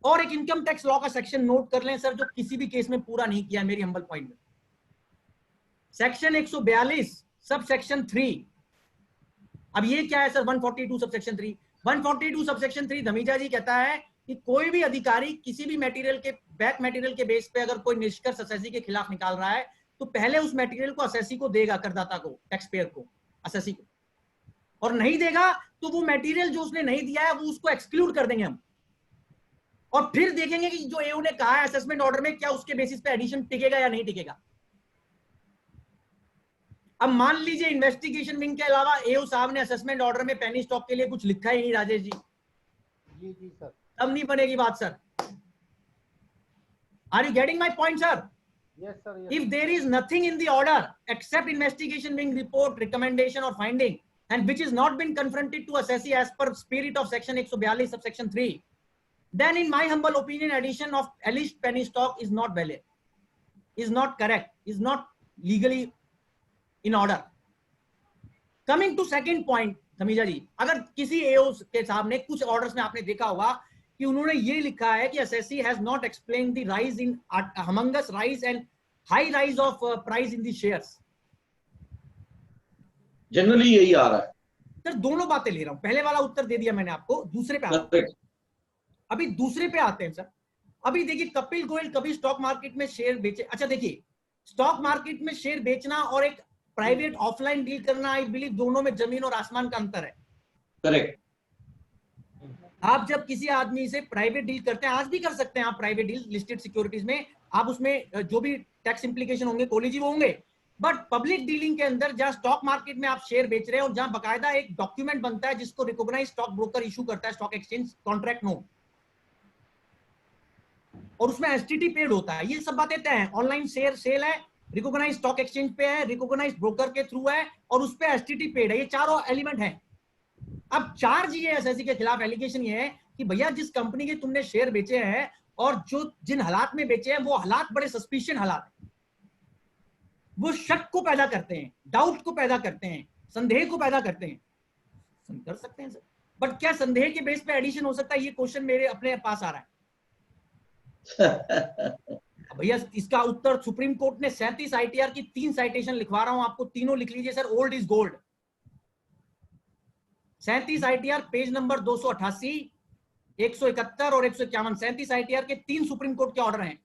Speaker 3: और एक इनकम टैक्स लॉ का सेक्शन नोट कर लें सर, जो किसी भी केस में पूरा नहीं किया मेरी हम्बल पॉइंट में। Section 142 sub section 3। अब ये क्या है sir? 142 sub section 3। 142 sub section 3 Dhamija जी कहता है कि कोई भी अधिकारी किसी भी मटेरियल के बैक मटेरियल के बेस पे अगर कोई निष्कर्ष एसएससी के खिलाफ निकाल रहा है तो पहले उस मटेरियल को एसएससी को देगा, करदाता को, टैक्स पेयर को, एसएससी को, और नहीं देगा तो वो मटेरियल जो उसने नहीं दिया है वो उसको एक्सक्लूड कर देंगे हम, और फिर देखेंगे कि जो एओ ने कहा है असेसमेंट ऑर्डर में क्या उसके बेसिस पे एडिशन टिकेगा या नहीं टिकेगा। अब मान लीजिए इन्वेस्टिगेशन विंग के अलावा एओ साहब ने असेसमेंट ऑर्डर में पेनी स्टॉक के लिए कुछ लिखा ही नहीं, राजेश जी।
Speaker 1: जी सर।
Speaker 3: तब नहीं बनेगी बात sir. Are you getting my point sir?
Speaker 1: Yes sir.
Speaker 3: If there is nothing in the order except investigation wing report, recommendation or finding, and which is not been confronted to assessee as per spirit of section 142 subsection 3, then in my humble opinion addition of alleged penny stock is not valid, is not correct, is not legally in order. Coming to second point Dhamija ji, अगर किसी एओ के सामने कुछ ऑर्डर्स में आपने देखा होगा कि उन्होंने ये लिखा है कि assessee has not explain the rise in humongous rise and high rise of price in the shares.
Speaker 4: Generally यही आ रहा है
Speaker 3: सर, दोनों बातें ले रहा हूं, पहले वाला उत्तर दे दिया मैंने आपको, दूसरे पे आते हैं। अभी दूसरे पे आते हैं सर। अभी देखिए कपिल गोयल कभी स्टॉक मार्केट में शेयर बेचे। अच्छा देखिए, स्टॉक मार्केट में शेयर बेचना और एक प्राइवेट ऑफलाइन डील करना, आई बिलीव दोनों में जमीन और आसमान का अंतर है।
Speaker 4: करेक्ट।
Speaker 3: आप जब किसी आदमी से प्राइवेट डील करते हैं, आज भी कर सकते हैं आप प्राइवेट डील लिस्टेड सिक्योरिटीज में, आप उसमें जो भी टैक्स इंप्लीकेशन होंगे कोहली जी वो होंगे, बट पब्लिक डीलिंग के अंदर जहां स्टॉक मार्केट में आप शेयर बेच रहे हैं और जहां बकायदा एक डॉक्यूमेंट बनता है जिसको रिकॉग्नाइज स्टॉक ब्रोकर इशू करता है, स्टॉक एक्सचेंज कॉन्ट्रैक्ट नोट, और उसमें एसटीटी पेड होता है, ये सब बातें तय है। ऑनलाइन शेयर सेल है, रिकॉग्नाइज स्टॉक एक्सचेंज पे है, रिकॉग्नाइज ब्रोकर के थ्रू है, और उस पे एसटीटी पेड है, ये चारों एलिमेंट है। अब चार्ज ये एसएससी के खिलाफ एलिगेशन ये है कि भैया जिस कंपनी के तुमने शेयर बेचे हैं और जो जिन हालात में बेचे हैं वो हालात बड़े सस्पिशियस हालात हैं, वो शक को पैदा करते हैं, डाउट को पैदा करते हैं, संदेह को पैदा करते हैं। कर सकते हैं सर, बट क्या संदेह के बेस पे एडिशन हो सकता है? ये क्वेश्चन मेरे अपने पास आ रहा है। भैया इसका उत्तर सुप्रीम कोर्ट ने 37 आईटीआर की 3 साइटेशन लिखवा रहा हूं आपको, तीनों लिख लीजिए sir, old is gold. 37 ITR page number 288, 171 और 151, 37 आईटीआर के 3 सुप्रीम कोर्ट के ऑर्डर हैं।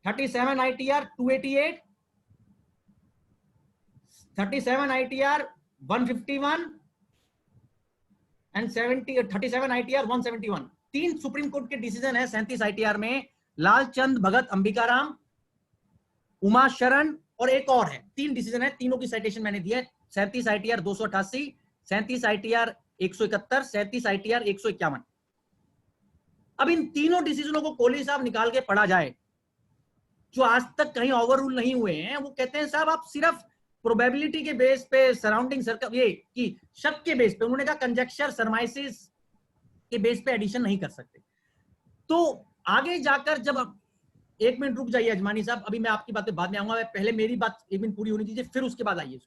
Speaker 3: 37 ITR 288, 37 ITR 151 and 37 ITR 171। 3 supreme court के डिसीजन है 37 आईटीआर में, लालचंद भगत अंबिकाराम, उमा शरण और एक और है। 3 डिसीजन है, तीनों की साइटेशन मैंने दी है। 37 आईटीआर 288, 37 आईटीआर 171, 37 आईटीआर 151। अब इन तीनों डिसीजनों को कोहली साहब निकाल के पढ़ा जाए, जो आज तक कहीं ओवर रूल नहीं हुए हैं, वो कहते हैं साहब आप सिर्फ प्रोबेबिलिटी के बेस पे, सराउंडिंग सर्कल, ये कि शक के बेस पे, उन्होंने कहा कंजेक्चर सरमाइसिस के बेस पे एडिशन नहीं कर सकते। तो आगे जाकर जब आप, एक मिनट रुक जाइए अजमानी साहब, अभी मैं आपकी बातें बाद में आऊंगा, मैं पहले मेरी बात एक मिनट पूरी होनी दीजिए, फिर उसके बाद आइए,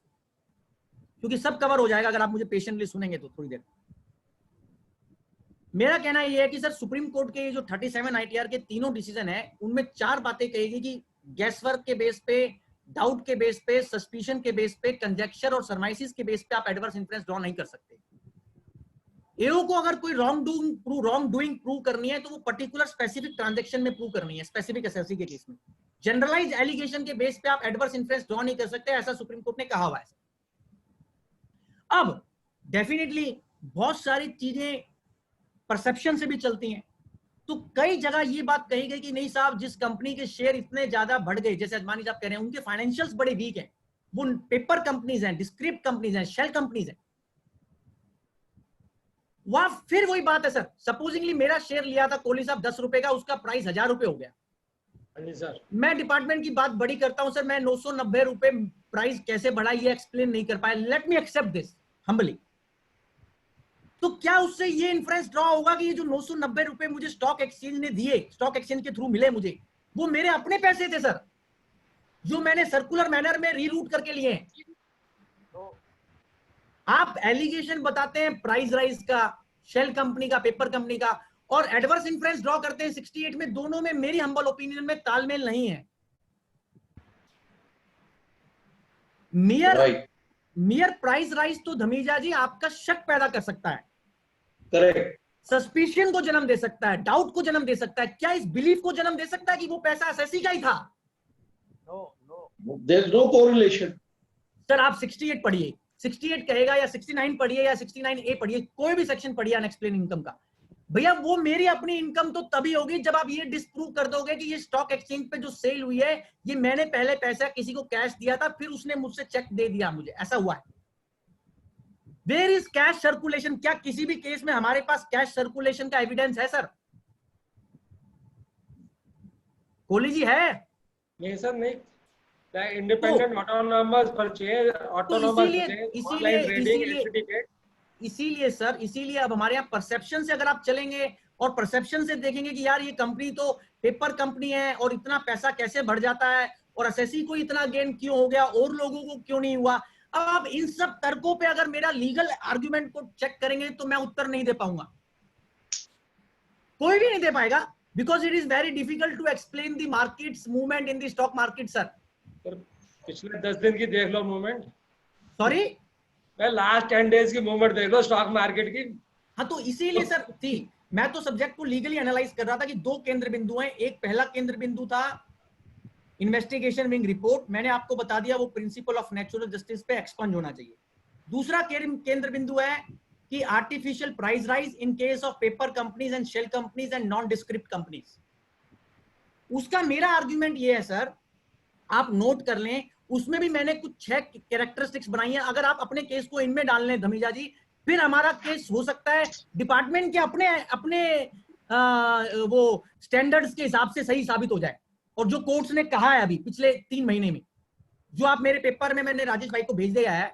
Speaker 3: क्योंकि सब कवर हो जाएगा अगर आप मुझे पेशेंटली सुनेंगे तो थोड़ी देर। मेरा कहना यह है कि सर सुप्रीम कोर्ट के जो 37 ITR के तीनों डिसीजन है, उनमें 4 बातें कहेगी कि गैसवर्क के बेस पे, डाउट के बेस पे, सस्पिशन के बेस पे, कंजेक्चर और सरमाइसिस के बेस पे आप एडवर्स इन्फ्लुएंस ड्रॉ नहीं कर सकते। एओ को अगर कोई रॉन्ग डूइंग प्रूव करनी है तो वो पर्टिकुलर स्पेसिफिक ट्रांजैक्शन में प्रूव करनी है, स्पेसिफिक एसएससी के केस में। जनरलाइज एलिगेशन के बेस पे आप एडवर्स इन्फ्लुएंस ड्रॉ नहीं कर सकते, ऐसा सुप्रीम कोर्ट ने कहा हुआ है। अब डेफिनेटली बहुत सारी चीजें परसेप्शन से भी चलती हैं, तो कई जगह ये बात कही गई कि नहीं साहब, जिस कंपनी के शेयर इतने ज्यादा बढ़ गए, जैसे अजमानी साहब कह रहे हैं, उनके फाइनेंशियल्स बड़े वीक हैं, वो पेपर कंपनीज हैं, डिस्क्रिप्ट कंपनीज हैं, शेल कंपनीज हैं। वहां फिर वही बात है सर, सपोजिंगली मेरा शेयर लिया था कोहली साहब 10 रुपए का, उसका प्राइस 1000 रुपए हो गया।
Speaker 5: सर
Speaker 3: मैं डिपार्टमेंट की बात बड़ी करता हूं सर, मैं 990 रुपए प्राइस कैसे बढ़ा ये एक्सप्लेन नहीं कर पाया, let me accept this humbly. तो क्या उससे ये इन्फ्लुएंस ड्रॉ होगा कि ये जो 990 रुपए मुझे स्टॉक एक्सचेंज ने दिए, स्टॉक एक्सचेंज के थ्रू मिले मुझे, वो मेरे अपने पैसे थे सर, जो मैंने सर्कुलर मैनर में रीरूट करके लिए हैं। आप एलिगेशन बताते हैं प्राइस राइज का, शेल कंपनी का, पेपर कंपनी का, और एडवर्स इन्फ्लुएंस ड्रॉ करते हैं 68 में, दोनों में मेरी हम्बल ओपिनियन में तालमेल नहीं है। मियर प्राइस राइज तो धमीजा जी आपका शक पैदा कर सकता है,
Speaker 4: करेक्ट,
Speaker 3: सस्पिशन को जन्म दे सकता है, डाउट को जन्म दे सकता है, क्या इस बिलीफ को जन्म दे सकता है कि वो पैसा एसएससी का ही था?
Speaker 4: There is no correlation.
Speaker 3: Sir आप 68 पढ़िए, 68 कहेगा, या 69 पढ़िए, या 69A पढ़िए, कोई भी सेक्शन पढ़िए अनएक्सप्लेन इनकम का, भैया वो मेरी अपनी इनकम तो तभी होगी जब आप ये डिस्प्रूव कर दोगे कि ये स्टॉक एक्सचेंज पे जो सेल हुई है, ये मैंने पहले पैसा किसी को कैश दिया था, फिर उसने मुझसे चेक दे दिया मुझे, ऐसा हुआ है। Where is cash circulation? क्या किसी भी केस में हमारे पास कैश सर्कुलेशन का एविडेंस है सर? कोहली जी है?
Speaker 5: नहीं सर, नहीं। Independent autonomous purchase, autonomous online trading certificate.
Speaker 3: इसीलिए अब हमारे यहाँ परसेप्शन से अगर आप चलेंगे और परसेप्शन से देखेंगे कि यार ये कंपनी तो पेपर कंपनी है और इतना पैसा कैसे बढ़ जाता है, और एसएससी को इतना गेन क्यों हो गया और लोगों को क्यों नहीं हुआ। अब आप इन सब तर्कों पे अगर मेरा लीगल आर्ग्यूमेंट को चेक करेंगे तो मैं उत्तर नहीं दे पाऊंगा, कोई भी नहीं दे पाएगा, because it is very difficult to explain the markets movement in the stock market sir.
Speaker 5: पिछले 10 दिन की देख लो मूवमेंट,
Speaker 3: सॉरी
Speaker 5: लास्ट 10 डेज की मूवमेंट देख लो स्टॉक मार्केट की।
Speaker 3: हाँ तो इसीलिए सर थी, मैं तो सब्जेक्ट को लीगली एनालाइज कर रहा था कि 2 केंद्र बिंदु हैं। एक पहला केंद्र बिंदु था इन्वेस्टिगेशन विंग रिपोर्ट, मैंने आपको बता दिया वो प्रिंसिपल ऑफ नेचुरल जस्टिस पे एक्सपंज होना चाहिए। दूसरा केंद्र बिंदु है कि artificial price rise in case of paper companies and shell companies and nondescript companies. उसका मेरा आर्ग्यूमेंट ये है सर, आप नोट कर लें, उसमें भी मैंने कुछ 6 कैरेक्टरिस्टिक्स बनाई है। अगर आप अपने केस को इनमें डाल लें धमीजा जी, फिर हमारा केस हो सकता है डिपार्टमेंट के अपने वो स्टैंडर्ड्स के हिसाब से सही साबित हो जाए, और जो कोर्ट्स ने कहा है अभी पिछले 3 महीने में, जो आप मेरे पेपर में मैंने राजेश भाई को भेज दिया है,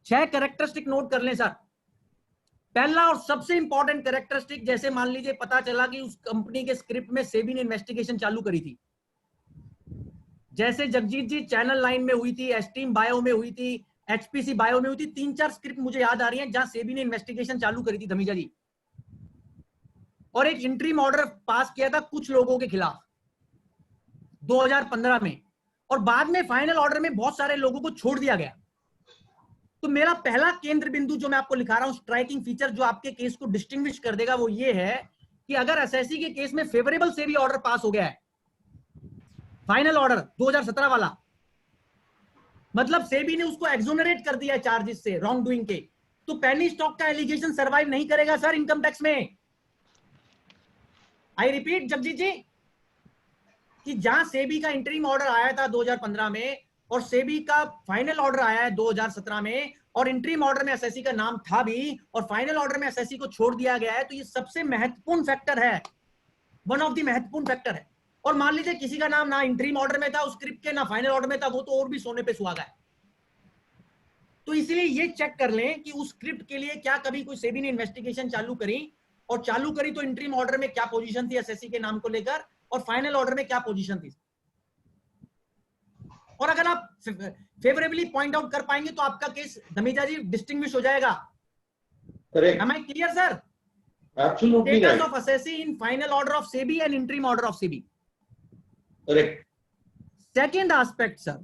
Speaker 3: 6 कैरेक्टरिस्टिक नोट कर लें सर। पहला और सबसे इंपॉर्टेंट कैरेक्टरिस्टिक, जैसे मान लीजिए पता चला कि उस कंपनी के स्क्रिप्ट में सेबी ने इन्वेस्टिगेशन चालू करी थी, जैसे जगजीत जी चैनल 9 में हुई थी, एस्टीम बायो में हुई थी, एचपीसी बायो में हुई थी, 3-4 स्क्रिप्ट मुझे याद आ रही हैं जहां सेबी ने इन्वेस्टिगेशन चालू करी थी धमीजा जी, और एक इंटरिम ऑर्डर पास किया था कुछ लोगों के खिलाफ 2015 में, और बाद में फाइनल ऑर्डर में बहुत सारे लोगों को छोड़ दिया गया। तो मेरा पहला केंद्र बिंदु जो मैं आपको लिखा रहा हूं, स्ट्राइकिंग फीचर जो आपके केस को डिस्टिंग्विश कर देगा, वो ये है कि अगर एसएससी के केस में फेवरेबल सेबी ऑर्डर पास हो गया है, फाइनल ऑर्डर 2017 वाला, मतलब सेबी ने उसको एक्सोनरेट कर दिया चार्जेस से रॉन्ग डूइंग के, तो पेनी स्टॉक का एलिगेशन सर्वाइव नहीं करेगा सर इनकम टैक्स में। आई रिपीट जगजीत जी, कि जहां सेबी का इंटरिम ऑर्डर आया था 2015 में और सेबी का फाइनल ऑर्डर आया है 2017 में, और इंटरिम ऑर्डर में एसएससी का नाम था भी और फाइनल ऑर्डर में एसएससी को छोड़ दिया गया है, तो ये सबसे महत्वपूर्ण फैक्टर है वन ऑफ द महत्वपूर्ण फैक्टर है। और मान लीजिए किसी का नाम ना इंटरिम ऑर्डर में था, उस स्क्रिप्ट के ना फाइनल ऑर्डर में था, वो तो और भी सोने पे सुहागा है। तो इसलिए ये चेक कर लें कि उस स्क्रिप्ट के लिए क्या कभी कोई सेबी ने इन्वेस्टिगेशन चालू करी, और चालू करी तो इंटरिम ऑर्डर में क्या पोजीशन थी एसएससी के नाम को लेकर, और फाइनल ऑर्डर में क्या पोजीशन थी। और अगर आप फेवरेबली पॉइंट आउट कर पाएंगे तो आपका केस धमीजा जी डिस्टिंग्विश हो जाएगा।
Speaker 4: Correct.
Speaker 3: Am I clear, sir?
Speaker 4: Absolutely
Speaker 3: Status
Speaker 4: right.
Speaker 3: of assessee in final order of SEBI and interim order of SEBI.
Speaker 4: Correct.
Speaker 3: Second aspect, sir.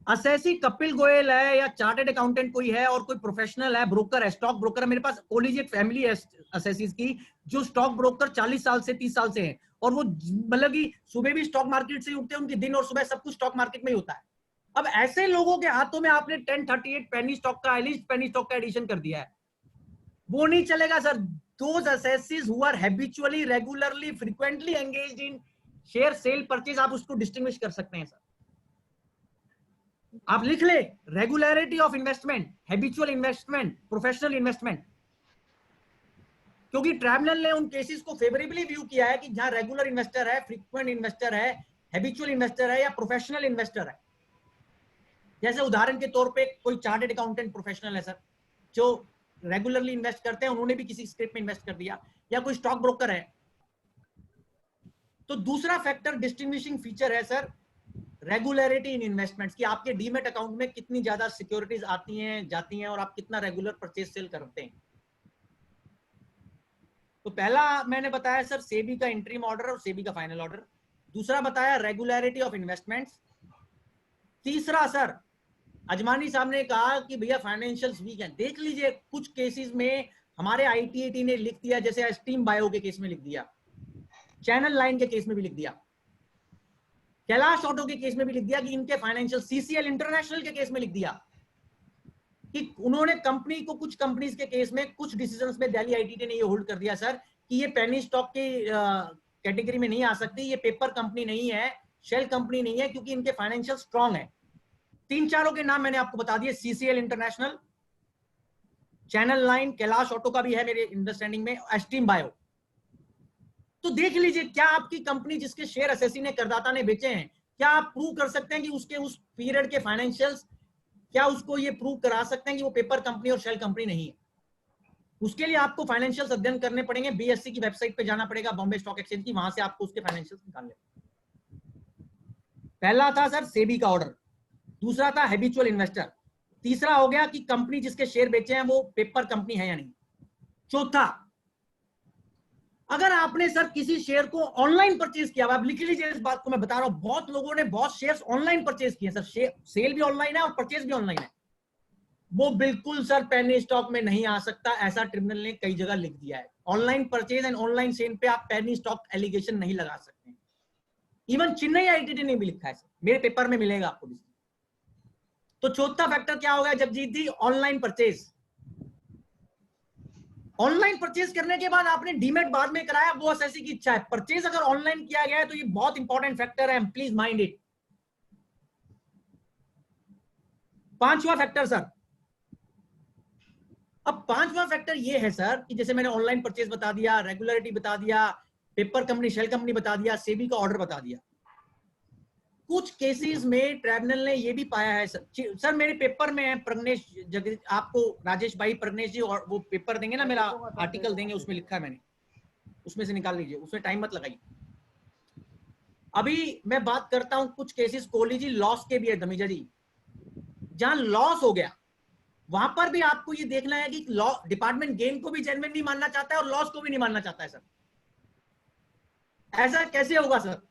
Speaker 3: assessee Kapil Goyal है या चार्टेड अकाउंटेंट कोई है और कोई प्रोफेशनल है, ब्रोकर है, स्टॉक ब्रोकर है। मेरे पास कोलिजिएट फैमिली है assessies की जो स्टॉक ब्रोकर 40 साल से 30 साल से हैं, और वो मतलब कि सुबह भी स्टॉक मार्केट से ही उठते हैं, उनके दिन और सुबह सब कुछ स्टॉक मार्केट में ही होता है। अब ऐसे लोगों के हाथों में आपने 1038 पेनी स्टॉक का एटलीस्ट पेनी स्टॉक का एडिशन कर दिया है, वो नहीं चलेगा sir. Those assessees who are habitually, regularly, frequently engaged in share sale purchase, आप उसको डिस्टिंग्विश कर सकते हैं सर। आप लिख ले regularity of investment, habitual investment, professional investment, क्योंकि ट्राइब्यूनल ने उन केसेस को फेवरेबली व्यू किया है कि जहां रेगुलर इन्वेस्टर है, फ्रीक्वेंट इन्वेस्टर है, हैबिचुअल इन्वेस्टर है या प्रोफेशनल इन्वेस्टर है। जैसे उदाहरण के तौर पे कोई चार्टेड अकाउंटेंट प्रोफेशनल है सर जो रेगुलरली इन्वेस्ट करते हैं, उन्होंने भी किसी स्क्रिप्ट में इन्वेस्ट कर दिया, या कोई स्टॉक ब्रोकर है। तो दूसरा फैक्टर डिस्टिंग्विशिंग फीचर है सर रेगुलरिटी इन इन्वेस्टमेंट्स, कि आपके डीमेट अकाउंट में कितनी ज्यादा सिक्योरिटीज आती हैं जाती हैं और आप कितना रेगुलर परचेज सेल करते हैं। तो पहला मैंने बताया सर सेबी का इंटरिम ऑर्डर और सेबी का फाइनल ऑर्डर, दूसरा बताया रेगुलरिटी ऑफ इन्वेस्टमेंट्स, तीसरा सर अजमानी साहब ने कहा कि भैया फाइनेंशियल्स वीक हैं। देख लीजिए कुछ केसेस में हमारे आईटीएटी ने लिख दिया, जैसे एस्टीम बायो के केस में लिख दिया, चैनल लाइन के केस में भी लिख दिया, कैलाश ऑटो के केस में भी लिख दिया कि इनके फाइनेंशियल, सीसीएल इंटरनेशनल के केस में लिख दिया कि उन्होंने कंपनी को, कुछ कंपनीज के केस में कुछ डिसीजंस में दिल्ली आईटीटी ने ये होल्ड कर दिया सर कि ये पेनी स्टॉक की कैटेगरी में नहीं आ सकती, ये पेपर कंपनी नहीं है, शेल कंपनी नहीं है, क्योंकि इनके फाइनेंशियल स्ट्रांग है। तीन चारों के नाम मैंने आपको बता दिए, CCL international, channel line, Kailash auto का भी है मेरे अंडरस्टैंडिंग में, एस्टीम बायो। तो देख लीजिए क्या आपकी कंपनी जिसके शेयर एसएससी ने, करदाता ने बेचे हैं, क्या आप प्रूव कर सकते हैं कि उसके उस पीरियड के फाइनेंशियल्स, क्या उसको ये प्रूव करा सकते हैं कि वो पेपर कंपनी और शेल कंपनी नहीं है? उसके लिए आपको फाइनेंशियल्स अध्ययन करने पड़ेंगे, बीएससी की वेबसाइट पे जाना पड़ेगा, बॉम्बे स्टॉक एक्सचेंज की, वहां से आपको उसके फाइनेंशियल्स निकालने। पहला था सर सेबी का ऑर्डर, दूसरा था हैबिचुअल इन्वेस्टर, तीसरा हो गया कि कंपनी जिसके शेयर बेचे हैं वो पेपर कंपनी है या नहीं, चौथा अगर आपने सर किसी शेयर को ऑनलाइन परचेज किया, आप लिख लीजिए इस बात को, मैं बता रहा हूं बहुत लोगों ने बहुत शेयर्स ऑनलाइन परचेज किए सर, सेल भी ऑनलाइन है और परचेज भी ऑनलाइन है, वो बिल्कुल सर पेनी स्टॉक में नहीं आ सकता, ऐसा ट्रिब्यूनल ने कई जगह लिख दिया है। Online purchase and online sale पे आप पेनी स्टॉक एलिगेशन नहीं लगा सकते, इवन चेन्नई आईटीटी ने भी लिखा है सर, मेरे पेपर में मिलेगा आपको भी। तो चौथा फैक्टर क्या होगा Jagjit ji? Online purchase. Online purchase करने के बाद आपने डीमेट बाद में कराया, वो एसएससी की इच्छा है। परचेज अगर ऑनलाइन किया गया है तो ये बहुत इंपॉर्टेंट फैक्टर है, प्लीज माइंड इट। पांचवा फैक्टर सर, अब पांचवा फैक्टर ये है सर कि जैसे मैंने ऑनलाइन परचेज बता दिया, रेगुलरिटी बता दिया, पेपर कंपनी शेल कंपनी बता दिया, सेबी का ऑर्डर बता दिया। कुछ केसेस में ट्राइब्यूनल ने ये भी पाया है सर मेरे पेपर में है, प्रग्नेश जगदीश, आपको राजेश भाई प्रग्नेश जी और वो पेपर देंगे ना, मेरा आर्टिकल देंगे, उसमें लिखा है मैंने, उसमें से निकाल लीजिए, उसमें टाइम मत लगाइए। अभी मैं बात करता हूं कुछ केसेस कोली जी लॉस के भी है धमीजा जी, जहां लॉस हो गया वहां पर भी आपको ये देखना है कि लॉ डिपार्टमेंट गेन को भी जेन्युइन नहीं मानना चाहता है और लॉस को भी नहीं मानना चाहता है सर, ऐसा कैसे होगा सर?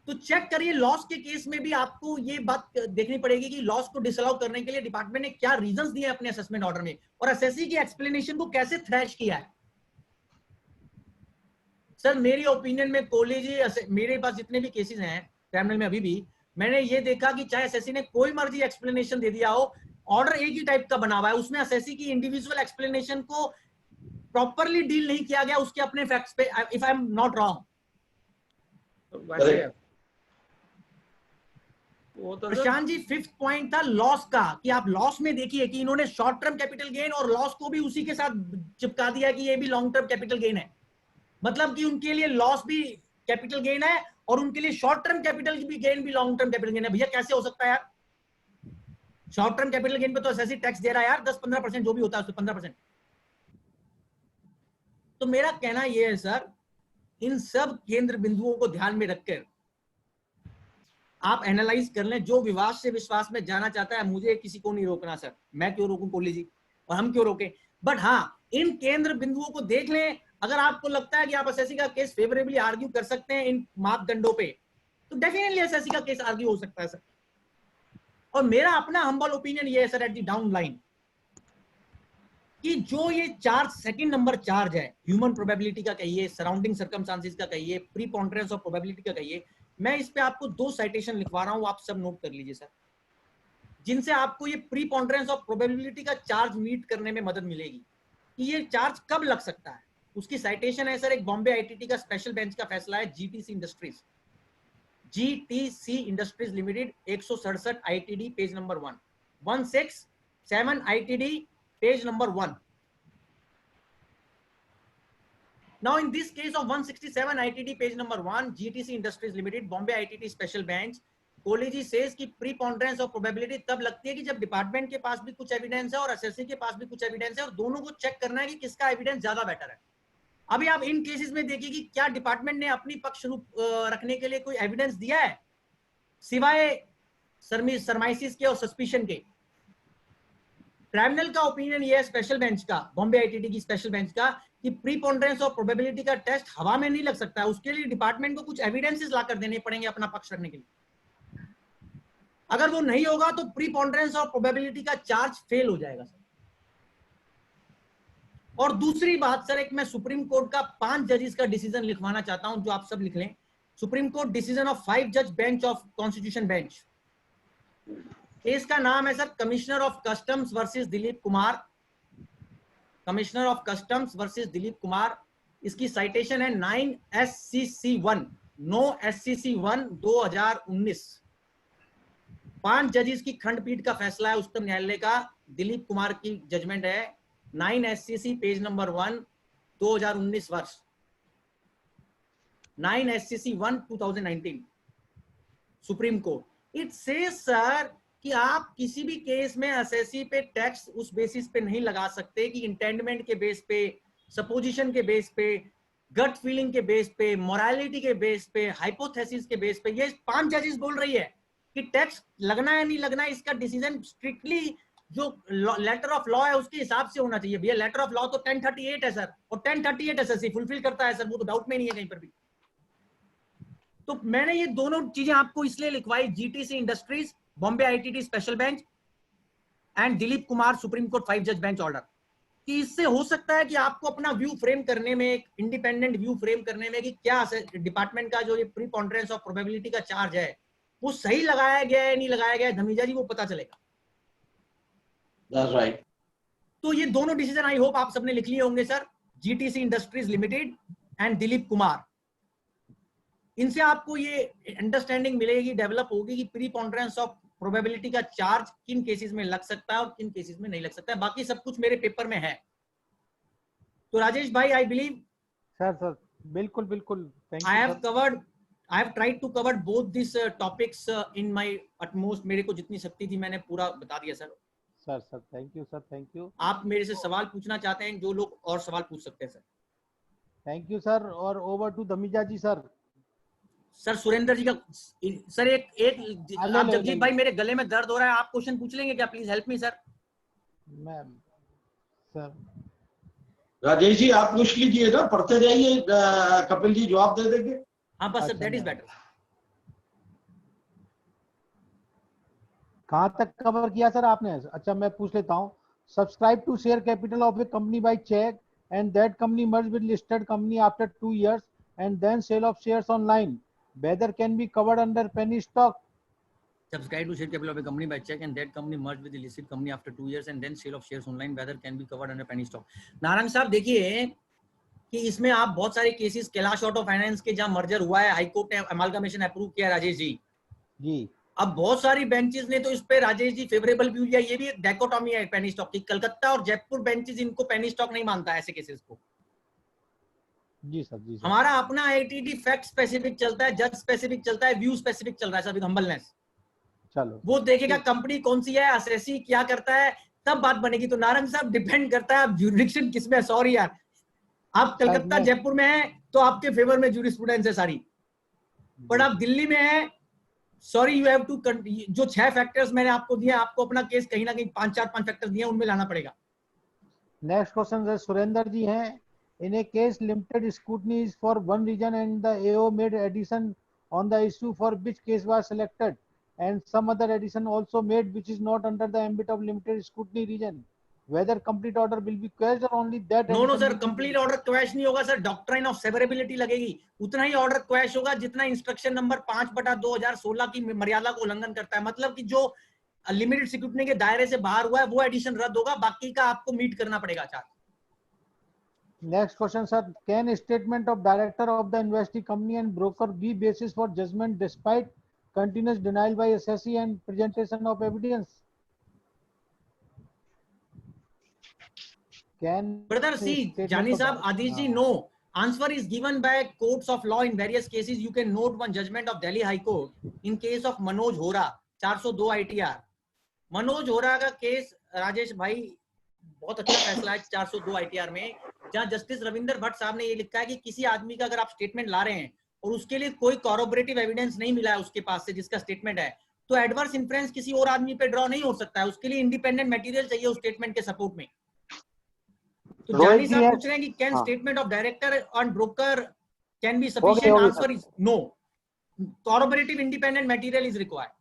Speaker 3: तो चेक करिए लॉस के केस में भी आपको ये बात देखनी पड़ेगी कि लॉस को डिसअलाउ करने के लिए डिपार्टमेंट ने क्या रीजंस दिए अपने असेसमेंट ऑर्डर में, और एसएससी की एक्सप्लेनेशन को कैसे थ्रैश किया है। सर मेरी ओपिनियन में कोली जी, मेरे पास जितने भी केसेस हैं ट्राइब्यूनल में, अभी भी मैंने ये देखा कि चाहे एसएससी ने कोई मर्जी एक्सप्लेनेशन दे दिया हो, ऑर्डर एक ही टाइप का बना हुआ है, उसमें एसएससी की इंडिविजुअल एक्सप्लेनेशन को प्रॉपरली डील नहीं किया गया उसके अपने फैक्ट्स पे, if I am not wrong.
Speaker 5: वो तो
Speaker 3: प्रशांत जी, 5th पॉइंट था लॉस का, कि आप लॉस में देखिए कि इन्होंने शॉर्ट टर्म कैपिटल गेन और लॉस को भी उसी के साथ चिपका दिया कि ये भी लॉन्ग टर्म कैपिटल गेन है। मतलब कि उनके लिए लॉस भी कैपिटल गेन है और उनके लिए शॉर्ट टर्म कैपिटल भी गेन भी लॉन्ग टर्म कैपिटल गेन है। भैया कैसे हो सकता है यार? शॉर्ट टर्म कैपिटल गेन पे तो एसएससी टैक्स दे रहा है यार, 10-15% जो भी होता है उसमें 15%। तो मेरा कहना यह है सर, इन सब केंद्र बिंदुओं को ध्यान में रखकर आप एनालाइज कर लें। जो विवाद से विश्वास में जाना चाहता है, मुझे किसी को नहीं रोकना सर, मैं क्यों रोकूं कोहली जी, और हम क्यों रोके। बट हाँ, इन केंद्र बिंदुओं को देख लें। अगर आपको लगता है कि आप एसएससी का केस फेवरेबली आर्ग्यू कर सकते हैं इन मापदंडों पे, तो डेफिनेटली एसएससी का केस आर्ग्यू हो सकता है सर। और मेरा अपना हम्बल ओपिनियन ये है sir, at the down line, कि जो ये चार्ज, सेकंड नंबर चार्ज है, ह्यूमन प्रोबेबिलिटी का कहिए, सराउंडिंग सर्कमस्टांसेस का कहिए, प्रीपोंडरेंस ऑफ प्रोबेबिलिटी का कहिए, मैं इस पे आपको 2 साइटेशन लिखवा रहा हूं, आप सब नोट कर लीजिए सर, जिनसे आपको ये प्रीपोंडरेंस ऑफ प्रोबेबिलिटी का चार्ज मीट करने में मदद मिलेगी कि ये चार्ज कब लग सकता है। उसकी साइटेशन है सर, एक बॉम्बे आईटीटी का स्पेशल बेंच का फैसला है, GTC industries limited 167 ITD page number 1, 167 ITD page number 1. Now in this case of 167 ITD page number 1, GTC Industries Limited, Bombay ITT Special Bench, Kohli says कि preponderance of probability तब लगती है कि जब डिपार्टमेंट के पास भी कुछ एविडेंस है और एसएससी के पास भी कुछ एविडेंस है, और दोनों को चेक करना है कि किसका एविडेंस ज्यादा बेटर है। अभी आप इन केसेस में देखिए कि क्या डिपार्टमेंट ने अपनी पक्ष रखने के लिए कोई एविडेंस दिया है सिवाय सरमाइसिस के और सस्पिशन के। ट्राइब्यूनल का ओपिनियन ये है, स्पेशल बेंच का, बॉम्बे आईटीटी की स्पेशल बेंच का, कि प्रीपोंडरेंस ऑफ प्रोबेबिलिटी का टेस्ट हवा में नहीं लग सकता है, उसके लिए डिपार्टमेंट को कुछ एविडेंसेस लाकर देने पड़ेंगे अपना पक्ष रखने के लिए। अगर वो नहीं होगा तो प्रीपोंडरेंस ऑफ प्रोबेबिलिटी का चार्ज फेल हो जाएगा सर। और दूसरी बात सर, एक मैं सुप्रीम कोर्ट का 5 जजेस का डिसीजन लिखवाना चाहता हूं, जो आप सब लिख लें। सुप्रीम कोर्ट डिसीजन ऑफ 5 जज बेंच ऑफ कॉन्स्टिट्यूशन बेंच। इसका नाम है sir commissioner of customs versus Dilip Kumar, commissioner of customs versus Dilip Kumar. इसकी साइटेशन है 9 SCC1 2019। 5 जजेस की खंडपीठ का फैसला है उच्चतम न्यायालय का, दिलीप कुमार की जजमेंट है, 9 SCC पेज नंबर 1 2019 वर्ष, 9 SCC1 2019 supreme court. It says sir कि आप किसी भी केस में एसएससी पे टैक्स उस बेसिस पे नहीं लगा सकते कि इंटेंडमेंट के बेस पे, सपोजिशन के बेस पे, गट फीलिंग के बेस पे, मोरालिटी के बेस पे, हाइपोथेसिस के बेस पे। ये 5 जजेस बोल रही है कि टैक्स लगना है नहीं लगना है, इसका डिसीजन स्ट्रिक्टली जो लेटर ऑफ लॉ है उसके हिसाब से होना चाहिए। भैया लेटर ऑफ लॉ तो 1038 है सर, और 1038 एसएससी फुलफिल करता है सर, वो तो डाउट में नहीं है कहीं पर भी। तो मैंने ये दोनों चीजें आपको इसलिए लिखवाई, GTC industries, Bombay ITT special bench and Dilip Kumar supreme court 5 जज बेंच ऑर्डर, कि इससे हो सकता है कि आपको अपना व्यू फ्रेम करने में, एक इंडिपेंडेंट व्यू फ्रेम करने में, कि क्या डिपार्टमेंट का जो ये प्रीपोंडरेंस ऑफ प्रोबेबिलिटी का चार्ज है वो सही लगाया गया है नहीं लगाया गया है, धमीजा जी, वो पता चलेगा।
Speaker 4: That's right.
Speaker 3: तो ये दोनों डिसीजन आई होप आप सबने लिख लिए होंगे sir, GTC industries limited and Dilip Kumar. इनसे आपको ये अंडरस्टैंडिंग मिलेगी, डेवलप होगी कि प्रीपोंडरेंस ऑफ प्रोबेबिलिटी का चार्ज किन केसेस में लग सकता है और किन केसेस में नहीं लग सकता है। बाकी सब कुछ मेरे पेपर में है। तो राजेश भाई, आई बिलीव
Speaker 1: सर बिल्कुल बिल्कुल, thank
Speaker 3: I
Speaker 1: you
Speaker 3: have covered, I have tried to cover both this topics in my utmost. मेरे को जितनी शक्ति थी मैंने पूरा बता दिया सर।
Speaker 1: Sir thank you sir, thank you.
Speaker 3: आप मेरे से सवाल पूछना चाहते हैं, जो लोग और सवाल पूछ सकते हैं सर।
Speaker 1: Thank you sir. और over to Dhamija ji sir.
Speaker 3: Sir Surendra ji का सर एक आप जगजीत भाई, मेरे गले में दर्द हो रहा है, आप क्वेश्चन पूछ लेंगे क्या? Please help me sir.
Speaker 1: Ma'am sir
Speaker 4: Rajesh ji आप पूछ लीजिए ना, पढ़ते जाइए, कपिल जी जवाब दे देंगे।
Speaker 3: हाँ बस सर, दैट इज बेटर।
Speaker 1: कहाँ तक कवर किया सर आपने? अच्छा मैं पूछ लेता हूँ। Subscribe to share capital of a company by cheque and that company merge with listed company after 2 years and then sale of shares online, whether can be covered under penny stock?
Speaker 3: Subscribe to share capital of a company by check and that company merged with the listed company after 2 years and then sale of shares online, whether can be covered under penny stock. Narayan साहब देखिए कि इसमें आप बहुत सारे केसेस, कैलाश ऑटो फाइनेंस के जहां मर्जर हुआ है, हाई कोर्ट ने अमालगमेशन अप्रूव किया राजेश जी। अब बहुत सारी बेंचेस ने तो इस पे राजेश जी फेवरेबल व्यू लिया। ये भी एक डायकोटॉमी है पेनी स्टॉक की। कलकत्ता और जयपुर बेंचेस इनको पेनी स्टॉक नहीं मानता ऐसे केसेस को।
Speaker 1: जी सर, जी सर।
Speaker 3: हमारा अपना आईटीटी फैक्ट स्पेसिफिक चलता है, जज स्पेसिफिक चलता है, व्यू स्पेसिफिक चल रहा है सर विद हम्बलनेस।
Speaker 1: चलो,
Speaker 3: वो देखेगा कंपनी कौन सी है, असेसी क्या करता है, तब बात बनेगी। तो नारंग साहब डिपेंड करता है आप ज्यूरिडिक्शन किसमें है। सॉरी यार, आप कलकत्ता
Speaker 1: मैं-
Speaker 3: जयपुर में है तो आपके फेवर में ज्यूरिस्प्रूडेंस है सारी, बट आप दिल्ली में है, सॉरी यू हैव टू, जो 6 फैक्टर्स मैंने आपको दिए, आपको अपना केस कहीं ना कहीं 5 फैक्टर दिए उनमें लाना पड़ेगा।
Speaker 1: नेक्स्ट क्वेश्चन है सुरेंद्र जी हैं। In a case limited scrutiny is for one reason and the AO made addition on the issue for which case was selected and some other addition also made which is not under the ambit of limited scrutiny region, whether complete order will be quashed or only that
Speaker 3: no
Speaker 1: addition
Speaker 3: sir,
Speaker 1: will be
Speaker 3: complete order quash नहीं होगा सर। डॉक्ट्राइन ऑफ सेवरेबिलिटी लगेगी, उतना ही ऑर्डर क्वैश होगा जितना इंस्ट्रक्शन नंबर 5/2016 की मर्यादा को उल्लंघन करता है। मतलब कि जो लिमिटेड सिक्योरिटी के दायरे से बाहर हुआ है वो एडिशन रद्द होगा, बाकी का आपको मीट करना पड़ेगा charge.
Speaker 1: Next question, sir. Can a statement of director of the investing company and broker be basis for judgment despite continuous denial by assessee and presentation of evidence? Can
Speaker 3: brother
Speaker 1: a
Speaker 3: C
Speaker 1: statement
Speaker 3: जानी
Speaker 1: of
Speaker 3: साहब,
Speaker 1: director-
Speaker 3: आदिश जी,
Speaker 1: हाँ,
Speaker 3: no answer is given by courts of law in various cases. You can note one judgment of Delhi high court in case of Manoj Hora 402 ITR। Manoj होरा का केस राजेश भाई बहुत अच्छा फैसला है 402 ITR में, जहां जस्टिस रविंदर भट्ट साहब ने ये लिखा है कि किसी आदमी का अगर आप स्टेटमेंट ला रहे हैं और उसके लिए कोई कॉरोबोरेटिव एविडेंस नहीं मिला है उसके पास से जिसका स्टेटमेंट है, तो एडवर्स इंफ्लुएंस किसी और आदमी पे ड्रॉ नहीं हो सकता है। उसके लिए इंडिपेंडेंट मटेरियल चाहिए उस स्टेटमेंट के सपोर्ट में। तो
Speaker 1: रोहित
Speaker 3: जानी
Speaker 1: जी
Speaker 3: साहब
Speaker 1: है।
Speaker 3: पूछ रहे हैं कि कैन
Speaker 1: हाँ।
Speaker 3: Statement of director and broker can be
Speaker 1: हो
Speaker 3: सफिशिएंट?
Speaker 1: गए
Speaker 3: answer is no, corroborative independent material is required.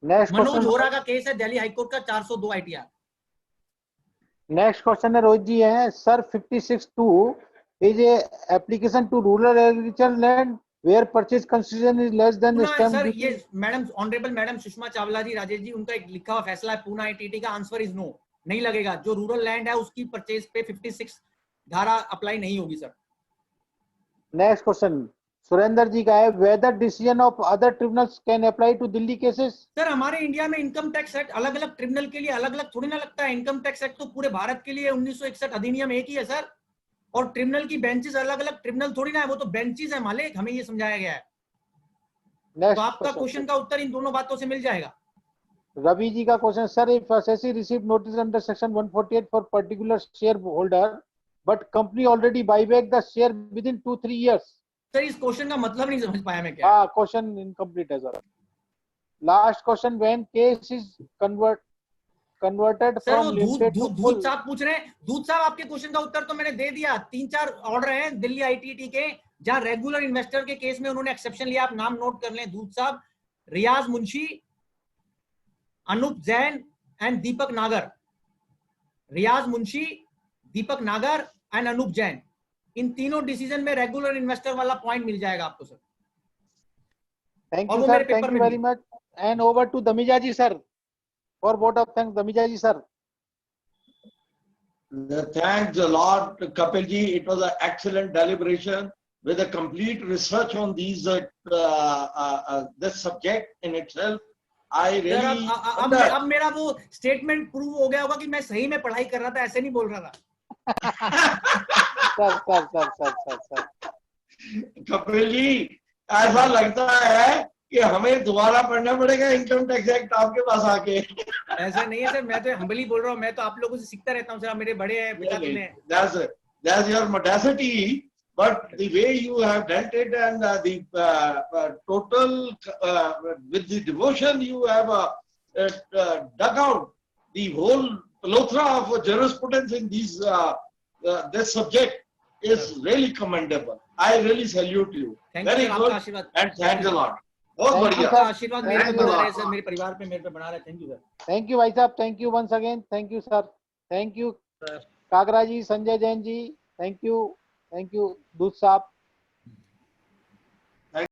Speaker 1: Next
Speaker 3: Manoj
Speaker 1: question,
Speaker 3: Hora का केस है दिल्ली हाईकोर्ट का 402 ITR।
Speaker 1: नेक्स्ट क्वेश्चन है रोहित जी है। Sir 56(2) is a application to rural agriculture land where purchase consideration is less than the
Speaker 3: Poona
Speaker 1: stamp
Speaker 3: sir,
Speaker 1: duty.
Speaker 3: ये madam honourable madam Sushma Chawla ji, Rajesh ji, उनका एक लिखा हुआ फैसला है पूना ITT का। आंसर इज नो, नहीं लगेगा। जो रूरल लैंड है उसकी परचेज पे 56 धारा अप्लाई नहीं होगी sir.
Speaker 1: Next question Surendra ji का है। whether decision of other tribunals can apply to Delhi cases?
Speaker 3: Sir हमारे इंडिया में इनकम टैक्स एक्ट अलग अलग ट्रिब्यूनल के लिए अलग अलग थोड़ी ना लगता है। इनकम टैक्स एक्ट तो पूरे भारत के लिए 1961 अधिनियम एक ही है सर, और ट्रिब्यूनल की बेंचेस अलग अलग ट्रिब्यूनल थोड़ी ना है, वो तो बेंचेस है मालिक, हमें ये समझाया गया है। तो
Speaker 1: नेक्स्ट
Speaker 3: आपका क्वेश्चन का उत्तर इन दोनों बातों से मिल जाएगा।
Speaker 1: रवि जी का question, sir if assessee received notice under section 148 for particular shareholder but company already buy back the share within 2-3 years.
Speaker 3: Sir इस क्वेश्चन का मतलब नहीं समझ पाया मैं क्या।
Speaker 1: हाँ, क्वेश्चन इनकम्प्लीट है sir. Last question, when case is converted
Speaker 3: sir वो
Speaker 1: from limited to full.
Speaker 3: दूध साहब पूछ रहे हैं। दूध साहब आपके क्वेश्चन का उत्तर तो मैंने दे दिया। 3-4 ऑर्डर हैं दिल्ली ITT के जहां रेगुलर इन्वेस्टर के केस में उन्होंने एक्सेप्शन लिया। आप नाम नोट कर लें, दूध साहब, रियाज मुंशी, अनूप जैन एंड दीपक नागर। रियाज मुंशी, दीपक नागर एंड अनूप जैन, इन तीनों डिसीजन में रेगुलर इन्वेस्टर वाला पॉइंट मिल जाएगा आपको सर।
Speaker 1: Thank
Speaker 3: और
Speaker 1: you
Speaker 3: वो
Speaker 1: sir,
Speaker 3: मेरे
Speaker 1: thank
Speaker 3: पेपर
Speaker 1: you
Speaker 3: में
Speaker 1: very
Speaker 3: भी।
Speaker 1: much. And over to Damija ji sir for vote of thanks. Damija ji sir.
Speaker 4: Thanks a lot, Kapil ji. It was an excellent deliberation with a complete research on these this subject in itself. I
Speaker 3: sir
Speaker 4: really
Speaker 3: अब मेरा वो स्टेटमेंट प्रूव हो गया होगा कि मैं सही में पढ़ाई कर रहा था, ऐसे नहीं बोल रहा था।
Speaker 1: सर
Speaker 4: कपिल जी, ऐसा लगता है कि हमें दोबारा पढ़ना पड़ेगा इनकम टैक्स एक्ट आपके पास आके।
Speaker 3: ऐसा नहीं है सर, मैं तो हम्बली बोल रहा हूँ, मैं तो आप लोगों से सीखता रहता हूँ सर, मेरे बड़े हैं, पिताजी ने।
Speaker 4: That's your modesty, but the way you have dealt it and the total with the devotion you have dug out the whole plethora of jurisprudence in these this subject is really commendable. I really salute you.
Speaker 3: Thank
Speaker 4: Very
Speaker 3: you sir,
Speaker 4: good
Speaker 3: आपका आशीर्वाद।
Speaker 4: and thanks a lot. बहुत
Speaker 1: Thank you,
Speaker 4: बढ़िया।
Speaker 3: आपका आशीर्वाद मेरे पे
Speaker 4: Thanks a
Speaker 3: बना
Speaker 4: lot.
Speaker 3: रहे सर, मेरे परिवार पे, मेरे पे बना रहे। Thank you sir.
Speaker 1: Thank you भाई साहब. Thank you once again. Thank you sir. Thank you कागरा ji, Sanjay Jain ji. Thank you. Thank you दूध साहब.